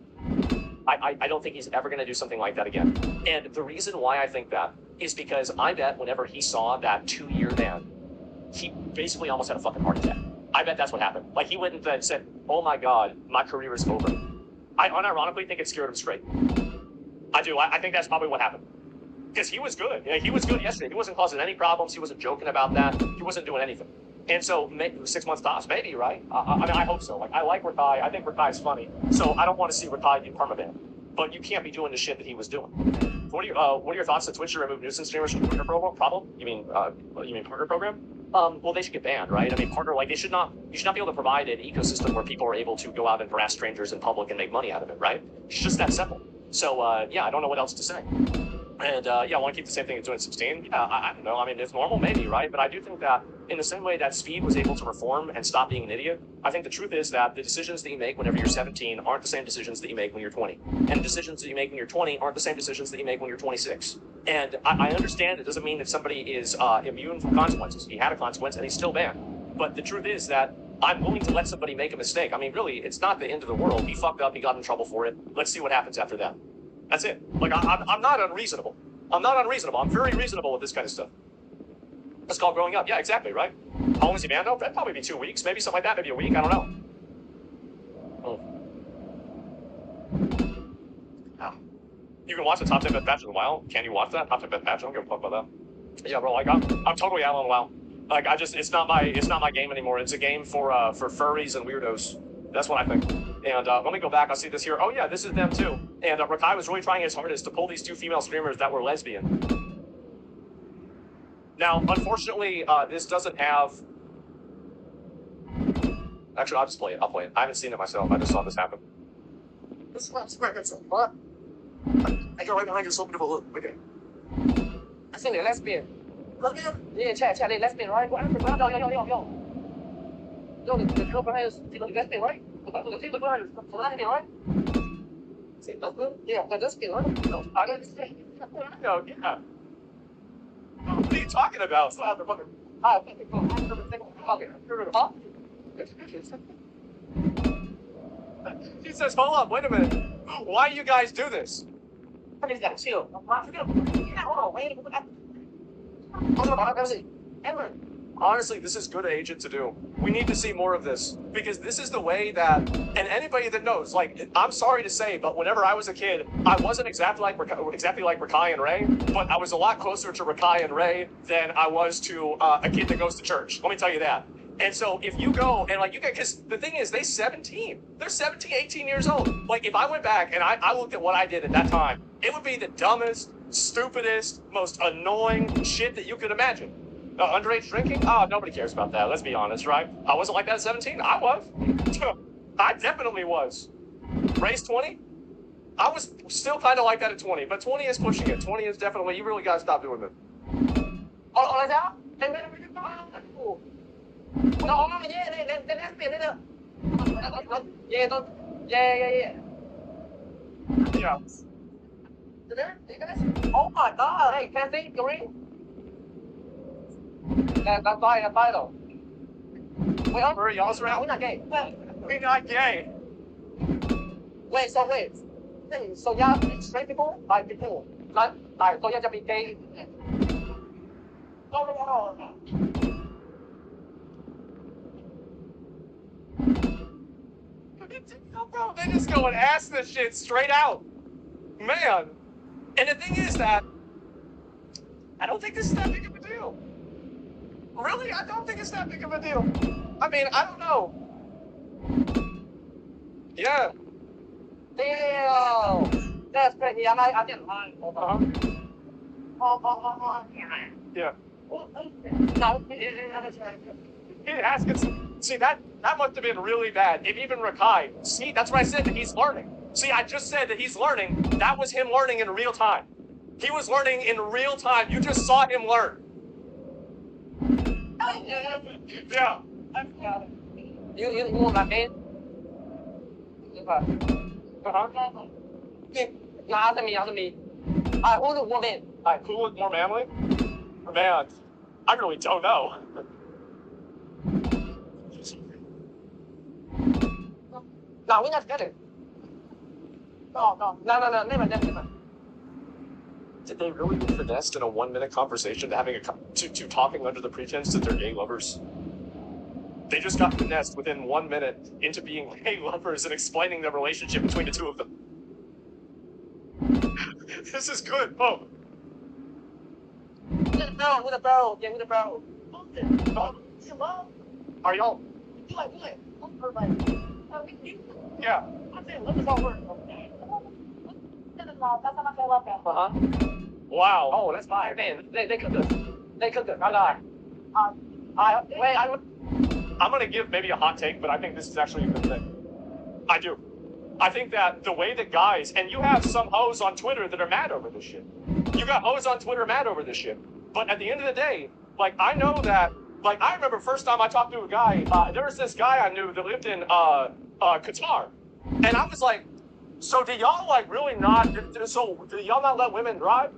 I don't think he's ever going to do something like that again. And the reason why I think that is because I bet whenever he saw that 2-year ban, he basically almost had a fucking heart attack. I bet that's what happened. Like, he went and said, oh my god, my career is over. I unironically think it scared him straight. I do. I think that's probably what happened. Because he was good. Yeah, he was good yesterday. He wasn't causing any problems. He wasn't joking about that. He wasn't doing anything. And so, 6 months tops, maybe, right? I mean, I hope so. Like, I like Rekai. I think Rekai's funny. So I don't want to see Rekai be permabanned. But you can't be doing the shit that he was doing. What are your thoughts that Twitch should remove nuisance streamers from the partner problem? You mean partner program? Well, they should get banned, right? I mean, partner, like, you should not be able to provide an ecosystem where people are able to go out and harass strangers in public and make money out of it, right? It's just that simple. So, yeah, I don't know what else to say. And, yeah, I want to keep the same thing as doing 16. Yeah, I don't know. I mean, it's normal, maybe, right? But I do think that in the same way that Speed was able to reform and stop being an idiot, I think the truth is that the decisions that you make whenever you're 17 aren't the same decisions that you make when you're 20. And decisions that you make when you're 20 aren't the same decisions that you make when you're 26. And I understand it doesn't mean that somebody is immune from consequences. He had a consequence and he's still banned. But the truth is that I'm willing to let somebody make a mistake. I mean, really, it's not the end of the world. He fucked up, he got in trouble for it. Let's see what happens after that. That's it. Like, I'm not unreasonable. I'm not unreasonable. I'm very reasonable with this kind of stuff. That's called growing up. Yeah, exactly, right? How long is he banned? Oh, that'd probably be 2 weeks, maybe something like that, maybe a week, I don't know. Oh. You can watch the top 10 best patch in a while. Can you watch that? Top 10 best patch? I don't give a fuck about that. Yeah, bro, like, I'm totally out on WoW. Like, it's not my game anymore. It's a game for furries and weirdos. That's what I think. And let me go back. I'll see this here. Oh yeah, this is them too. And Rekai was really trying his hardest to pull these 2 female streamers that were lesbian. Now, unfortunately, this doesn't have... Actually, I'll just play it. I'll play it. I haven't seen it myself. I just saw this happen. This last record, what? I go right behind you, so open to look. Okay. I think they're lesbian. Yeah, chat, they lesbian, right? Yo, the girl behind us, she look lesbian, right? She look behind us, she's lesbian, right? Say lesbian? Yeah, that's lesbian, right? No, I didn't say. No, yeah. What are you talking about? Slap the fucking. I think it's okay. Huh? He says, hold up, wait a minute. Why you guys do this? I just gotta chill. Oh, wait. Honestly, this is good agent to do. We need to see more of this because this is the way that, and anybody that knows, like, I'm sorry to say, but whenever I was a kid, I wasn't exactly like Rakai and Ray, but I was a lot closer to Rakai and Ray than I was to a kid that goes to church. Let me tell you that. And so if you go and like you get, because the thing is, they're 17, 18 years old. Like if I went back and I looked at what I did at that time, it would be the dumbest, stupidest, most annoying shit that you could imagine. Underage drinking? Oh, nobody cares about that. Let's be honest, right? I wasn't like that at 17. I was. I definitely was. Raised 20? I was still kind of like that at 20, but 20 is pushing it. 20 is definitely, you really got to stop doing it. Oh, is that? No, yeah, yeah. Yeah. Oh my god, hey, can I see your ring? That's fine though. Wait, Hurry, y'all's around. we're not gay. We're not gay. Wait. Hey, so y'all straight people? Like people? Like, so y'all just be gay? No. Bro, they just go and ask this shit straight out. Man. And the thing is that I don't think this is that big of a deal. Really, I don't think it's that big of a deal. I mean, I don't know. Yeah. Damn! That's crazy. I didn't lie. Uh-huh. Yeah. No. He asked us. See, that must have been really bad. If even Rakai. See, that's what I said, that he's learning. See, I just said that he's learning. That was him learning in real time. He was learning in real time. You just saw him learn. Yeah. You want my man? Uh-huh. No, answer me. Who's the woman? Who was more manly? Man, I really don't know. No, we're not together. No, never. Did they really get finessed in a 1-minute conversation to having to talking under the pretense that they're gay lovers? They just got finessed within 1 minute into being gay lovers and explaining the relationship between the two of them. This is good. Oh. With a barrel. Yeah, with a barrel. Are y'all? Yeah. Uh-huh. Wow. Oh, that's fine. Man, they cooked us. I lied. I'm gonna give maybe a hot take, but I think this is actually a good thing. I do. I think that the way that guys, and you have some hoes on Twitter that are mad over this shit. You got hoes on Twitter mad over this shit. But at the end of the day, like, I know that, like, I remember first time I talked to a guy, there was this guy I knew that lived in Qatar. And I was like, so do y'all, like, really not, so do y'all not let women drive?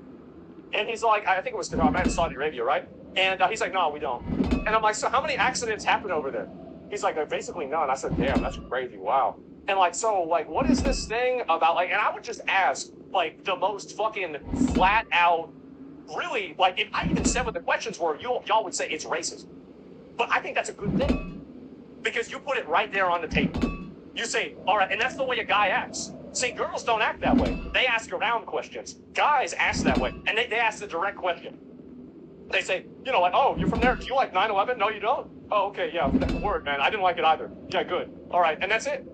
And he's like, I think it was Qatar, I meant Saudi Arabia, right? And he's like, no, we don't. And I'm like, so how many accidents happen over there? He's like, basically none. I said, damn, that's crazy, wow. And like, so, like, what is this thing about, like, and I would just ask, like, the most fucking flat out, really, like, if I even said what the questions were, y'all would say it's racist. But I think that's a good thing. Because you put it right there on the table. You say, all right, and that's the way a guy acts. See, girls don't act that way. They ask around questions. Guys ask that way. And they ask the direct question. They say, you know, like, oh, you're from there. Do you like 9/11? No, you don't? Oh, okay, yeah, word, man. I didn't like it either. Yeah, good. All right, and that's it.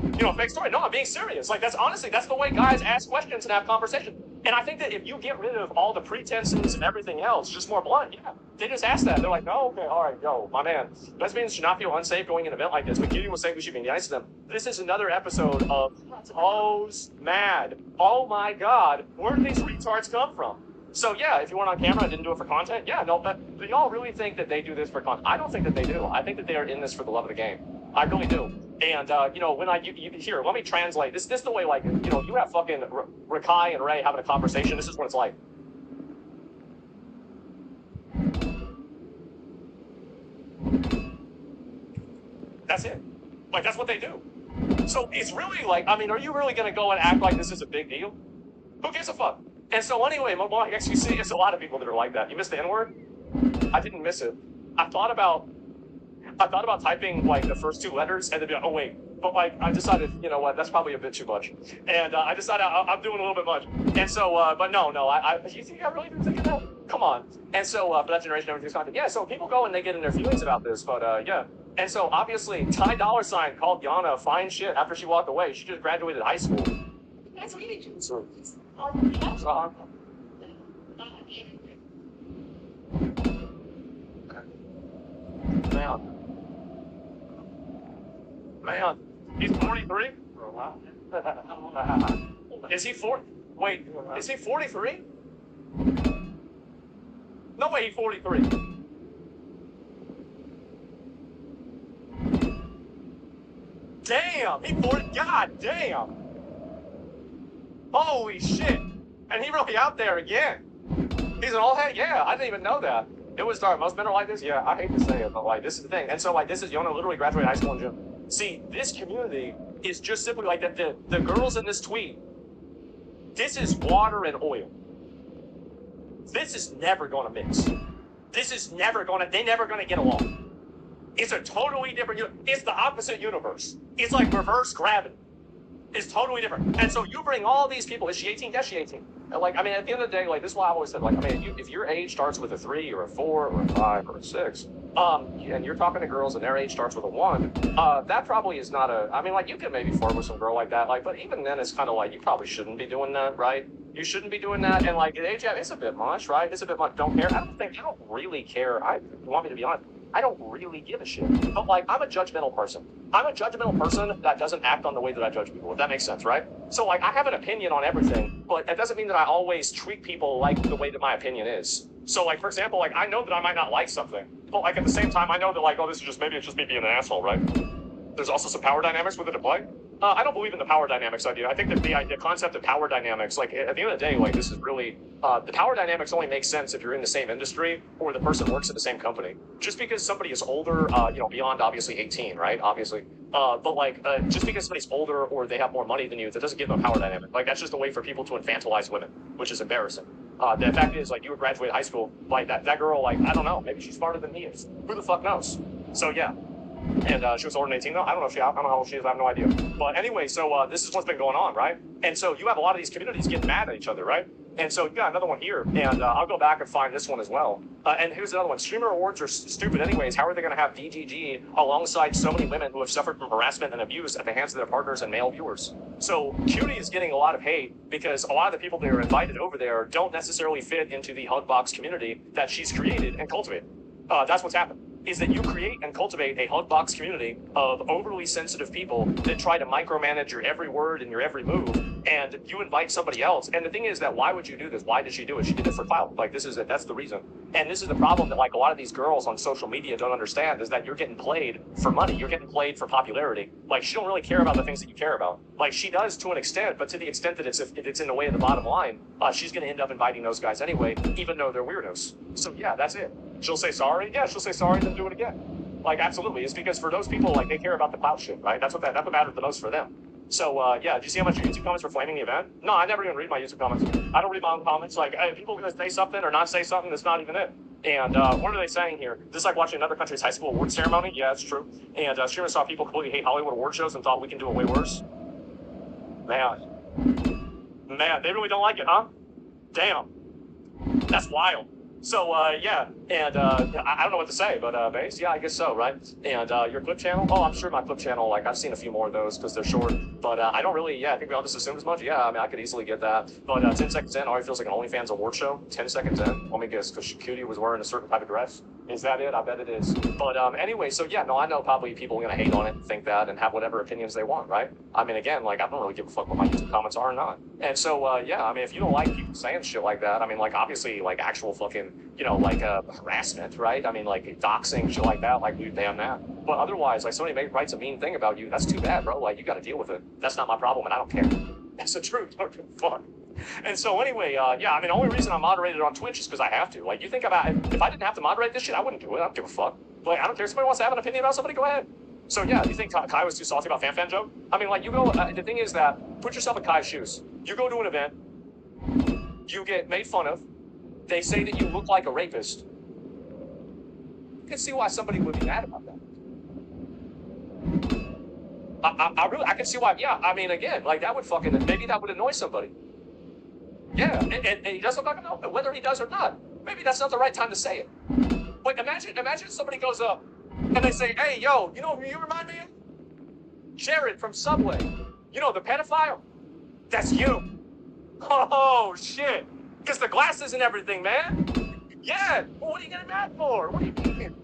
You know, fake story. No, I'm being serious. Like, that's honestly, that's the way guys ask questions and have conversation. And I think that if you get rid of all the pretenses and everything else, just more blunt, yeah, they just ask that. They're like, no, okay, all right, yo, my man. Lesbians should not feel unsafe going to an event like this. But Gideon was saying we should be nice to them. This is another episode of Hoes Mad. Oh my God, where did these retards come from? So yeah, if you weren't on camera and didn't do it for content, yeah, no, but do y'all really think that they do this for content? I don't think that they do. I think that they are in this for the love of the game. I really do. And, you know, when here, let me translate. This the way, like, you know, you have fucking Rakai and Ray having a conversation. This is what it's like. That's it. Like, that's what they do. So it's really like, I mean, are you really going to go and act like this is a big deal? Who gives a fuck? And so anyway, well, I guess you see, it's a lot of people that are like that. You missed the N-word? I didn't miss it. I thought about typing like the first 2 letters and then be like, oh wait, but like I decided, you know what, that's probably a bit too much. And I decided I'm doing a little bit much. And so, but no, you think I really do think of that? Come on. And so for that generation, everything's content. Yeah, so people go and they get in their feelings about this, but yeah. And so obviously, Ty Dolla $ign called Yana fine shit after she walked away. She just graduated high school. That's what you do. So, Man, he's 43? Is he 4? Wait, is he 43? No way, he's 43. Damn, he 40. God damn. Holy shit. And he really out there again. He's an old head? Yeah, I didn't even know that. It was dark. Most men are like this? Yeah, I hate to say it, but like, this is the thing. And so, like, this is Yona literally graduated high school in June. See, this community is just simply like that. The girls in this tweet, this is water and oil. This is never going to mix. This is never going to, they're never going to get along. It's a totally different, it's the opposite universe. It's like reverse gravity. It's totally different. And so you bring all these people, is she 18? Yes, she's 18. And like, I mean, at the end of the day, like, this is why I've always said, like, I mean, if your age starts with a 3 or a 4 or a 5 or a 6, and you're talking to girls and their age starts with a 1, that probably is not a, I mean, like, you could maybe flirt with some girl like that, like, but even then it's kind of like, you probably shouldn't be doing that, right? You shouldn't be doing that, and like, at age, yeah, it's a bit much, right? It's a bit much, don't care. I don't really care. You want me to be honest? I don't really give a shit. But like, I'm a judgmental person. I'm a judgmental person that doesn't act on the way that I judge people, if that makes sense, right? So like, I have an opinion on everything, but it doesn't mean that I always treat people like the way that my opinion is. So like, for example, like, I know that I might not like something, but like, at the same time, I know that like, oh, this is just, maybe it's just me being an asshole, right? There's also some power dynamics with it at play. I don't believe in the power dynamics idea. I think that the concept of power dynamics, like, at the end of the day, like, this is really, the power dynamics only make sense if you're in the same industry or the person works at the same company. Just because somebody is older, you know, beyond obviously 18, right? Obviously. But like, just because somebody's older or they have more money than you, that doesn't give them a power dynamic. Like, that's just a way for people to infantilize women, which is embarrassing. The fact is, like, you graduated high school, like, that girl, like, I don't know, maybe she's smarter than he is. Who the fuck knows? So, yeah. And she was older than 18 though. I don't know how old she is. I have no idea. But anyway, so this is what's been going on, right? And so you have a lot of these communities getting mad at each other, right? And so you got another one here, and I'll go back and find this one as well. And here's another one. Streamer awards are stupid anyways. How are they going to have DGG alongside so many women who have suffered from harassment and abuse at the hands of their partners and male viewers? So Cutie is getting a lot of hate because a lot of the people that are invited over there don't necessarily fit into the Hugbox community that she's created and cultivated. That's what's happened. Is that you create and cultivate a Hugbox community of overly sensitive people that try to micromanage your every word and your every move, and you invite somebody else. And the thing is that why would you do this? Why did she do it? She did it for clout. Like, this is it. That's the reason. And this is the problem that like a lot of these girls on social media don't understand, is that you're getting played for money. You're getting played for popularity. Like, she don't really care about the things that you care about. Like, she does to an extent, but to the extent that it's in the way of the bottom line, she's going to end up inviting those guys anyway, even though they're weirdos. So yeah, that's it. She'll say sorry. Yeah, she'll say sorry, then do it again. Like, absolutely. It's because for those people, like, they care about the clout shit, right? That's what matters the most for them. So, yeah, did you see how much your YouTube comments were flaming the event? No, I never even read my YouTube comments. I don't read my own comments. Like, hey, people are going to say something or not say something, that's not even it. And what are they saying here? This is like watching another country's high school award ceremony. Yeah, it's true. And streamers saw people completely hate Hollywood award shows and thought we can do it way worse. Man, they really don't like it, huh? Damn. That's wild. So, yeah, and I don't know what to say, but Base, yeah, I guess so, right? And your clip channel? Oh, I'm sure my clip channel, like, I've seen a few more of those because they're short, but I don't really, yeah, I think we all just assumed as much. Yeah, I mean, I could easily get that, but 10 seconds in, already feels like an OnlyFans award show. 10 seconds in, let me guess, because Cutie was wearing a certain type of dress. Is that it? I bet it is. But anyway, so yeah, no, I know probably people are gonna hate on it and think that and have whatever opinions they want, right? I mean, again, like I don't really give a fuck what my YouTube comments are or not. And so yeah, I mean, if you don't like people saying shit like that, I mean, like obviously, like actual fucking, you know, like harassment, right? I mean, like doxing, shit like that, like we damn that. But otherwise, like somebody writes a mean thing about you, that's too bad, bro. Like you got to deal with it. That's not my problem, and I don't care. That's the truth. I don't give a fuck. And so anyway, yeah, I mean, the only reason I moderated on Twitch is because I have to. Like, you think about it, if I didn't have to moderate this shit, I wouldn't do it. I don't give a fuck. Like, I don't care if somebody wants to have an opinion about somebody, go ahead. So yeah, do you think Kai was too salty about Fan joke? I mean, like, you go, the thing is that, put yourself in Kai's shoes. You go to an event, you get made fun of, they say that you look like a rapist. You can see why somebody would be mad about that. I can see why, yeah, I mean, again, like, that would fucking, maybe that would annoy somebody. Yeah, and he doesn't fucking know whether he does or not. Maybe that's not the right time to say it. Like, imagine somebody goes up and they say, hey, yo, you know who you remind me of? Jared from Subway. You know, the pedophile? That's you. Oh, shit. Because the glasses and everything, man. Yeah. Well, what are you getting mad for? What are you thinking?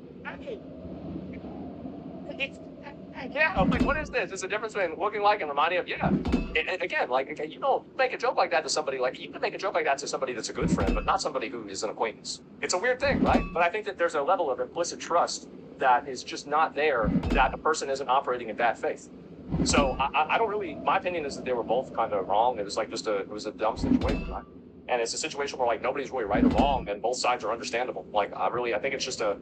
Yeah, I'm like, what is this? There's a difference between looking like and reminding of, yeah. And again, like, okay, you don't make a joke like that to somebody, like, you can make a joke like that to somebody that's a good friend, but not somebody who is an acquaintance. It's a weird thing, right? But I think that there's a level of implicit trust that is just not there, that a person isn't operating in bad faith. So I don't really, my opinion is that they were both kind of wrong. It was like just it was a dumb situation, right? And it's a situation where like nobody's really right or wrong and both sides are understandable. Like I think it's just a,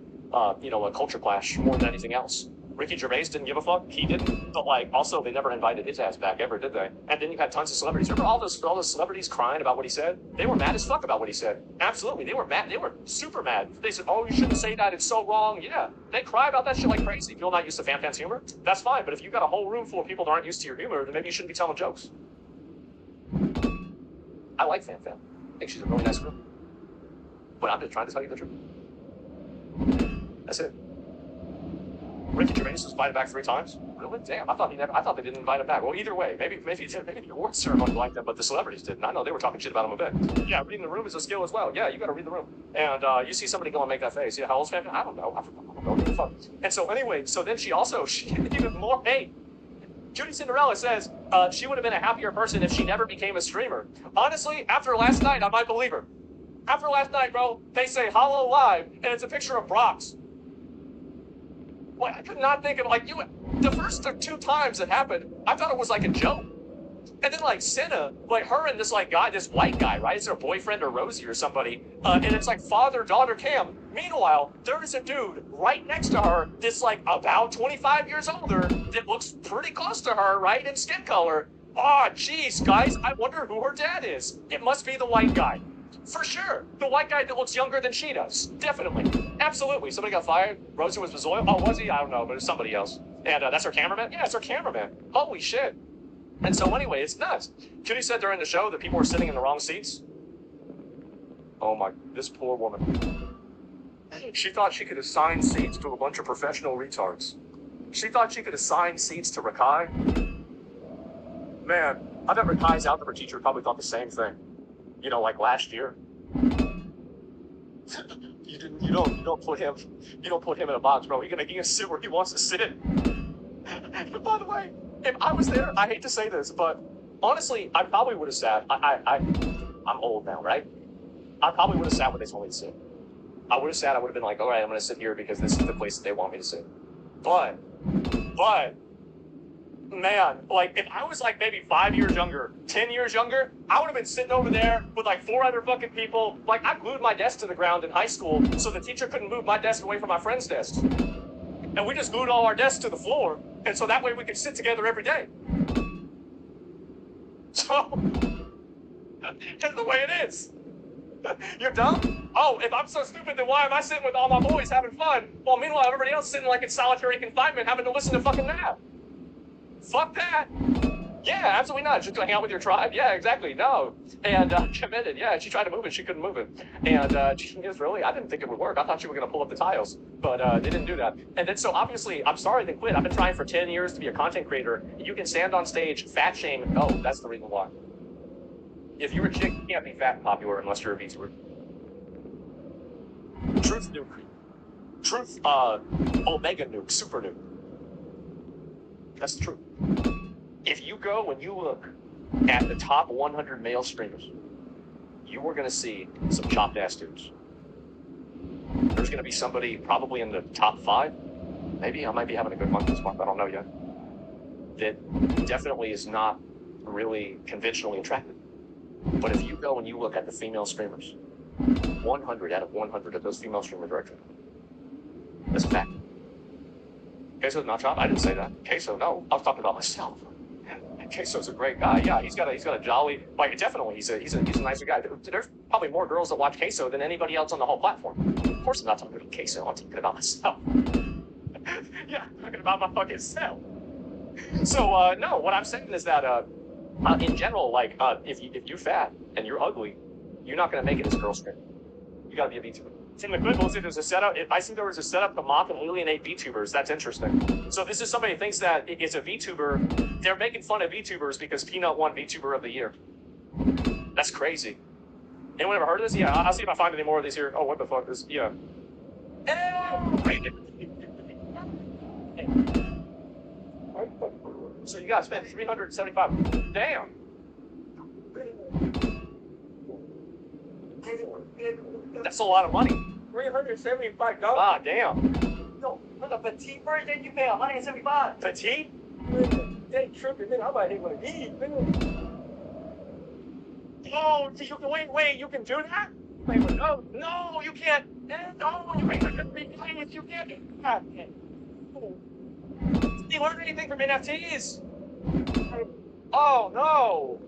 you know, a culture clash more than anything else. Ricky Gervais didn't give a fuck. He didn't. But like, also, they never invited his ass back ever, did they? And then you had tons of celebrities. Remember all those celebrities crying about what he said? They were mad as fuck about what he said. Absolutely, they were mad. They were super mad. They said, "Oh, you shouldn't say that. It's so wrong." Yeah, they cry about that shit like crazy. If you're not used to Fan's humor, that's fine. But if you got a whole room full of people that aren't used to your humor, then maybe you shouldn't be telling jokes. I like Fan. I think she's a really nice girl. But I'm just trying to tell you the truth. That's it. Ricky Gervais was invited back 3 times. Really? Damn, I thought they didn't invite him back. Well, either way, maybe the award ceremony liked them, but the celebrities didn't. I know they were talking shit about him a bit. Yeah, reading the room is a skill as well. Yeah, you got to read the room. And you see somebody go and make that face. Yeah, how old's Fan? I don't know. I don't know. Fuck. And so anyway, so then she even more hate. Judy Cinderella says she would have been a happier person if she never became a streamer. Honestly, after last night, I might believe her. After last night, bro, they say Hollow Live, and it's a picture of Brox. Well, I could not think of, like, the first 2 times it happened, I thought it was like a joke. And then, like, Senna, like, her and this, like, guy, this white guy, right? It's her boyfriend or Rosie or somebody. And it's like father-daughter cam. Meanwhile, there is a dude right next to her, this, like, about 25 years older, that looks pretty close to her, right, in skin color. Oh, jeez, guys, I wonder who her dad is. It must be the white guy. For sure. The white guy that looks younger than she does. Definitely. Absolutely. Somebody got fired. Rosie was Mazoil. Oh, was he? I don't know, but it's somebody else. And that's her cameraman? Yeah, it's her cameraman. Holy shit. And so anyway, it's nuts. Cutie said during the show that people were sitting in the wrong seats. Oh my, this poor woman. She thought she could assign seats to a bunch of professional retards. She thought she could assign seats to Rakai. Man, I bet Rakai's algebra teacher probably thought the same thing. You know, like last year. You don't put him in a box, bro. You're gonna sit where he wants to sit. But by the way, if I was there, I hate to say this, but honestly, I probably would have sat. I'm old now, right? I probably would have sat where they told me to sit. I would have sat. I would have been like, all right, I'm gonna sit here because this is the place that they want me to sit. But. Man, like, if I was, like, maybe 5 years younger, 10 years younger, I would have been sitting over there with, like, 4 other fucking people. Like, I glued my desk to the ground in high school so the teacher couldn't move my desk away from my friend's desk. And we just glued all our desks to the floor, and so that way we could sit together every day. So, that's the way it is. You're dumb? Oh, if I'm so stupid, then why am I sitting with all my boys having fun, while meanwhile everybody else sitting, like, in solitary confinement having to listen to fucking nap? Fuck that. Yeah, absolutely not. Just gonna hang out with your tribe? Yeah, exactly. No. And committed. Yeah, she tried to move it. She couldn't move it. And genius, really? I didn't think it would work. I thought you were gonna pull up the tiles, but they didn't do that. And then so obviously, I'm sorry they quit. I've been trying for 10 years to be a content creator. You can stand on stage, fat shame. Oh, that's the reason why. If you're a chick, you can't be fat and popular unless you're a VTuber. Truth nuke. Truth, Omega Nuke, Super Nuke. That's the truth. If you go and you look at the top 100 male streamers, you are going to see some chopped ass dudes. There's going to be somebody probably in the top 5. Maybe I might be having a good month this month. I don't know yet. That definitely is not really conventionally attractive. But if you go and you look at the female streamers, 100 out of 100 of those female streamers are attractive. That's a fact. Queso's not chopped? I didn't say that. Queso, no. I was talking about myself. Queso's a great guy. Yeah, he's got a jolly, like, definitely he's a nicer guy. There's probably more girls that watch Queso than anybody else on the whole platform. Of course I'm not talking about Queso, I'm talking about myself. Yeah, I'm talking about my fucking self. So, no, what I'm saying is that, in general, like, if you're fat and you're ugly, you're not gonna make it as a girl stream. You gotta be a VTuber. In the clip, we'll see there's a setup. I see there was a setup to mock and alienate VTubers. That's interesting. So this is somebody who thinks that it's a VTuber. They're making fun of VTubers because Peanut won VTuber of the Year. That's crazy. Anyone ever heard of this? Yeah, I'll see if I find any more of these here. Oh, what the fuck is? Yeah. So you gotta spend $375. Damn. That's a lot of money. $375. Ah, damn. No, for the petite version, you pay $175. Petite? They tripping, man. I might hit one of these, man. Oh, you can wait, you can do that? Wait, no, you can't. No, you can't. You can't do that. Did you learn anything from NFTs? Oh no.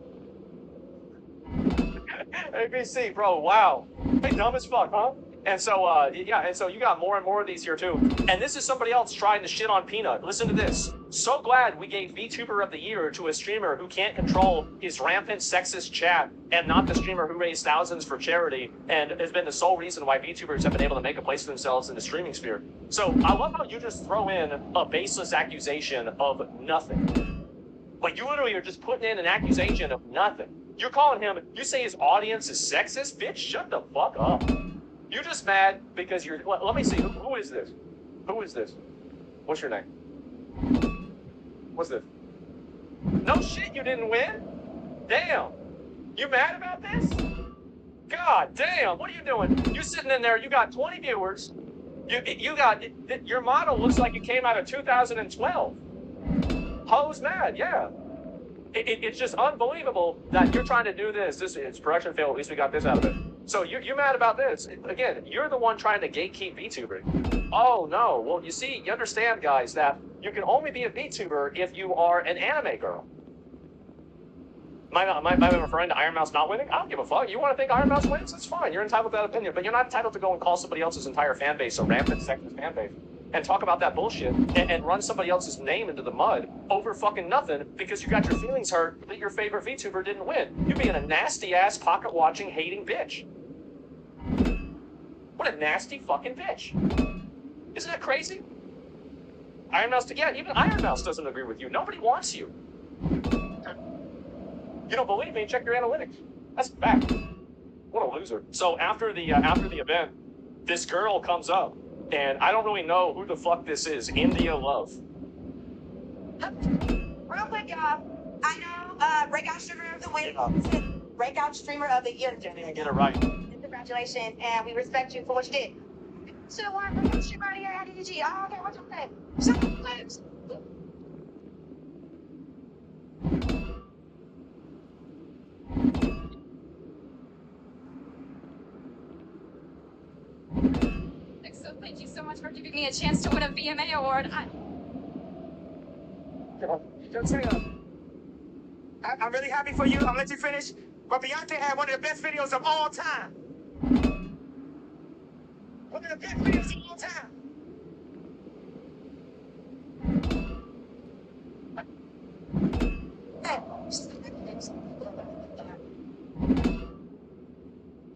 ABC, bro, wow. Hey, dumb as fuck, huh? And so, yeah, and so you got more and more of these here, too. And this is somebody else trying to shit on Peanut. Listen to this. So glad we gave VTuber of the Year to a streamer who can't control his rampant sexist chat and not the streamer who raised thousands for charity and has been the sole reason why VTubers have been able to make a place for themselves in the streaming sphere. So I love how you just throw in a baseless accusation of nothing. Like, you literally are just putting in an accusation of nothing. You're calling him, you say his audience is sexist? Bitch, shut the fuck up. You're just mad because you're, let me see, who is this? Who is this? What's your name? What's this? No shit, you didn't win? Damn. You mad about this? God damn, what are you doing? You sitting in there, you got 20 viewers. You got, your model looks like it came out of 2012. Ho's mad, yeah. It's just unbelievable that you're trying to do this. It's production fail. At least we got this out of it. So you're mad about this. Again, you're the one trying to gatekeep VTubing. Oh, no. Well, you see, you understand, guys, that you can only be a VTuber if you are an anime girl. Am I referring to Iron Mouse not winning? I don't give a fuck. You want to think Iron Mouse wins? That's fine. You're entitled to that opinion. But you're not entitled to go and call somebody else's entire fan base a rampant sexist fan base and talk about that bullshit and run somebody else's name into the mud over fucking nothing because you got your feelings hurt that your favorite VTuber didn't win. You're being a nasty-ass, pocket-watching, hating bitch. What a nasty fucking bitch. Isn't that crazy? Iron Mouse, yeah, even Iron Mouse doesn't agree with you. Nobody wants you. You don't believe me? Check your analytics. That's a fact. What a loser. So after the event, this girl comes up, and I don't really know who the fuck this is. India Love. Real quick, y'all. I know Breakout Streamer of the Week. Breakout Streamer of the Year. Can't even get it right. Congratulations, and we respect you for what you did. So why Breakout Streamer of the Year at DDG? Oh, okay, what's your name? Some clips. So thank you so much for giving me a chance to win a VMA award. Don't say that. I'm really happy for you. I'll let you finish. But Beyonce had one of the best videos of all time. One of the best videos of all time.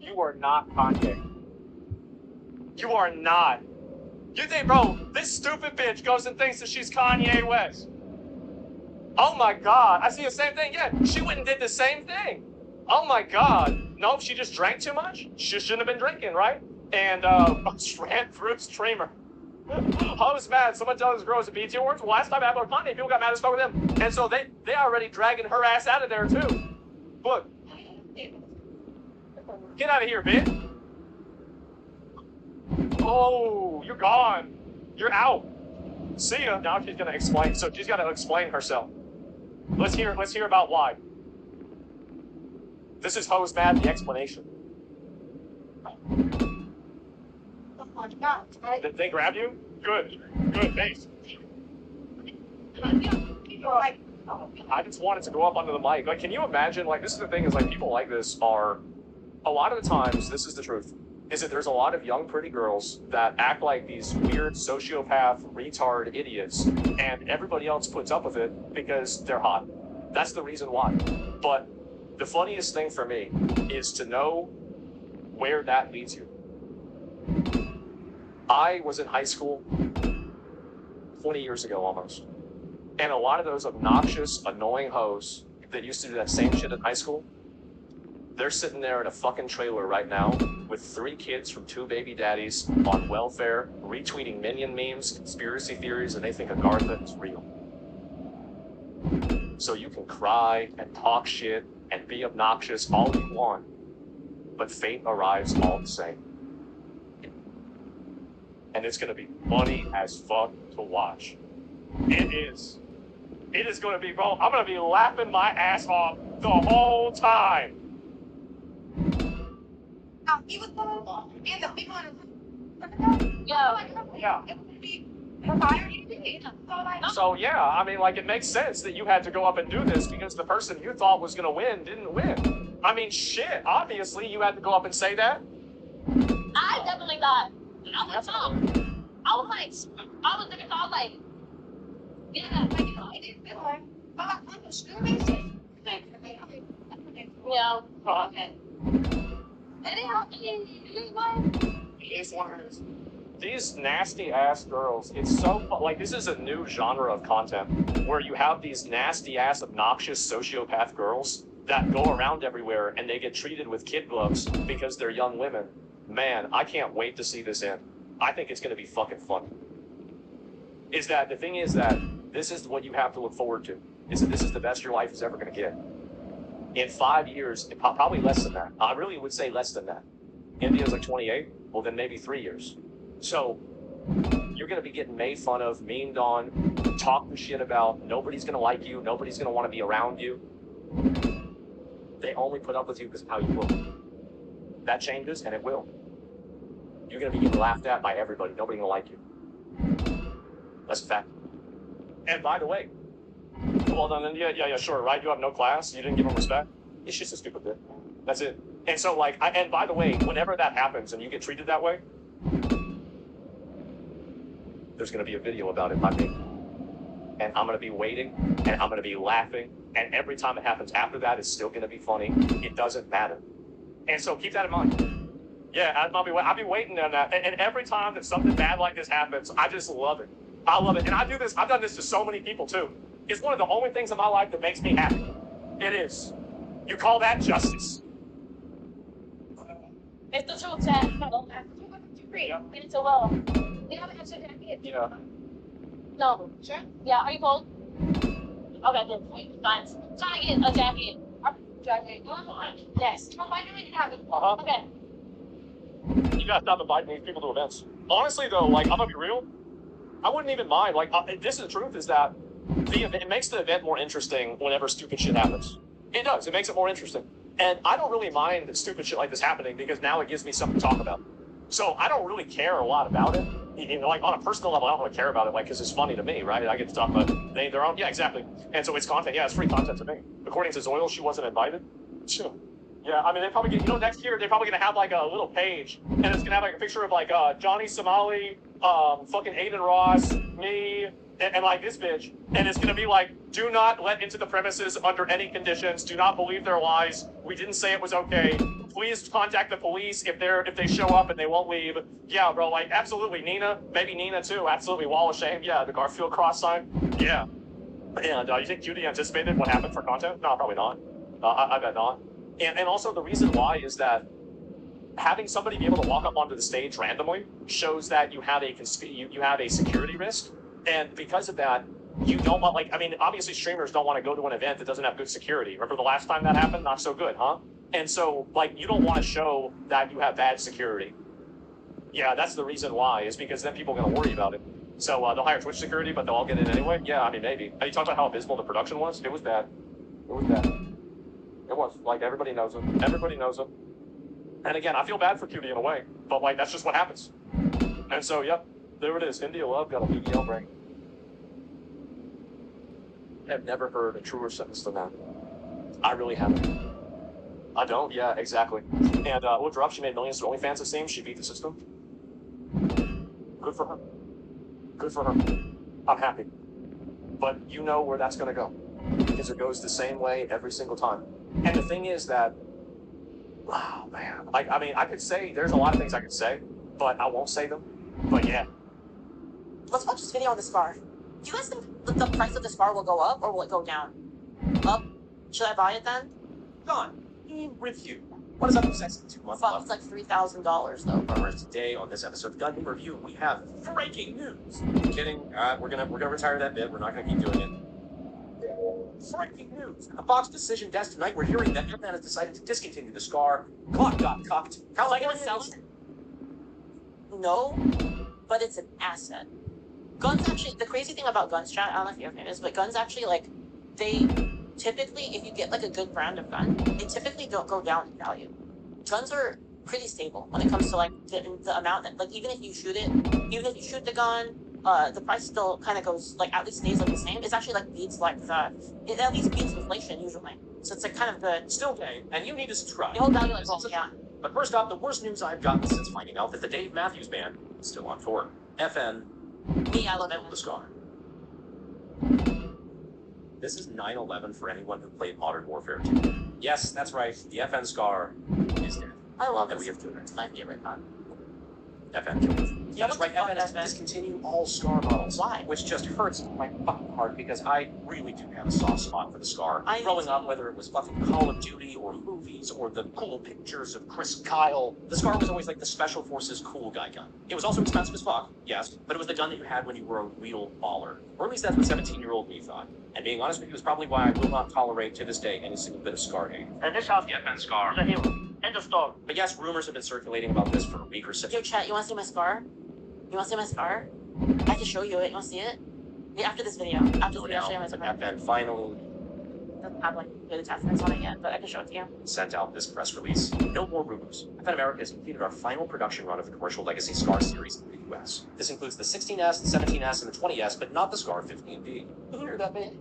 You are not Kanye. You are not. You think, bro, this stupid bitch goes and thinks that she's Kanye West. Oh my God, I see the same thing. Yeah, she went and did the same thing. Oh my God. Nope, she just drank too much. She shouldn't have been drinking, right? And ran through a streamer. Ho's mad. Someone tells this girl it's a BT Awards. Well, last time I had more content, people got mad as fuck with him. And so they already dragging her ass out of there too. Look. Get out of here, bitch. Oh, you're gone. You're out. See ya. Now she's gonna explain. So she's gonna explain herself. Let's hear about why. This is Ho's mad, the explanation. Did they grab you? Good. Good, thanks. I just wanted to go up onto the mic. Like, can you imagine, like, this is the thing, is like, people like this are, a lot of the times, this is the truth, is that there's a lot of young, pretty girls that act like these weird sociopath, retard idiots, and everybody else puts up with it because they're hot. That's the reason why. But the funniest thing for me is to know where that leads you. I was in high school 20 years ago almost. And a lot of those obnoxious, annoying hoes that used to do that same shit in high school, they're sitting there in a fucking trailer right now with 3 kids from 2 baby daddies on welfare, retweeting Minion memes, conspiracy theories, and they think Agartha is real. So you can cry and talk shit and be obnoxious all you want, but fate arrives all the same. And it's gonna be funny as fuck to watch. It is. It is gonna be, bro, I'm gonna be laughing my ass off the whole time. He was and the people Yeah. So yeah, I mean, like, it makes sense that you had to go up and do this because the person you thought was gonna win didn't win. I mean, shit, obviously you had to go up and say that. I definitely thought. I was thinking, yeah, like, you know, I didn't feel like, I'm just screaming. Yeah. Okay. These nasty ass girls, it's so, like, this is a new genre of content where you have these nasty ass obnoxious sociopath girls that go around everywhere and they get treated with kid gloves because they're young women. Man, I can't wait to see this end. I think it's gonna be fucking fun. Is that, the thing is that this is what you have to look forward to, is that this is the best your life is ever gonna get. In 5 years, probably less than that. I really would say less than that. India's like 28, well then maybe 3 years. So, you're gonna be getting made fun of, memed on, talked shit about, nobody's gonna like you, nobody's gonna wanna be around you. They only put up with you because of how you look. That changes, and it will. You're gonna be getting laughed at by everybody, nobody gonna like you. That's a fact. And by the way, well done, India. Yeah, sure, right? You have no class. You didn't give them respect. It's just a stupid bit. That's it. And so, like, and by the way, whenever that happens and you get treated that way, there's going to be a video about it by me. And I'm going to be waiting, and I'm going to be laughing, and every time it happens after that, it's still going to be funny. It doesn't matter. And so keep that in mind. Yeah, I'll be waiting on that. And every time that something bad like this happens, I just love it. I love it. And I do this, I've done this to so many people too. It's one of the only things in my life that makes me happy. It is. You call that justice. It's the truth, Chad. Yeah. Get into well. Yeah. No. Sure? Yeah, are you cold? Okay, good. Fine. Trying to get a jacket. Jacket. Yes. Uh-huh. Okay. You gotta stop inviting these people to events. Honestly though, like, I'm gonna be real, I wouldn't even mind. Like, this is the truth, is that it makes the event more interesting whenever stupid shit happens. It does. It makes it more interesting. And I don't really mind stupid shit like this happening because now it gives me something to talk about. So I don't really care a lot about it. You know, like, on a personal level, I don't really care about it, like, because it's funny to me, right? I get to talk about their own. Yeah, exactly. And so it's content. Yeah, it's free content to me. According to Zoil, she wasn't invited. Sure. Yeah, I mean, they probably get, you know, next year, they're probably going to have, like, a little page, and it's going to have, like, a picture of, like, Johnny Somali, fucking Aiden Ross, me, and, like, this bitch, and it's going to be, like, do not let into the premises under any conditions, do not believe their lies, we didn't say it was okay, please contact the police if they show up and they won't leave. Yeah, bro, like, absolutely, Nina, maybe Nina, too, absolutely, wall of shame, yeah, the Garfield cross sign, yeah. And, you think Judy anticipated what happened for content? No, probably not. I bet not. And also the reason why is that having somebody be able to walk up onto the stage randomly shows that you have a security risk, and because of that, you don't want, like, I mean, obviously streamers don't want to go to an event that doesn't have good security. Remember the last time that happened? Not so good, huh? And so, like, you don't want to show that you have bad security. Yeah, that's the reason why, is because then people are going to worry about it. So they'll hire Twitch security, but they'll all get in anyway? Yeah, I mean, maybe. Have you talked about how abysmal the production was? It was bad. It was bad. It was. Like, everybody knows it. Everybody knows it. And again, I feel bad for QD in a way, but, like, that's just what happens. And so, yep, there it is. India Love got a BBL break. I've never heard a truer sentence than that. I really haven't. I don't? Yeah, exactly. And what drop? She made millions to OnlyFans, it seems. She beat the system. Good for her. Good for her. I'm happy. But you know where that's going to go. Because it goes the same way every single time. And the thing is that, oh man, I mean, I could say, there's a lot of things I could say, but I won't say them. But yeah. Let's watch this video on the scar. Do you guys think the price of the scar will go up, or will it go down? Up? Should I buy it then? Gone. With you. What is up with Sex 2 months Fuck, left? it's like $3,000 though. But today on this episode of Gun Game Review, we have breaking news. Kidding. We're gonna retire that bit. We're not gonna keep doing it. Breaking news. A Fox decision desk tonight. We're hearing that Ant-Man has decided to discontinue the scar. Clock got cucked. Am I gonna sell it? No, but it's an asset. Guns actually, the crazy thing about guns, chat, I don't know if you're famous, but guns actually, like, they typically, if you get like a good brand of gun, they typically don't go down in value. Guns are pretty stable when it comes to like the amount that, like, even if you shoot the gun, the price still kind of goes, like, at least stays like the same. It's actually like beats like it at least beats inflation usually. So it's like kind of good. Still gay, and you need to subscribe. The whole value like gold, yeah. But first off, the worst news I've gotten since finding out that the Dave Matthews Band is still on tour. FN. Me, I love it. The scar. This is 9/11 for anyone who played Modern Warfare 2. Yes, that's right. The FN scar is dead. I love it. And we have to do it. It's my favorite gun. FN killed it. Yeah, that's right. FN has to discontinue all scar models. Why? Which just hurts my fucking heart because I really do have a soft spot for the scar. Growing up, whether it was fucking Call of Duty or movies or the cool pictures of Chris Kyle, the scar was always like the Special Forces cool guy gun. It was also expensive as fuck, yes, but it was the gun that you had when you were a real baller. Or at least that's what 17-year-old me thought. And being honest with you is probably why I will not tolerate to this day any single bit of scar hate. And this house The FN scar. is a hero. End of story. But yes, rumors have been circulating about this for a week or so. Yo, chat, you wanna see my scar? You wanna see my scar? I can show you it. You wanna see it? Yeah, after this video. After this video, I'll show you my scar. FN finally Doesn't have like good attachments on it yet, but I can show it to you. sent out this press release. No more rumors. FN America has completed our final production run of the commercial Legacy Scar series in the US. This includes the 16S, the 17S, and the 20S, but not the Scar 15B. You hear that, man?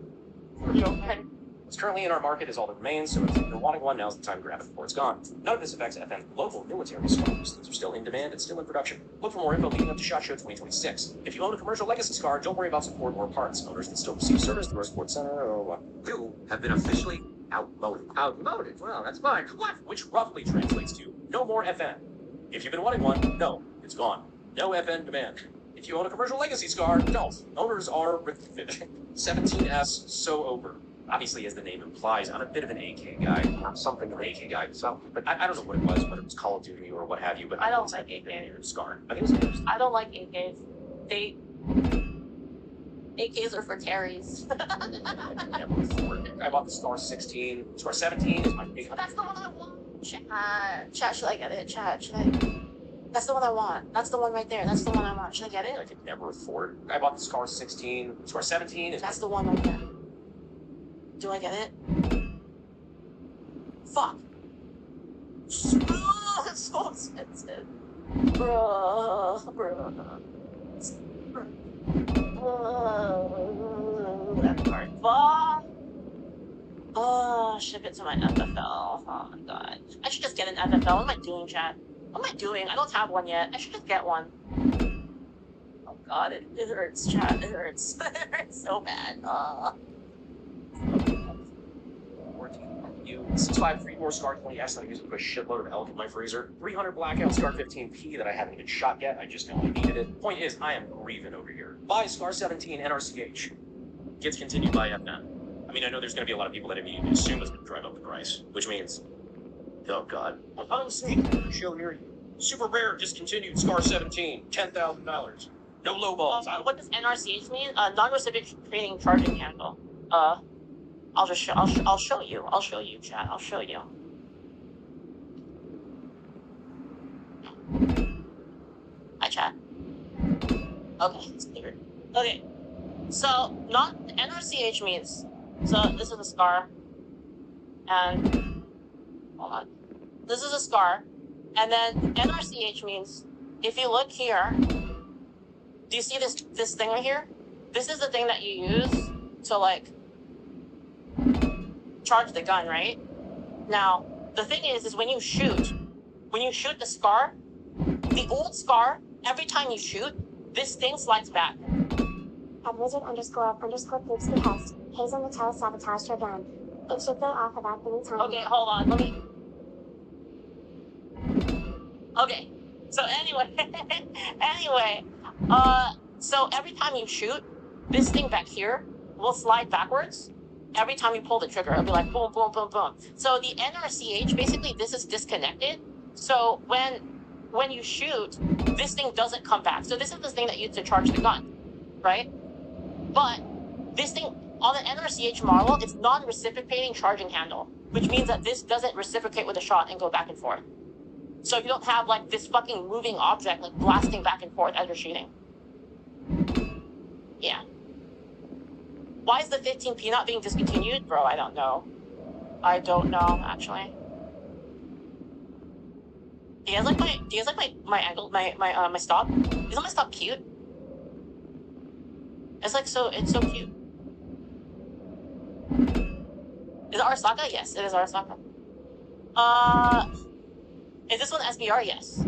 What's currently in our market is all that remains, so if you're wanting one, now's the time to grab it before it's gone. None of this affects FN's global military scars. These are still in demand and still in production. Look for more info leading up to SHOT Show 2026. If you own a commercial Legacy Scar, don't worry about support or parts. Owners that still receive service through our sports center or you have been officially outmoded. Outmoded? Well, that's fine. What? Which roughly translates to no more FN. If you've been wanting one, no, it's gone. No FN demand. If you own a commercial Legacy Scar, don't. Owners are 17S so over. Obviously, as the name implies, I'm a bit of an AK guy. I'm something of an AK guy myself. But I don't know what it was, whether it was Call of Duty or what have you, but I don't like AKs. Scar. I think it was I don't like AKs. AKs are for Terrys. I bought the Scar 16. Scar 17 is my big one. That's the one I want. Chat, should I get it? Chat, should I? That's the one I want. That's the one right there. That's the one I want. Should I get it? I could never afford. I bought the Scar 16. Scar 17 is That's the one right there. Do I get it? Fuck. Oh, it's so expensive. Bro. That card. Fuck. Oh, ship it to my FFL. Oh my god. I should just get an FFL. What am I doing, chat? What am I doing? I don't have one yet. I should just get one. Oh god, it hurts, chat. It hurts. It hurts so bad. 653 Scar 20S that I use to put a shitload of elk in my freezer. 300 Blackout Scar 15P that I haven't even shot yet. I just know I needed it. Point is, I am grieving over here. Buy Scar 17 NRCH. Gets continued by FN. I mean, I know there's going to be a lot of people that immediately assume it's going to drive up the price, which means Oh god. I found a snake show near you. Super rare, discontinued Scar 17, $10,000. No low balls. What does NRCH mean? Non-reciprocating charging handle. I'll just show. I'll show you. I'll show you, chat. I'll show you. Hi, chat. Okay, it's cleared. Okay, so not NRCH means. So this is a scar, and hold on. This is a scar, and then NRCH means if you look here. Do you see this thing right here? This is the thing that you use to like charge the gun, right? Now, the thing is when you shoot the scar, the old scar, every time you shoot, this thing slides back. At wizard__keeps the test. Hazel Mattel sabotaged her gun. It should go off about 3 times. Okay, hold on, let me... Okay, so anyway, so every time you shoot, this thing back here will slide backwards. Every time you pull the trigger, it'll be like boom, boom, boom, boom. So the NRCH, basically this is disconnected. So when you shoot, this thing doesn't come back. So this is the thing that you use to charge the gun, right? But this thing, on the NRCH model, it's non-reciprocating charging handle, which means that this doesn't reciprocate with a shot and go back and forth. So you don't have like this fucking moving object like blasting back and forth as you're shooting. Yeah. Why is the 15P not being discontinued? Bro, I don't know. I don't know, actually. Do you guys like my angle, my stop? Isn't my stop cute? It's like it's so cute. Is it Arasaka? Yes, it is Arasaka. Is this one SBR? Yes.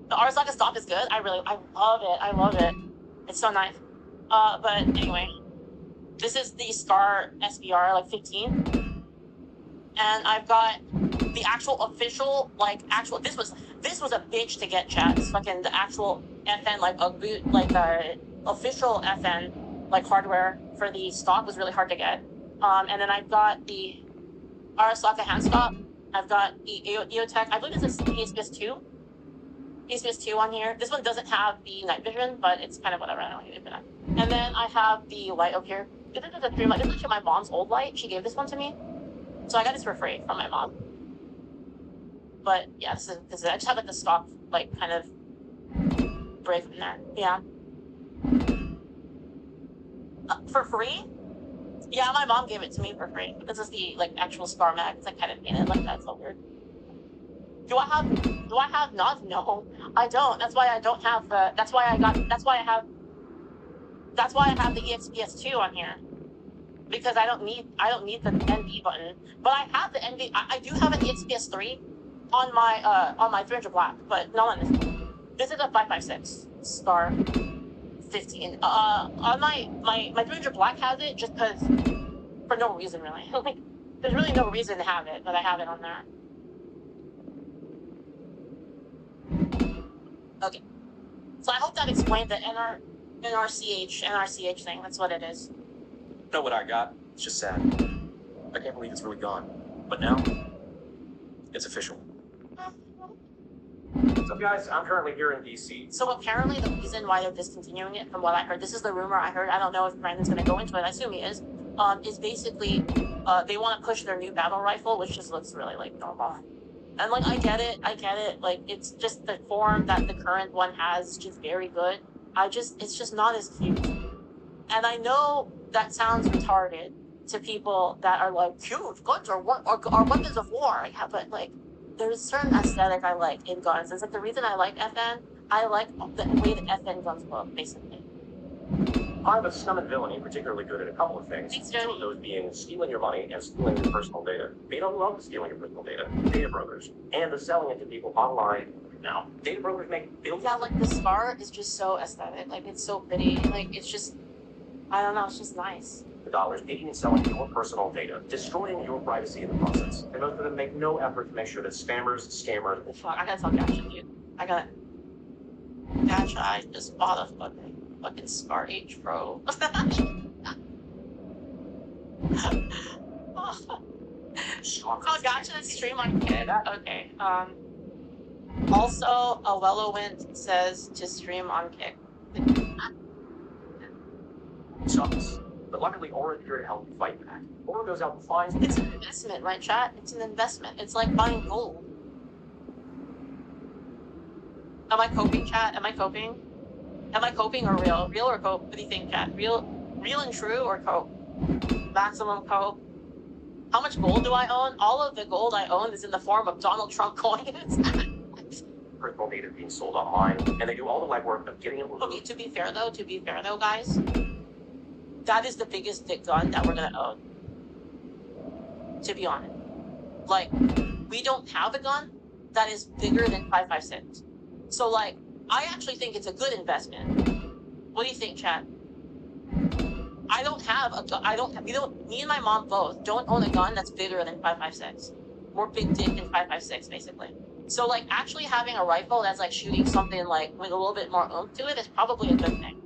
The Arasaka stop is good. I love it. I love it. It's so nice. But anyway, this is the Scar SBR, like 15. And I've got the actual official, this was a bitch to get, chat. It's fucking the actual FN, like a boot, like official FN, like hardware for the stock was really hard to get. And then I've got the Arasaka hand stop. I've got the EOTech. I believe this is ESPS 2. ESPS 2 on here. This one doesn't have the night vision, but it's kind of whatever. I don't need it for that. And then I have the light over here. This is a 3 light. This is actually my mom's old light. She gave this one to me. So I got this for free from my mom. But yeah, this is I just have like the stock, like kind of break from there. Yeah. For free? Yeah, my mom gave it to me for free. This is the like actual Scar mag. It's like kind of painted like that. It's so weird. Do I have not? No, I don't. That's why I don't have the. That's why I have the EXPS2 on here. Because I don't need the NV button. But I have the NV. I do have an EXPS3 on my 300 black, but not on this one. This is a 556 Scar 15. On my 300 black has it just because, for no reason really. Like, there's really no reason to have it, but I have it on there. Okay. So I hope that explained the NRCH thing. That's what it is. Know what I got? It's just sad. I can't believe it's really gone. But now, it's official. So guys, I'm currently here in DC. So apparently the reason why they're discontinuing it, from what I heard, this is the rumor I heard, I don't know if Brandon's gonna go into it, I assume he is basically, they want to push their new battle rifle, which just looks really, like, normal. And, like, I get it, like, it's just the form that the current one has is just very good. It's just not as cute. And I know that sounds retarded to people that are like, cute, guns are weapons of war. Yeah, but, like, there's a certain aesthetic I like in guns. It's like the reason I like FN, I like the way the FN guns look, basically. I'm a scum and villainy particularly good at a couple of things. Thanks, Two of those being stealing your money and stealing your personal data. They don't love stealing your personal data brokers, and the selling it to people online. Now, data brokers make billions. Yeah, like the Scar is just so aesthetic. Like, it's so pretty. Like, it's just, I don't know, it's just nice. Dollars taking and selling your personal data, destroying your privacy in the process. And most of them make no effort to make sure that scammers. Fuck, I gotta tell Dasha, dude. Dasha, I just bought a fucking Scar H Pro. Oh, gotcha. Stream on Kick. Okay. Also, Awelowint says to stream on Kick. Sucks. But luckily, Aura's here to help you fight back. Aura goes out and finds. It's an investment, right, chat? It's an investment. It's like buying gold. Am I coping, chat? Am I coping? Am I coping or real? Real or cope? What do you think, chat? Real and true or cope? Maximum cope. How much gold do I own? All of the gold I own is in the form of Donald Trump coins. Critical data being sold online, and they do all the legwork of getting it removed. Okay, to be fair though, guys, that is the biggest dick gun that we're gonna own. To be honest. Like, we don't have a gun that is bigger than 5.56. So, like, I actually think it's a good investment. What do you think, chat? I don't have a gun. Me and my mom both don't own a gun that's bigger than 5.56. More big dick than 5.56, basically. So, like, actually having a rifle that's, like, shooting something, like, with a little bit more oomph to it is probably a good thing.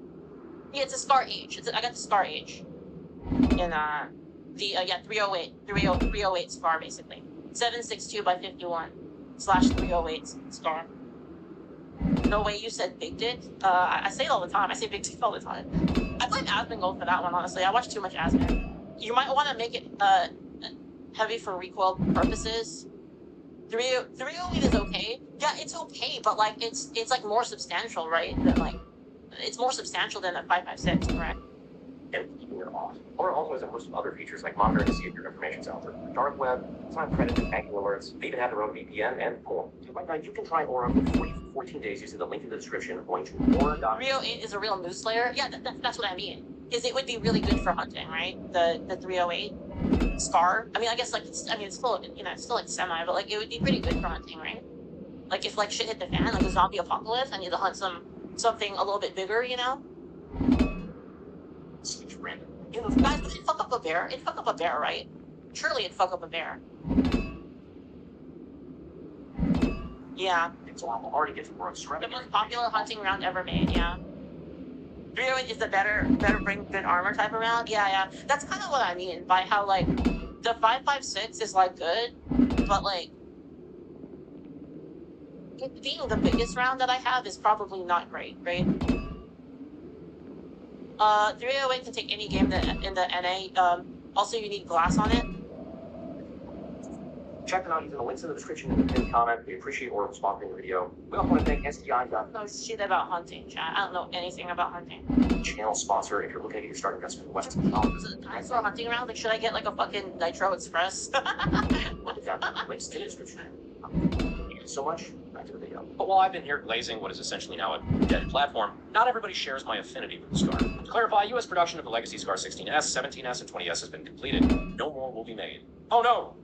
Yeah, it's a Scar H. I got the Scar H. In, 308 Scar, basically. 762x51/308 Scar. No way you said big dick? I say it all the time. I say big dick all the time. I blame Asmongold for that one, honestly. I watch too much Asmon. You might want to make it, heavy for recoil purposes. 308 is okay. Yeah, it's okay, but like it's like more substantial, right? Than like it's more substantial than a 5.56, correct? And keeping it off. Aura also has a host of other features like monitoring to see if your information's out there. Dark web, time credit, banking alerts. They even have their own VPN and more. So right now you can try Aura for free for 14 days using the link in the description going to Aura. 308 is a real moose slayer. Yeah, that's what I mean. Is it would be really good for hunting, right? The 308 Scar. I mean, I guess like it's still it's still like semi, but like it would be pretty good for hunting, right? Like if like shit hit the fan, like a zombie apocalypse, I need to hunt something a little bit bigger, you know? It's random. You know, guys, would it fuck up a bear? It'd fuck up a bear, right? Surely it'd fuck up a bear. Yeah. It's already getting more extravagant. The most popular hunting round ever made, yeah. 308 is the better bring good armor type of round. Yeah. That's kind of what I mean by how like the 5.56 is like good, but like it being the biggest round that I have is probably not great, right? 308 can take any game in the NA. Also, you need glass on it. Check it out using the links in the description and the pinned comment. We appreciate Aura for sponsoring the video. We also want to thank SDI. No shit about hunting, chat. I don't know anything about hunting. Channel sponsor if you're looking to get started investment in West. Is it a dinosaur hunting round? Like, should I get like a fucking Nitro Express? Links in the description. Thank you so much. Back to the video. But while I've been here glazing what is essentially now a dead platform, not everybody shares my affinity with the Scar. To clarify, US production of the Legacy Scar 16S, 17S, and 20S has been completed. No more will be made. Oh no!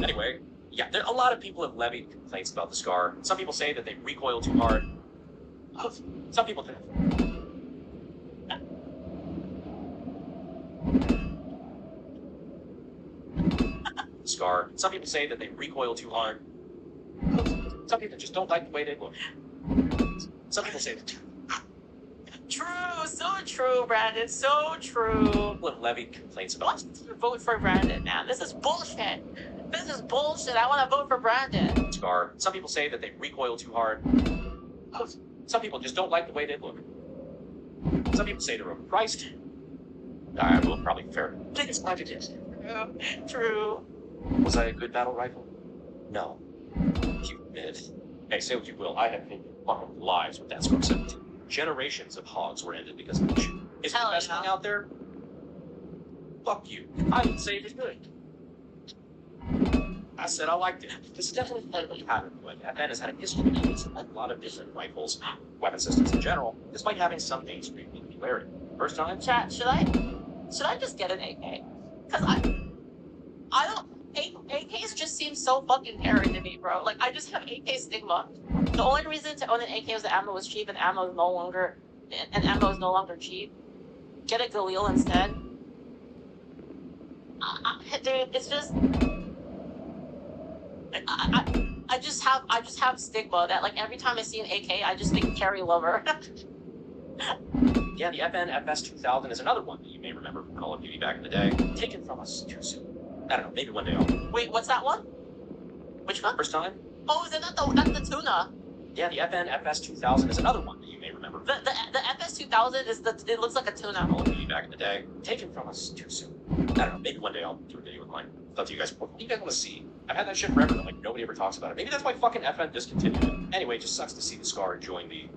Anyway, yeah, a lot of people have levied complaints about the Scar. Some people say that they recoil too hard. Some people think. Scar. Some people say that they recoil too hard. Some people just don't like the way they look. Some people say that. True, so true, Brandon, so true. People have levied complaints about it. Vote for Brandon, man. This is bullshit. This is bullshit. I want to vote for Brandon. Scar. Some people say that they recoil too hard. Some people just don't like the way they look. Some people say they're overpriced. I will probably fair. Biggest prejudice. True. Was I a good battle rifle? No. You did. Hey, say what you will. I have been fucking lives with that Scar 17. Generations of hogs were ended because of it. Is it the best thing out there? Fuck you. I didn't say it was good. I said I liked it. This is definitely a pattern, but FN has had a history of using a lot of different rifles, weapon systems in general, despite having some mainstream popularity. First time? Chat, should I just get an AK? Because I don't... AKs just seem so fucking hairy to me, bro. Like, I just have AK stigma. The only reason to own an AK was the ammo was cheap, and ammo is no longer cheap. Get a Galil instead. Dude, it's just... I just have stigma that like every time I see an AK, I just think Carry Lover. Yeah, the FN FS 2000 is another one that you may remember from Call of Duty back in the day. Taken from us too soon. I don't know, maybe one day I'll... Wait, what's that one? Which one? First time? Oh, is that that's the tuna? Yeah, the FN FS2000 is another one that you may remember. The FS2000 is it looks like a tuna. Oh, maybe back in the day. Taken from us too soon. I don't know, maybe one day I'll do a video with mine. It's up to you guys. What do you guys want to see? I've had that shit forever, but like nobody ever talks about it. Maybe that's why fucking FN discontinued it. Anyway, it just sucks to see the Scar enjoying the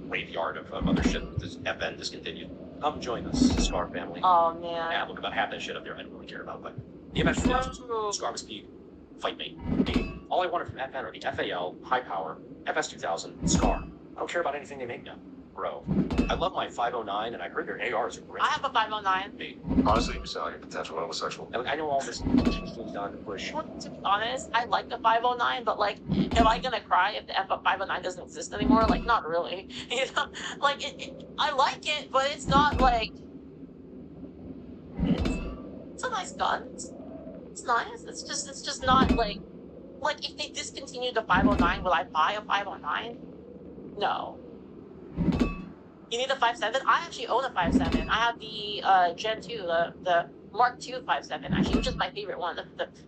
graveyard of other shit that this FN discontinued. Come join us, Scar family. Oh man. Yeah, look about half that shit up there I don't really care about, but the FS2000, Scar was peak. Fight me. All I wanted from FN are the FAL, high power, FS2000, Scar. I don't care about anything they make now. Bro. I love my 509, and I heard their ARs are great. I have a 509. Me. Honestly, you sound like a potential homosexual. I know all this things done to push. To be honest, I like the 509, but like, am I gonna cry if the 509 doesn't exist anymore? Like, not really. You know, like I like it, but it's not like it's a nice gun. It's nice. It's just not like if they discontinued the 509, will I buy a 509? No. You need a 5.7? I actually own a 5.7. I have the Gen 2, the Mark II 5.7 actually, which is my favorite one.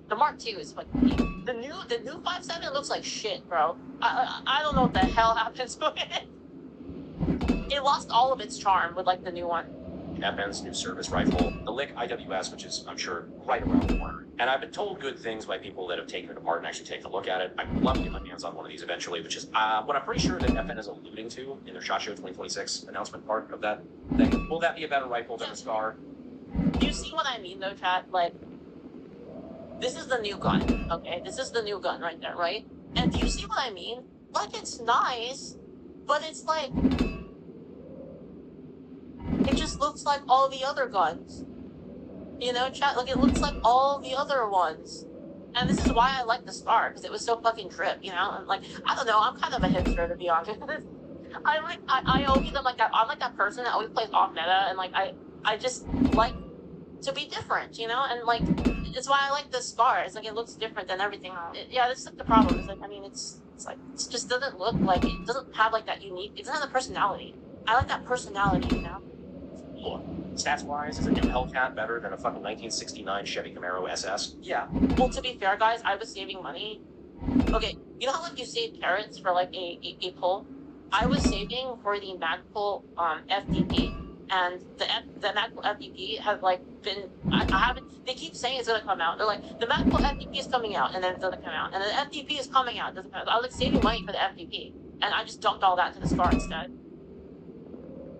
The Mark II is fucking the new 5.7 looks like shit, bro. I don't know what the hell happened to it. It lost all of its charm with like the new one. FN's new service rifle, the LIC IWS, which is, I'm sure, right around the corner. And I've been told good things by people that have taken it apart and actually taken a look at it. I would love to get my hands on one of these eventually, which is what I'm pretty sure that FN is alluding to in their SHOT Show 2026 announcement part of that thing. Will that be a better rifle than the Scar? Do you see what I mean though, chat? Like, this is the new gun, okay? This is the new gun right there, right? And do you see what I mean? Like, it's nice, but it's like... it just looks like all the other guns. You know, chat? Like, it looks like all the other ones. And this is why I like the Scar, because it was so fucking trip, you know? And like, I don't know, I'm kind of a hipster, to be honest. I always am like that, I'm like that person that always plays off meta, and like, I just like to be different, you know? And like, it's why I like the Scar. It's like, it looks different than everything else. Yeah, this is like the problem. It's like, I mean, it's like, it just doesn't look like, it doesn't have like that unique, it doesn't have the personality. I like that personality, you know? Look, stats-wise, is a new Hellcat better than a fucking 1969 Chevy Camaro SS? Yeah. Well, to be fair, guys, I was saving money. Okay, you know how like you save carrots for like a pull? I was saving for the Magpul FDP, and the Magpul FDP has like been, I haven't, they keep saying it's gonna come out. They're like, the Magpul FDP is coming out, and then it's gonna come out, and the FDP is coming out, it doesn't come out. I was like saving money for the FDP, and I just dumped all that to the Scar instead.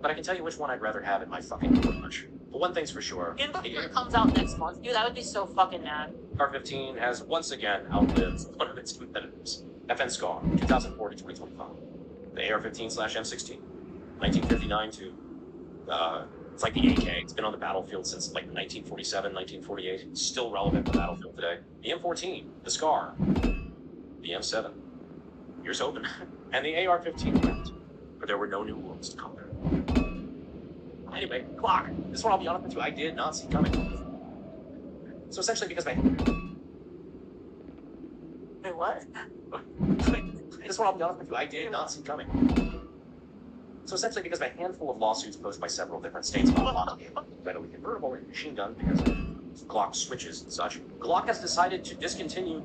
But I can tell you which one I'd rather have in my fucking garage. But one thing's for sure. It comes out next month, dude. I would be so fucking mad. R15 has once again outlived one of its competitors. FN Scar, 2004 to 2025. The AR-15/M16, 1959 to, it's like the AK. It's been on the battlefield since like 1947, 1948. It's still relevant to the battlefield today. The M14, the Scar, the M7. Here's hoping. And the AR-15 round. But there were no new worlds to come there. Anyway, Clock. This one, I'll be honest with you, I did not see coming. So essentially, because my... Wait, what? This one, I'll be honest with you, I did not see coming. So essentially, because of a handful of lawsuits posed by several different states about Glock readily convertible into machine gun because of Glock switches and such, Glock has decided to discontinue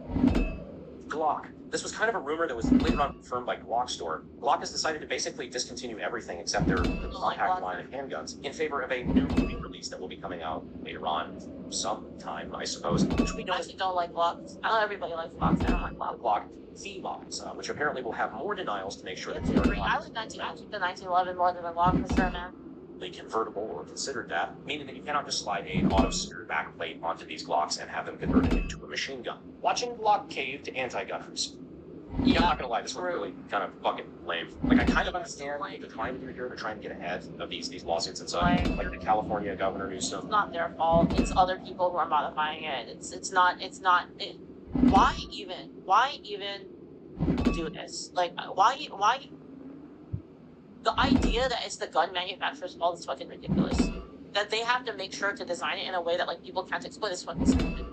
Glock. This was kind of a rumor that was later on confirmed by Glock Store. Glock has decided to basically discontinue everything except their compact line of handguns in favor of a new movie release that will be coming out later on sometime, I suppose. Which we I actually don't like Glocks. I know everybody likes Glocks. I don't like Glocks. Glock V-Locks, which apparently will have more denials to make sure that I like the 1911 more than the Glock, for sure, man. Convertible or considered that, meaning that you cannot just slide a auto-secured backplate onto these Glocks and have them converted into a machine gun. Watching Glock cave to anti-gunners. Yeah, I'm not gonna lie, this one's really kind of fucking lame. Like, I kind of understand what they're trying to do here. They're trying to get ahead of these lawsuits and such. Like the California Governor Newsom. It's not their fault. It's other people who are modifying it. Why even do this? Like, why? The idea that it's the gun manufacturer's fault is fucking ridiculous. That they have to make sure to design it in a way that like people can't exploit this fucking stupid.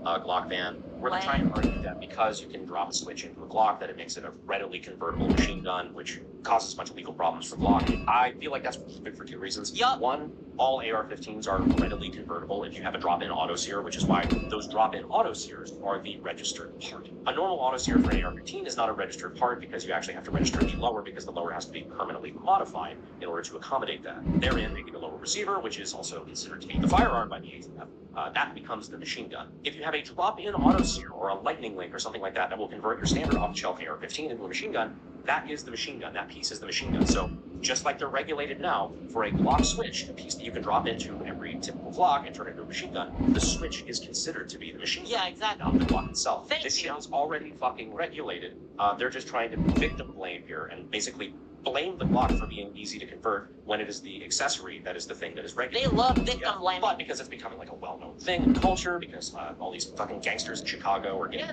Glock ban. Where they're trying to argue that because you can drop a switch into a Glock, that it makes it a readily convertible machine gun, which causes a bunch of legal problems for Glock. I feel like that's stupid for two reasons. Yup. One, all AR-15s are readily convertible if you have a drop-in auto-sear, which is why those drop-in auto-sears are the registered part. A normal auto-sear for an AR-15 is not a registered part because you actually have to register the lower because the lower has to be permanently modified in order to accommodate that. Therein making a lower receiver, which is also considered to be the firearm by the ATF. That becomes the machine gun. If you have a drop-in auto-sear or a lightning link or something like that that will convert your standard off-the-shelf AR-15 into a machine gun, that is the machine gun. That piece is the machine gun. So just like they're regulated now for a Glock switch, a piece that you can drop into every typical Glock and turn it into a machine gun, the switch is considered to be the machine gun. Yeah, exactly. Not the Glock itself. Thank This you. shit is already fucking regulated. They're just trying to victim blame here and basically blame the Glock for being easy to convert when it is the accessory that is the thing that is They regulated. love victim blaming. But because it's becoming like a well-known thing in culture, because all these fucking gangsters in Chicago are getting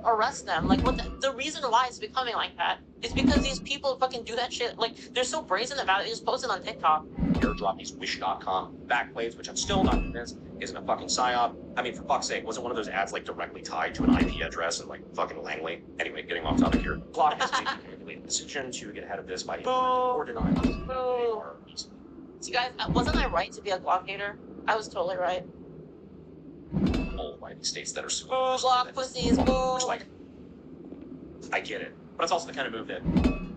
Arrest them. Like, what the reason why it's becoming like that is because these people fucking do that shit. Like, they're so brazen about it. They just post it on TikTok. airdrop these wish.com backplates, which I'm still not convinced isn't a fucking psyop. I mean, for fuck's sake, wasn't one of those ads like directly tied to an IP address and like fucking Langley? Anyway, getting off topic here. Glock has made a calculated decision to get ahead of this by or denying. Boo. See, guys, wasn't I right to be a Glock hater? I was totally right. All white states that are so Glock pussies, boo. which, like, I get it, but it's also the kind of move that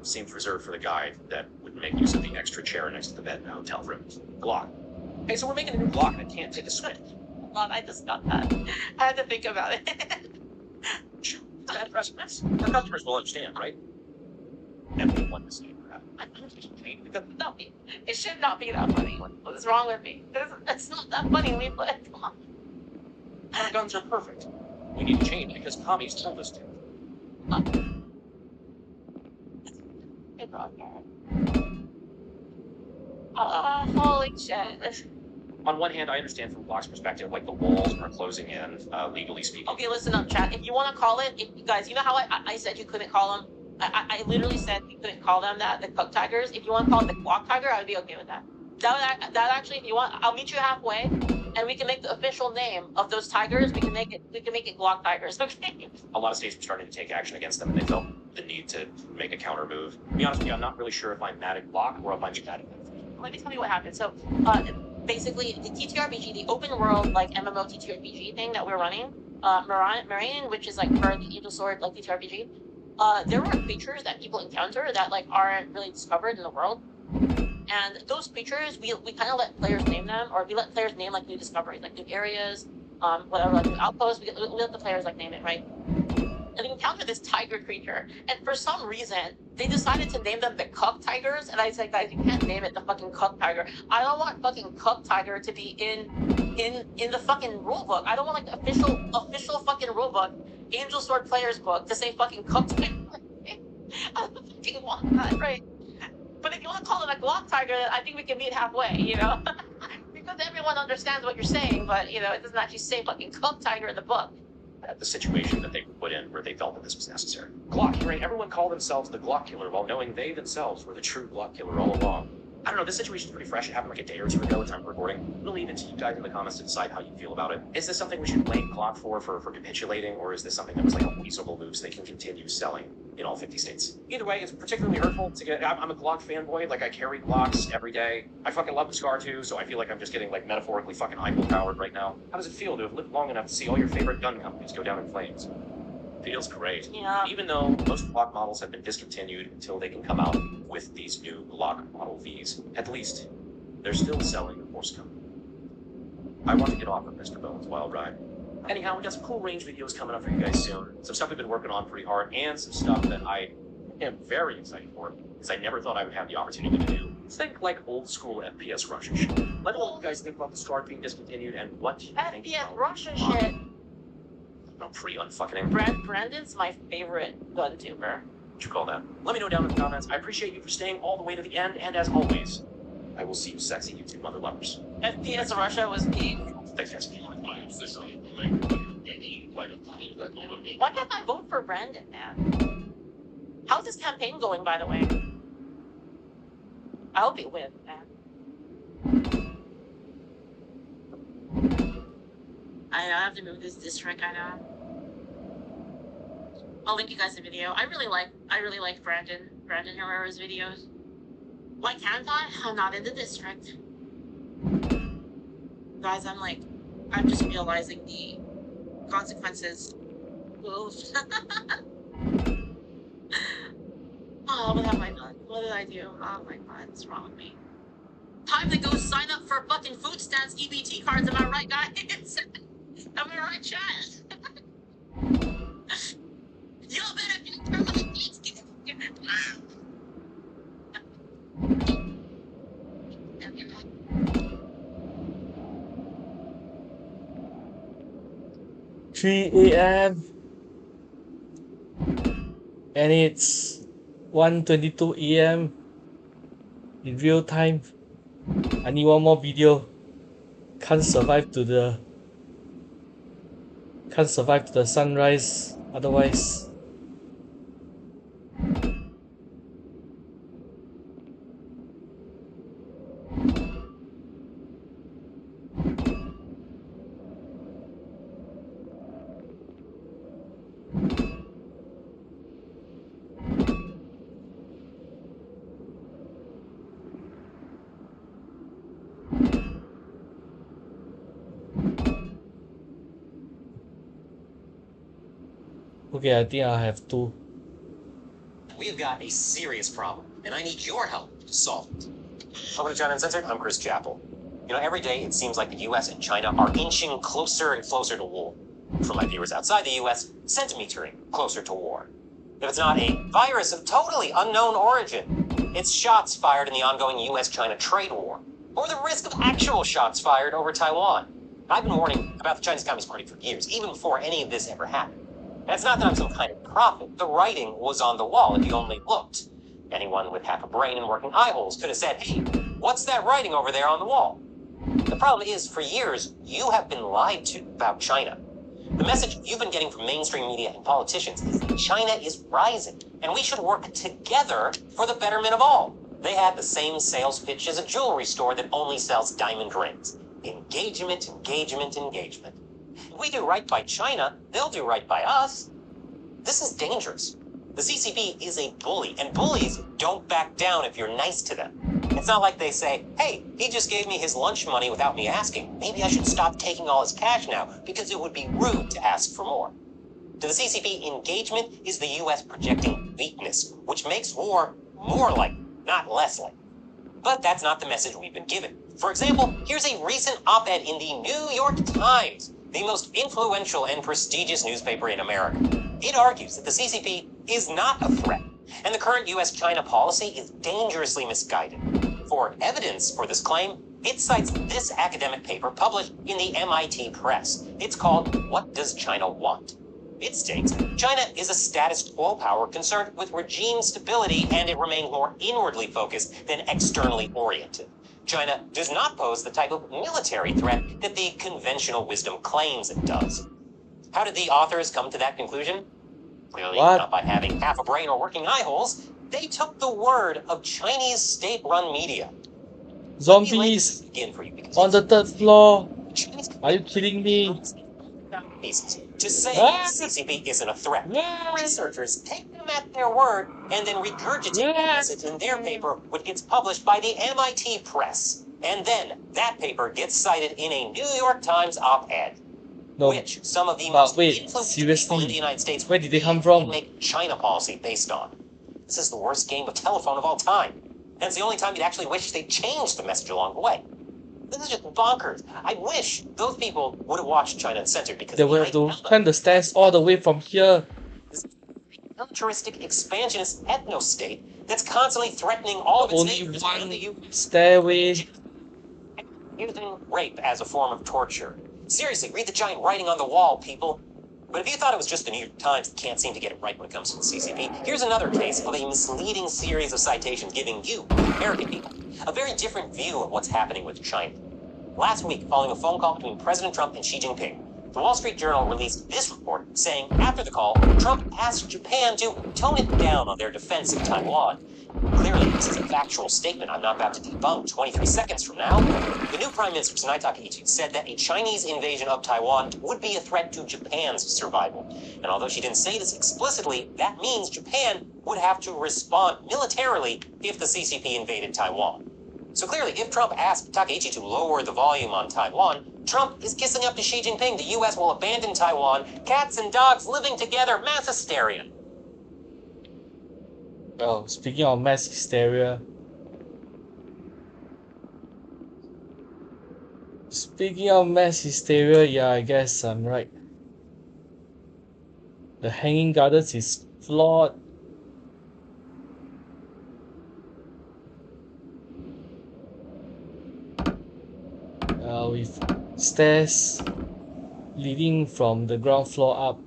seems reserved for the guy that would make use of the extra chair next to the bed in a hotel room. Glock. Hey, so we're making a new Glock and it can't take a switch. God, I just got that. I had to think about it. Bad precedents. Our customers will understand, right? Everyone to say that. No, it should not be that funny. What is wrong with me? It's not that funny, Leaflet. Come on. Our guns are perfect. We need to change because commies told us to. Good rock, holy shit. On one hand, I understand from Glock's perspective, like the walls are closing in, legally speaking. Okay, listen up, chat. If you want to call it, you guys, you know how I said you couldn't call them? I literally said you couldn't call them that, the Cook Tigers. If you want to call it the Glock Tiger, I would be okay with that. That actually, if you want, I'll meet you halfway, and we can make the official name of those tigers. We can make it Glock Tigers. Okay. A lot of states were starting to take action against them, and they felt the need to make a counter move. To be honest with you, I'm not really sure if I'm mad at Glock or if I'm mad at Let me tell you what happened. So, basically, the TTRPG, the open world like MMO TTRPG thing that we're running, Marine, which is like for the Angel Sword like TTRPG, there were creatures that people encounter that like aren't really discovered in the world. And those creatures, we kind of let players name them, or we let players name like new discoveries, like new areas, whatever, like new outposts. We let the players like name it, right? And they encountered this tiger creature, and for some reason, they decided to name them the Cuck Tigers. And I said, guys, you can't name it the fucking Cuck Tiger. I don't want fucking Cuck Tiger to be in the fucking rulebook. I don't want like the official fucking rulebook, Angel Sword Players book, to say fucking Cuck Tiger. I don't fucking want that, right? But if you want to call it a Glock Tiger, I think we can meet halfway, you know? Because everyone understands what you're saying, but, you know, it doesn't actually say fucking Glock Tiger in the book. the situation that they were put in where they felt that this was necessary. Glock, hearing everyone call themselves the Glock Killer while knowing they themselves were the true Glock Killer all along. I don't know, this situation's pretty fresh. It happened like a day or two ago at time of recording. We'll leave it to you guys in the comments to decide how you feel about it. Is this something we should blame Glock for capitulating, or is this something that was like a reasonable move so they can continue selling in all 50 states? Either way, it's particularly hurtful to get... I'm a Glock fanboy, like I carry Glocks every day. I fucking love the Scar too, so I feel like I'm just getting like metaphorically fucking Eiffel-powered right now. How does it feel to have lived long enough to see all your favorite gun companies go down in flames? Feels great. Yeah. Even though most Glock models have been discontinued until they can come out with these new Glock Model Vs, at least they're still selling the Force Gun. I want to get off of Mr. Bones' wild ride. Anyhow, we got some cool range videos coming up for you guys soon. Some stuff we've been working on pretty hard, and some stuff that I am very excited for, because I never thought I would have the opportunity to do. Think like old school FPS Russian shit. Let me know what you guys think about the Scar being discontinued and what you think FPS about Russian shit. No, pre-unfucking. Brandon's my favorite gun tuber. What you call that? Let me know down in the comments. I appreciate you for staying all the way to the end, and as always, I will see you sexy YouTube mother lovers. FPS Russia was peak. Thanks, guys. Why can't I vote for Brandon, man? How's this campaign going, by the way? I hope he wins, man. I have to move this district, I know. I'll link you guys the video. I really like Brandon Herrera's videos. Why can't I? I'm not in the district. Guys, I'm just realizing the consequences. Oof. Oh, what have I done? What did I do? Oh my god, what's wrong with me? Time to go sign up for fucking food stamps, EBT cards, am I right, guys? Am I right, chat? Yo, better get my kids. 3 a.m. and it's 1:22 a.m. in real time. I need one more video. Can't survive to the sunrise otherwise. Okay, I think I have two. We've got a serious problem, and I need your help to solve it. Welcome to China Uncensored. I'm Chris Chappell. You know, every day it seems like the US and China are inching closer and closer to war. For my viewers outside the US, centimetering closer to war. If it's not a virus of totally unknown origin, it's shots fired in the ongoing US-China trade war, or the risk of actual shots fired over Taiwan. I've been warning about the Chinese Communist Party for years, even before any of this ever happened. And it's not that I'm some kind of prophet. The writing was on the wall if you only looked. Anyone with half a brain and working eye holes could have said, hey, what's that writing over there on the wall? The problem is, for years, you have been lied to about China. The message you've been getting from mainstream media and politicians is that China is rising, and we should work together for the betterment of all. They have the same sales pitch as a jewelry store that only sells diamond rings. Engagement, engagement, engagement. If we do right by China, they'll do right by us. This is dangerous. The CCP is a bully, and bullies don't back down if you're nice to them. It's not like they say, hey, he just gave me his lunch money without me asking. Maybe I should stop taking all his cash now, because it would be rude to ask for more. To the CCP, engagement is the US projecting weakness, which makes war more likely, not less likely. But that's not the message we've been given. For example, here's a recent op-ed in the New York Times, the most influential and prestigious newspaper in America. It argues that the CCP is not a threat, and the current US-China policy is dangerously misguided. For evidence for this claim, it cites this academic paper published in the MIT press. It's called, What Does China Want? It states, China is a status quo power concerned with regime stability, and it remains more inwardly focused than externally oriented. China does not pose the type of military threat that the conventional wisdom claims it does. How did the authors come to that conclusion? Clearly not by having half a brain or working eye holes. They took the word of Chinese state-run media. Zombies on the third floor. Are you kidding me? To say the CCP isn't a threat. Researchers take them at their word and then regurgitate the message in their paper, which gets published by the MIT press. And then that paper gets cited in a New York Times op-ed. Which some of the most influential people in the United States where did they come from? Make China policy based on. This is the worst game of telephone of all time. And it's the only time you'd actually wish they'd changed the message along the way. This is just bonkers. I wish those people would have watched China Uncensored because they would have to climb the stairs all the way from here. This militaristic expansionist ethno-state that's constantly threatening all of its neighbors. Only one stairway. Using rape as a form of torture. Seriously, read the giant writing on the wall, people. But if you thought it was just the New York Times that can't seem to get it right when it comes to the CCP, here's another case of a misleading series of citations giving you, American people, a very different view of what's happening with China. Last week, following a phone call between President Trump and Xi Jinping, the Wall Street Journal released this report saying after the call, Trump asked Japan to tone it down on their defense of Taiwan. Clearly, this is a factual statement I'm not about to debunk 23 seconds from now. The new Prime Minister, Tsunai Takaichi, said that a Chinese invasion of Taiwan would be a threat to Japan's survival. And although she didn't say this explicitly, that means Japan would have to respond militarily if the CCP invaded Taiwan. So clearly, if Trump asked Takaichi to lower the volume on Taiwan, Trump is kissing up to Xi Jinping. The U.S. will abandon Taiwan. Cats and dogs living together. Mass hysteria. Well, speaking of mass hysteria, yeah, I guess I'm right. The Hanging Gardens is flawed. With stairs leading from the ground floor up.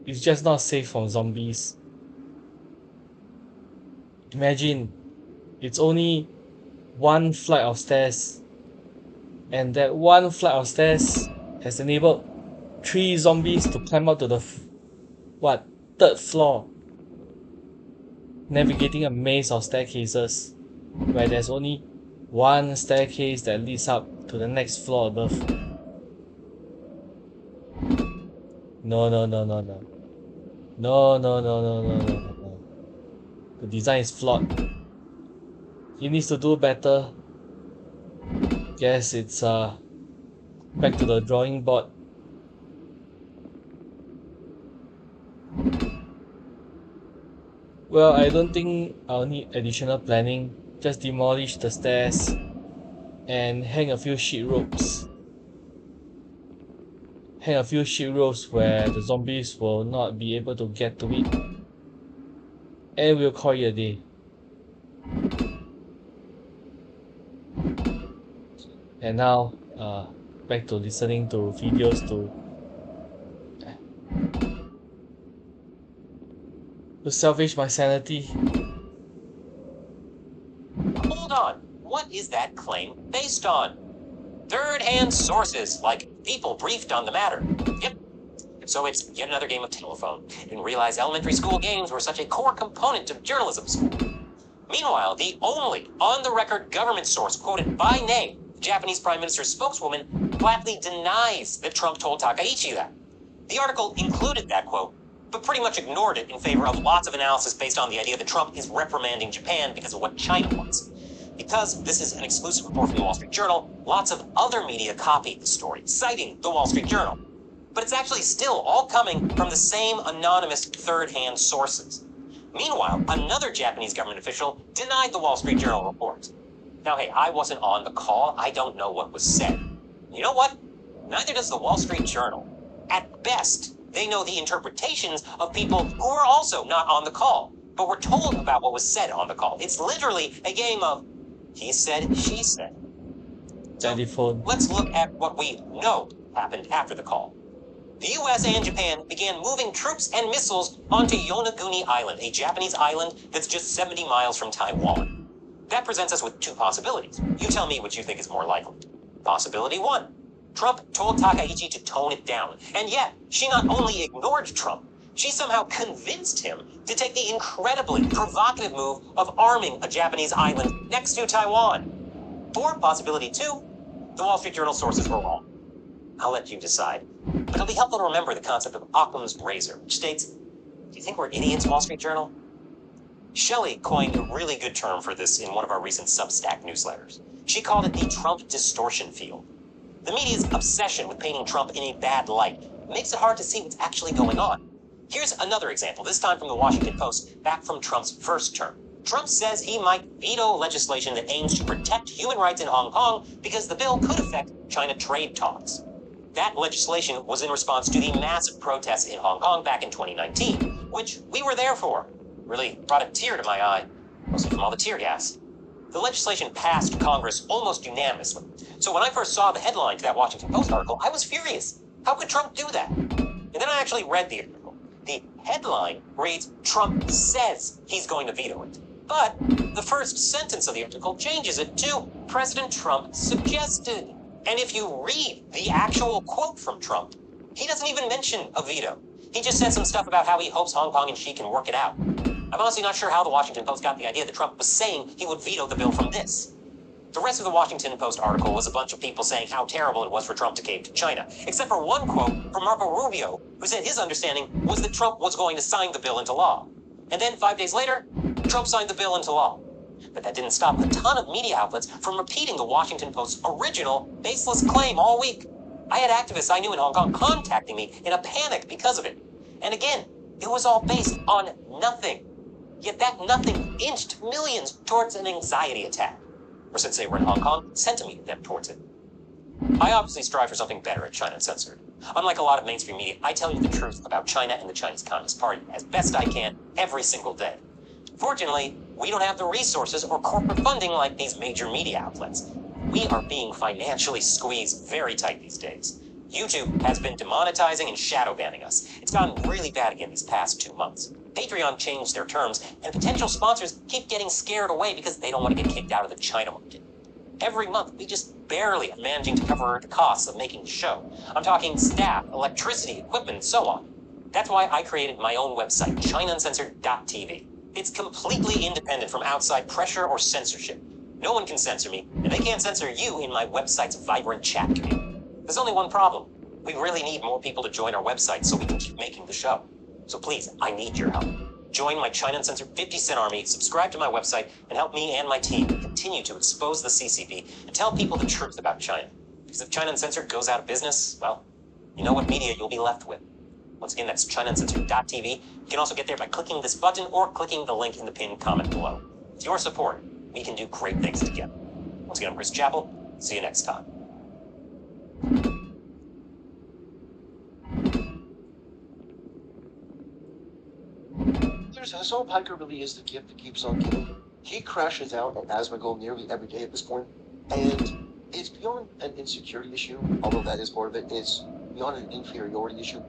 It's just not safe from zombies. Imagine, it's only one flight of stairs, and that one flight of stairs has enabled 3 zombies to climb up to the third floor, navigating a maze of staircases where there's only one staircase that leads up to the next floor above. No. The design is flawed. He needs to do better. Guess it's back to the drawing board. Well, I don't think I'll need additional planning. Just demolish the stairs and hang a few sheet ropes. Hang a few sheet ropes where the zombies will not be able to get to it. And we'll call it a day. And now, back to listening to videos to salvage my sanity. Hold on. What is that claim based on? Third-hand sources, like people briefed on the matter. Yep. So it's yet another game of telephone. Didn't realize elementary school games were such a core component of journalism school. Meanwhile, the only on-the-record government source quoted by name, the Japanese Prime Minister's spokeswoman, flatly denies that Trump told Takaichi that. The article included that quote, but pretty much ignored it in favor of lots of analysis based on the idea that Trump is reprimanding Japan because of what China wants. Because this is an exclusive report from the Wall Street Journal, lots of other media copied the story, citing the Wall Street Journal. But it's actually still all coming from the same anonymous third-hand sources. Meanwhile, another Japanese government official denied the Wall Street Journal report. Now, hey, I wasn't on the call. I don't know what was said. You know what? Neither does the Wall Street Journal. At best, they know the interpretations of people who were also not on the call, but were told about what was said on the call. It's literally a game of he said, she said. Telephone. Let's look at what we know happened after the call. The US and Japan began moving troops and missiles onto Yonaguni Island, a Japanese island that's just 70 miles from Taiwan. That presents us with 2 possibilities. You tell me which you think is more likely. Possibility 1. Trump told Takaichi to tone it down. And yet, she not only ignored Trump, she somehow convinced him to take the incredibly provocative move of arming a Japanese island next to Taiwan. For possibility 2, the Wall Street Journal sources were wrong. I'll let you decide. But it'll be helpful to remember the concept of Occam's razor, which states, do you think we're idiots, Wall Street Journal? Shelley coined a really good term for this in one of our recent Substack newsletters. She called it the Trump distortion field. The media's obsession with painting Trump in a bad light makes it hard to see what's actually going on. Here's another example, this time from the Washington Post, back from Trump's first term. Trump says he might veto legislation that aims to protect human rights in Hong Kong because the bill could affect China trade talks. That legislation was in response to the massive protests in Hong Kong back in 2019, which we were there for. Really brought a tear to my eye, mostly from all the tear gas. The legislation passed Congress almost unanimously. So when I first saw the headline to that Washington Post article, I was furious. How could Trump do that? And then I actually read the article. The headline reads, Trump says he's going to veto it. But the first sentence of the article changes it to, President Trump suggested. And if you read the actual quote from Trump, he doesn't even mention a veto. He just said some stuff about how he hopes Hong Kong and Xi can work it out. I'm honestly not sure how the Washington Post got the idea that Trump was saying he would veto the bill from this. The rest of the Washington Post article was a bunch of people saying how terrible it was for Trump to cave to China, except for one quote from Marco Rubio, who said his understanding was that Trump was going to sign the bill into law. And then 5 days later, Trump signed the bill into law. But that didn't stop a ton of media outlets from repeating the Washington Post's original, baseless claim all week. I had activists I knew in Hong Kong contacting me in a panic because of it. And again, it was all based on nothing. Yet that nothing inched millions towards an anxiety attack. Or since they were in Hong Kong, sentimented them towards it. I obviously strive for something better at China Uncensored. Unlike a lot of mainstream media, I tell you the truth about China and the Chinese Communist Party as best I can every single day. Fortunately, we don't have the resources or corporate funding like these major media outlets. We are being financially squeezed very tight these days. YouTube has been demonetizing and shadow banning us. It's gotten really bad again these past 2 months. Patreon changed their terms, and potential sponsors keep getting scared away because they don't want to get kicked out of the China market. Every month, we just barely are managing to cover the costs of making the show. I'm talking staff, electricity, equipment, and so on. That's why I created my own website, ChinaUncensored.tv. It's completely independent from outside pressure or censorship. No one can censor me, and they can't censor you in my website's vibrant chat community. There's only one problem. We really need more people to join our website so we can keep making the show. So please, I need your help. Join my China Uncensored 50-cent army, subscribe to my website, and help me and my team continue to expose the CCP and tell people the truth about China. Because if China Uncensored goes out of business, well, you know what media you'll be left with. Once again, that's ChinaUncensored.tv. You can also get there by clicking this button or clicking the link in the pinned comment below. With your support, we can do great things together. Once again, I'm Chris Chappell. See you next time. Hassan Piker really is the gift that keeps on giving. He crashes out at Asmongold nearly every day at this point, and it's beyond an insecurity issue, although that is part of it. It's beyond an inferiority issue.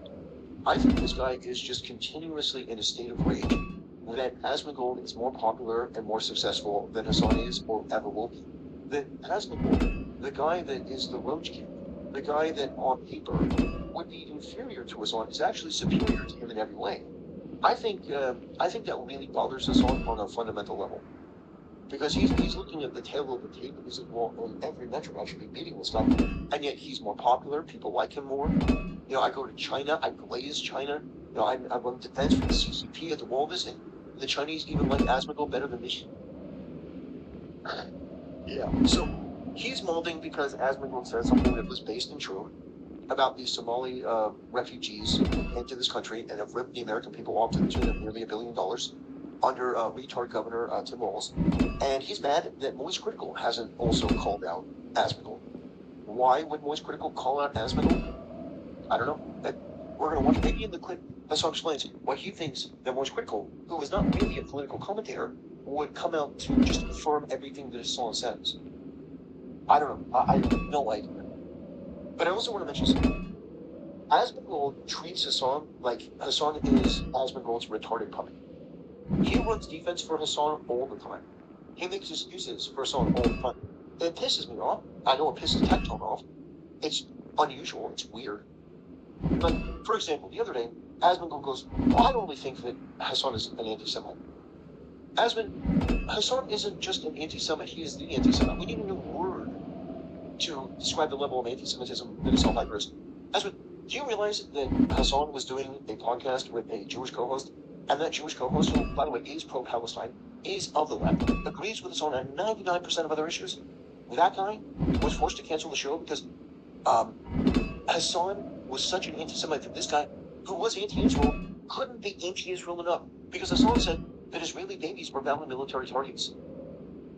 I think this guy is just continuously in a state of rage that Asmongold is more popular and more successful than Hassan is or ever will be. That Asmongold, the guy that is the roach king, the guy that on paper would be inferior to Hassan, is actually superior to him in every way. I think that really bothers us on a fundamental level, because he's looking at the tail of the tape and he's like, well, on every metric I should be beating this guy, and yet he's more popular. People like him more. You know, I go to China, I glaze China. You know, I run defense for the CCP at the Walvis, and the Chinese even like Asmongold better than me. Yeah. So he's molding because Asmongold said something that was based in truth about these Somali refugees into this country and have ripped the American people off to the tune of nearly $1 billion under retard Governor Tim Walz. And he's mad that Moist Critical hasn't also called out Asmongold. Why would Moist Critical call out Asmongold? I don't know. We're going to watch maybe in the clip. Hassan explains why he thinks that Moist Critical, who is not really a political commentator, would come out to just affirm everything that Hassan says. I don't know. I have no idea. But I also want to mention something. Asmongold treats Hassan like Hassan is Asmongold's retarded puppet. He runs defense for Hassan all the time. He makes excuses for Hassan all the time. It pisses me off. I know it pisses Tecton off. It's unusual. It's weird. But, for example, the other day, Asmongold goes, well, I don't really think that Hassan is an anti-Semite. Hassan isn't just an anti-Semite. He is the anti-Semite. We need a new word to describe the level of anti-Semitism that Hassan Piker is. Do you realize that Hassan was doing a podcast with a Jewish co-host, and that Jewish co-host, who, by the way, is pro-Palestine, is of the left, agrees with Hassan on 99% of other issues? That guy was forced to cancel the show because Hassan was such an anti-Semite that this guy, who was anti-Israel, couldn't be anti-Israel enough, because Hassan said that Israeli babies were valid military targets.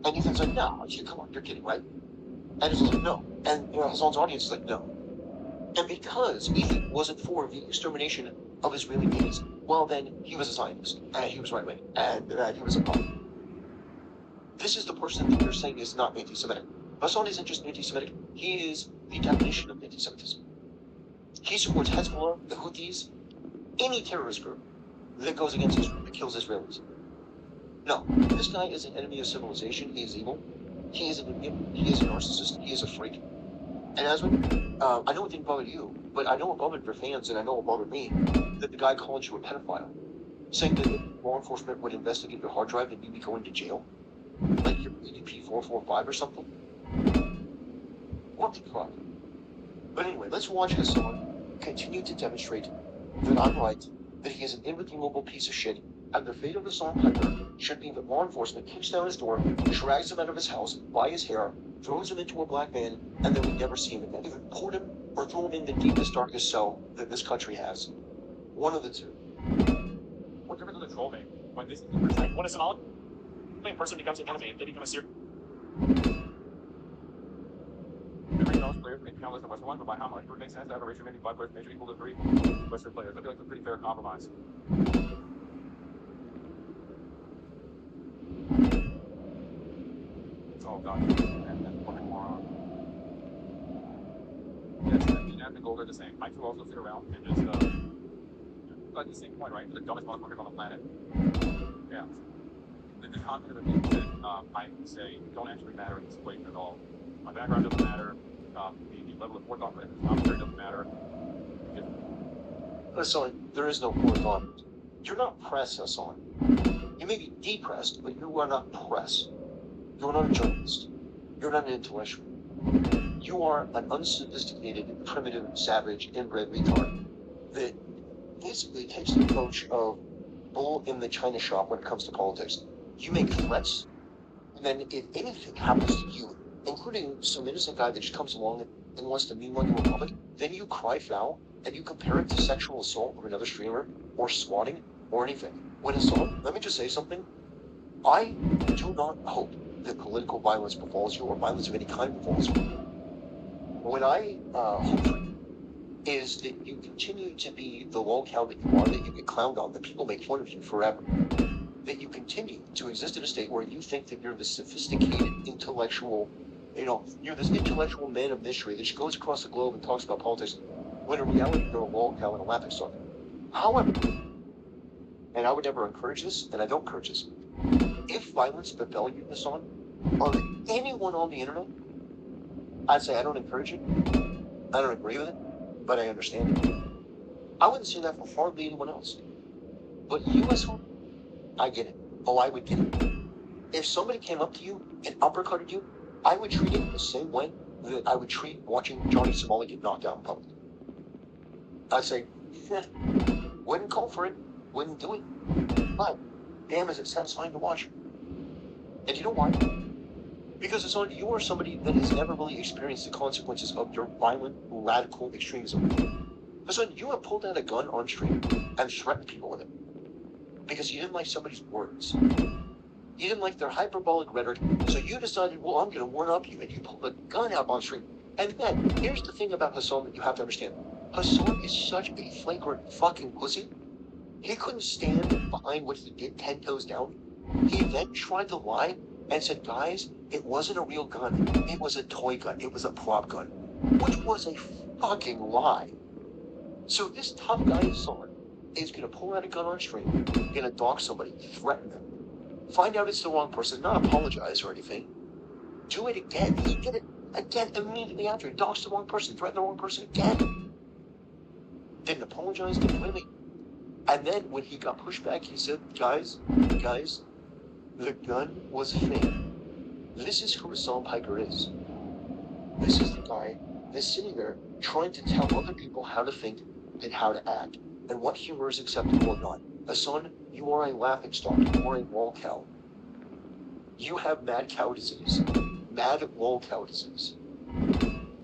And Ethan's like, no, come on, you're kidding, right? And it's like, no. And Hassan's audience is like, no. And because Ethan wasn't for the extermination of Israeli babies, well, then he was a Zionist, and he was right-wing, and he was a punk. This is the person that you're saying is not anti-Semitic. Hassan isn't just anti-Semitic, he is the definition of anti-Semitism. He supports Hezbollah, the Houthis, any terrorist group that goes against Israel, that kills Israelis. No, this guy is an enemy of civilization, he is evil. He is an idiot, he is a narcissist, he is a freak. And Asmund, I know it didn't bother you, but I know it bothered your fans, and I know it bothered me, that the guy called you a pedophile, saying that law enforcement would investigate your hard drive and you'd be going to jail, like your EDP-445 or something. What the fuck? But anyway, let's watch Hassan continue to demonstrate that I'm right, that he is an irredeemable piece of shit, and the fate of Hassan Piper should be that law enforcement kicks down his door, drags him out of his house by his hair, throws him into a black van, and then we never see him again. Either port him or throw him in the deepest, darkest cell that this country has. One of the two. What difference does a troll make when this is like when a Somali person becomes an enemy, they become a serious. Every knows players may count less than Western one, but by how much? It would make sense to have a ratio maybe 5 players major equal to 3 Western players. I feel like it's a pretty fair compromise. Oh god. And fucking moron. Yes, and the gold are the same. I too also sit around and just but the same point, right? The dumbest motherfuckers on the planet. Yeah. The content of the things that I say don't actually matter in this equation at all. My background doesn't matter. The level of forethought for the commentary doesn't matter. Hassan, there is no forethought. You're not press, Hassan. You may be depressed, but you are not press. You're not a journalist. You're not an intellectual. You are an unsophisticated, primitive, savage, inbred retard that basically takes the approach of bull in the china shop when it comes to politics. You make threats, and then if anything happens to you, including some innocent guy that just comes along and wants to mean one you in public, then you cry foul and you compare it to sexual assault of another streamer or swatting or anything. When Hassan, let me just say something. I do not hope that political violence befalls you or violence of any kind befalls you. What I hope for you is that you continue to be the lolcow that you are, that you get clowned on, that people make fun of you forever. That you continue to exist in a state where you think that you're this sophisticated, intellectual, you're this intellectual man of mystery that just goes across the globe and talks about politics, when in reality you're a lolcow and a laughingstock. However, and I would never encourage this, and I don't encourage this, if violence befell you, Hassan, or anyone on the internet, I'd say I don't encourage it, I don't agree with it, but I understand it. I wouldn't say that for hardly anyone else. But you, Hassan, I get it. Oh, I would get it. If somebody came up to you and uppercutted you, I would treat it the same way that I would treat watching Johnny Somali get knocked out in public. I'd say, wouldn't call for it, wouldn't do it, but damn is it satisfying to watch. And you know why? Because Hassan, you are somebody that has never really experienced the consequences of your violent, radical extremism. Hassan, you have pulled out a gun on stream and threatened people with it. Because you didn't like somebody's words. You didn't like their hyperbolic rhetoric, so you decided, well, I'm going to one-up you, and you pulled a gun out on stream. And then, here's the thing about Hassan that you have to understand. Hassan is such a flagrant fucking pussy. He couldn't stand behind what he did 10 toes down. He then tried to lie and said, guys, it wasn't a real gun. It was a toy gun. It was a prop gun. Which was a fucking lie. So this tough guy, Hassan, is going to pull out a gun on stream, going to dox somebody, threaten them, find out it's the wrong person, not apologize or anything. Do it again. He did it again immediately after. He doxed the wrong person, threatened the wrong person again. Didn't apologize, didn't do anything. And then when he got pushed back, he said, guys, the gun was fake. This is who Hassan Piker is. This is the guy that's sitting there trying to tell other people how to think and how to act, and what humor is acceptable or not. Hassan, you are a laughingstock. You are a lolcow. You have mad cow disease. Mad lolcow disease.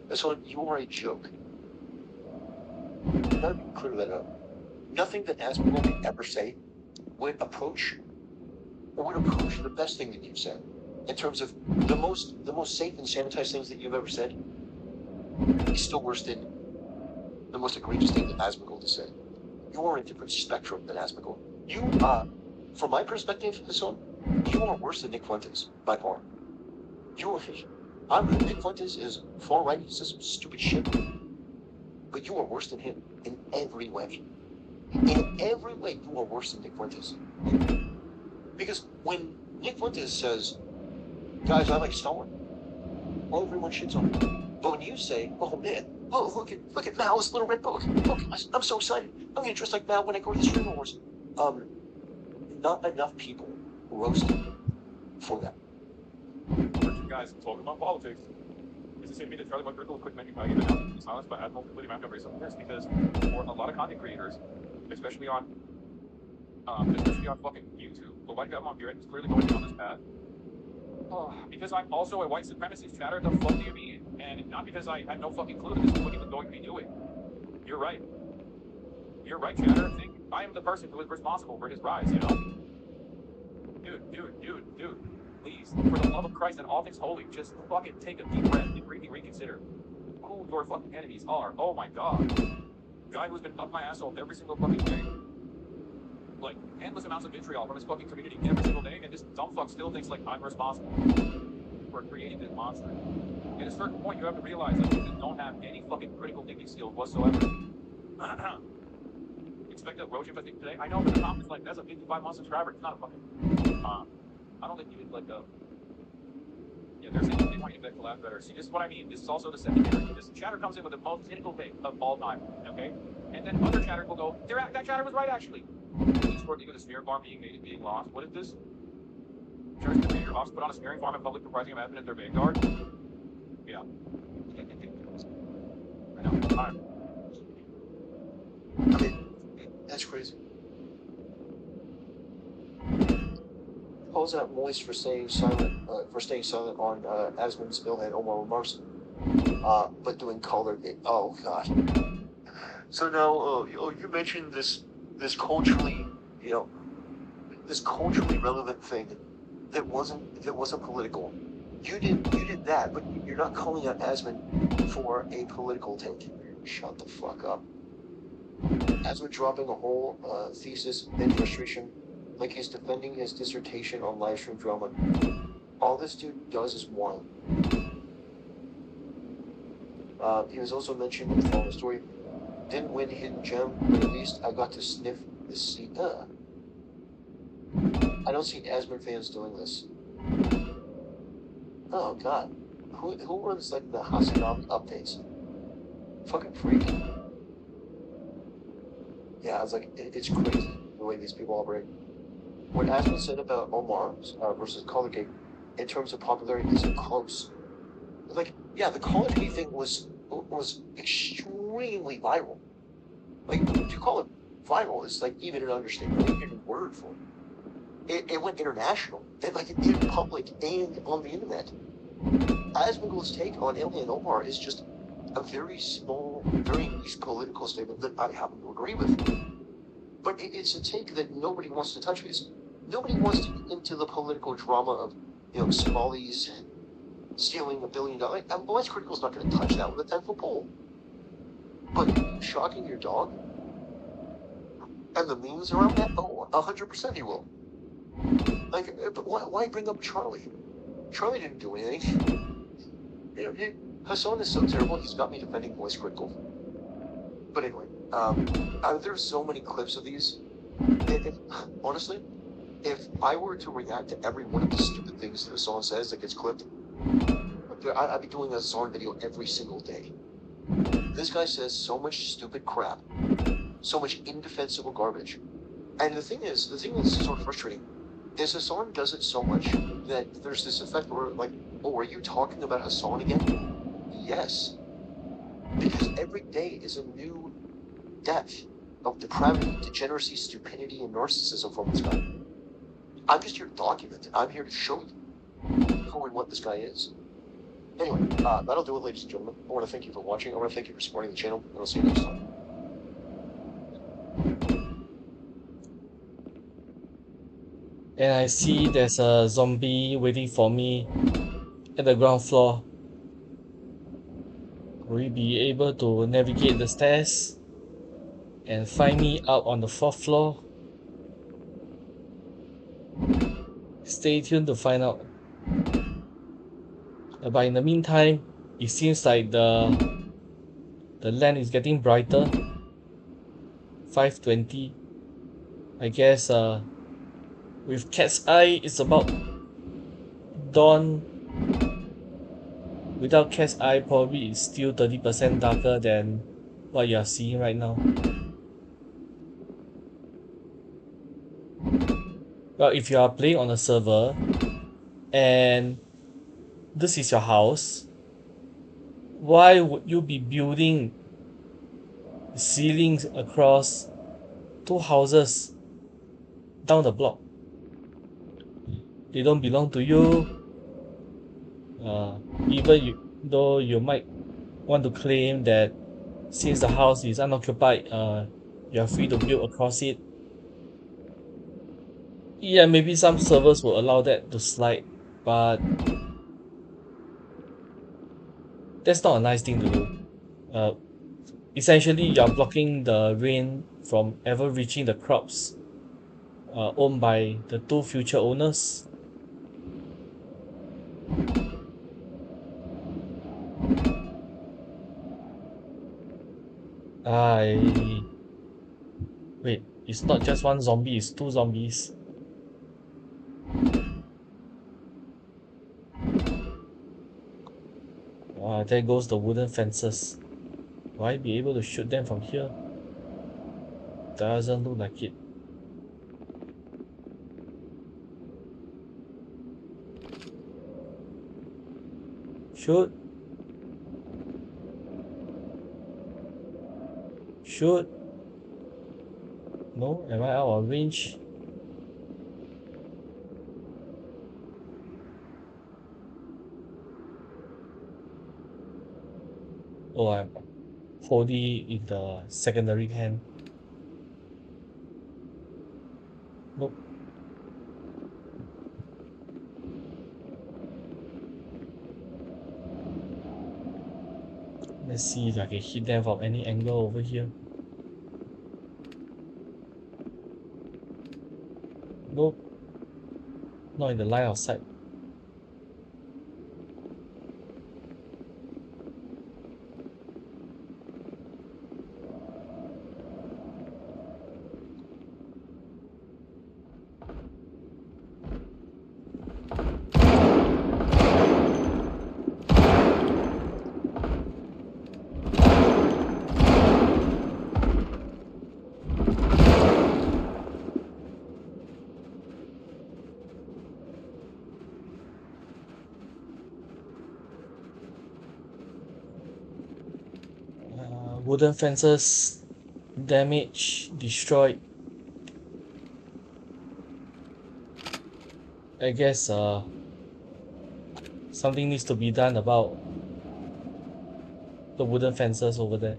Hassan, you are a joke. Let me clear that up. Nothing that Asmund could ever say would approach the best thing that you've said. In terms of the most safe and sanitized things that you've ever said, is still worse than the most egregious thing that Asmund has said. You are a different spectrum than Asmund. You, from my perspective, Hassan, you are worse than Nick Fuentes, by far. Nick Fuentes is far right, he says some stupid shit, but you are worse than him in every way. In every way, you are worse than Nick Fuentes. Because when Nick Fuentes says, guys, I like Stalin, well, everyone shits on him. But when you say, "Oh man, oh look at Mao's little red book. Look, I'm so excited. I'm gonna dress like Mao when I go to the Stream Wars." Not enough people roasted for that. Guys, talking about politics. It's the same thing that Charlie McChrystal quick menu I gave announced silence, but had multiple amount of race on this because for a lot of content creators, especially on fucking YouTube, but like I'm on here, it's clearly going down this path. Because I'm also a white supremacist chatter, the fuck do you mean? And not because I had no fucking clue that this is what he was going to be doing. You're right. You're right, chatter. I am the person who is responsible for his rise, you know? Dude. Please, for the love of Christ and all things holy, just fucking take a deep breath and really reconsider who your fucking enemies are. Oh my god. Guy who's been up my asshole every single fucking day. Like, endless amounts of vitriol from his fucking community every single day, and this dumb fuck still thinks, like, I'm responsible for creating this monster. At a certain point, you have to realize, like, you just don't have any fucking critical thinking skills whatsoever. Expect a Roshi I think today? I know, but the comment is like, that's a 55-month subscriber. It's not a fucking, I don't think you did, like, yeah, they're saying they want you to collab better. See, this is what I mean. This is also the secondary. This chatter comes in with the most cynical take of all time, okay? And then other chatter will go, that chatter was right, actually. He's working with a smear farm being lost. What is this? Church the your Hawks put on a smearing farm in public comprising of admin at their vanguard? Yeah. I know. I mean, that's crazy. Calls out Moist for staying silent on Asmon's bill and Omar remarks, but doing color. Oh god. So now, you mentioned this culturally, this culturally relevant thing that wasn't political. You did that, but you're not calling out Asmon for a political take. Shut the fuck up. Asmon dropping a whole thesis in frustration, like he's defending his dissertation on livestream drama. All this dude does is whine. He was also mentioned in the following story. Didn't win Hidden Gem, but at least I got to sniff the seat. I don't see Asmon fans doing this. Oh god. Who runs like the Hasanami updates? Fucking freak. Yeah, it's like, it's crazy the way these people operate. What Asmon said about Omar versus Colorgate in terms of popularity isn't close. Like, yeah, the Colorgate thing was extremely viral. Like, to call it viral is like even an understatement, even a word for it. It went international, and like in public and on the internet. Asmongold's take on Alien Omar is just a very small, very niche political statement that I happen to agree with. But it's a take that nobody wants to touch because nobody wants to get into the political drama of, Somalis stealing $1 billion. Less Critical's not going to touch that with a 10-foot pole. But shocking your dog and the memes around that, 100% he will. Like, but why bring up Charlie? Charlie didn't do anything. Hassan is so terrible, he's got me defending Voice Critical. But anyway, there's so many clips of these. Honestly, if I were to react to every one of the stupid things that Hassan says that gets clipped, I'd be doing a Hassan video every single day. This guy says so much stupid crap, so much indefensible garbage. And the thing that's sort of frustrating is Hassan does it so much that there's this effect where, like, oh, are you talking about Hassan again? Yes. Because every day is a new depth of depravity, degeneracy, stupidity, and narcissism from this guy. I'm just here to document it. I'm here to show you who and what this guy is. Anyway, that'll do it, ladies and gentlemen. I want to thank you for watching. I want to thank you for supporting the channel, and I'll see you next time. And I see there's a zombie waiting for me at the ground floor. Will we be able to navigate the stairs and find me out on the 4th floor? Stay tuned to find out. But in the meantime, it seems like the land is getting brighter. 5:20. I guess with Cat's Eye, it's about dawn. Without cat's eye, probably it's still 30% darker than what you are seeing right now. Well, if you are playing on a server and this is your house, why would you be building ceilings across two houses down the block? They don't belong to you. Though you might want to claim that since the house is unoccupied, you are free to build across it. Yeah, maybe some servers will allow that to slide, but that's not a nice thing to do. Essentially, you are blocking the rain from ever reaching the crops owned by the two future owners. Wait, it's not just one zombie, it's two zombies. There goes the wooden fences. Will I be able to shoot them from here? Doesn't look like it. Shoot. Shoot. No, am I out of range? Oh, I'm holding in the secondary hand. Nope. Let's see if I can hit them from any angle over here. Nope. Not in the line of sight. Wooden fences damaged, destroyed. I guess something needs to be done about the wooden fences over there.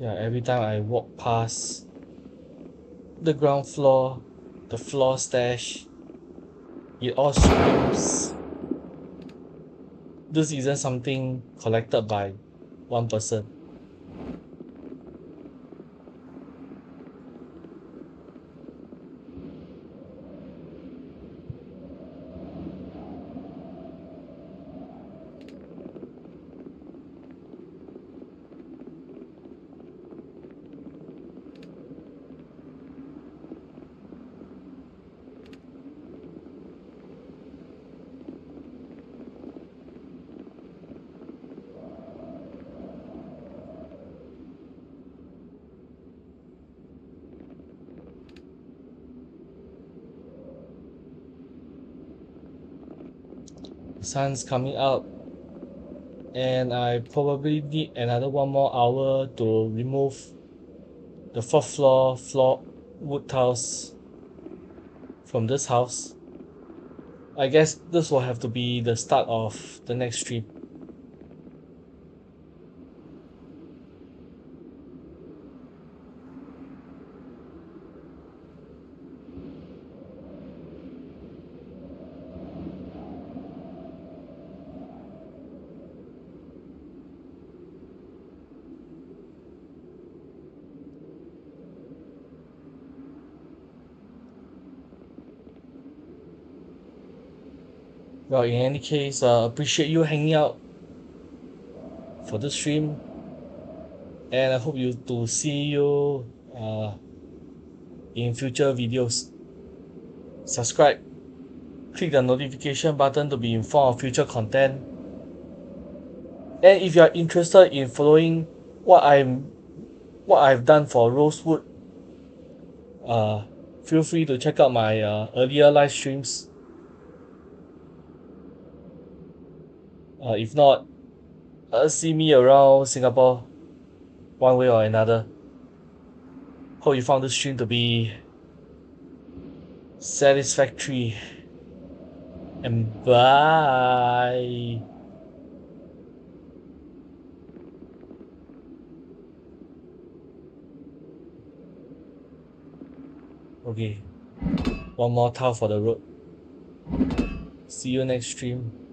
Yeah, every time I walk past the ground floor, the floor stash, it all screams. This isn't something collected by one person. Sun's coming up, and I probably need another 1 more hour to remove the fourth floor wood tiles from this house. I guess this will have to be the start of the next stream. Well, in any case, appreciate you hanging out for the stream, and I hope to see you in future videos. Subscribe, click the notification button to be informed of future content. And if you are interested in following what I've done for Rosewood, feel free to check out my earlier live streams. If not, see me around Singapore one way or another. Hope you found this stream to be satisfactory. And bye. Okay, one more towel for the road. See you next stream.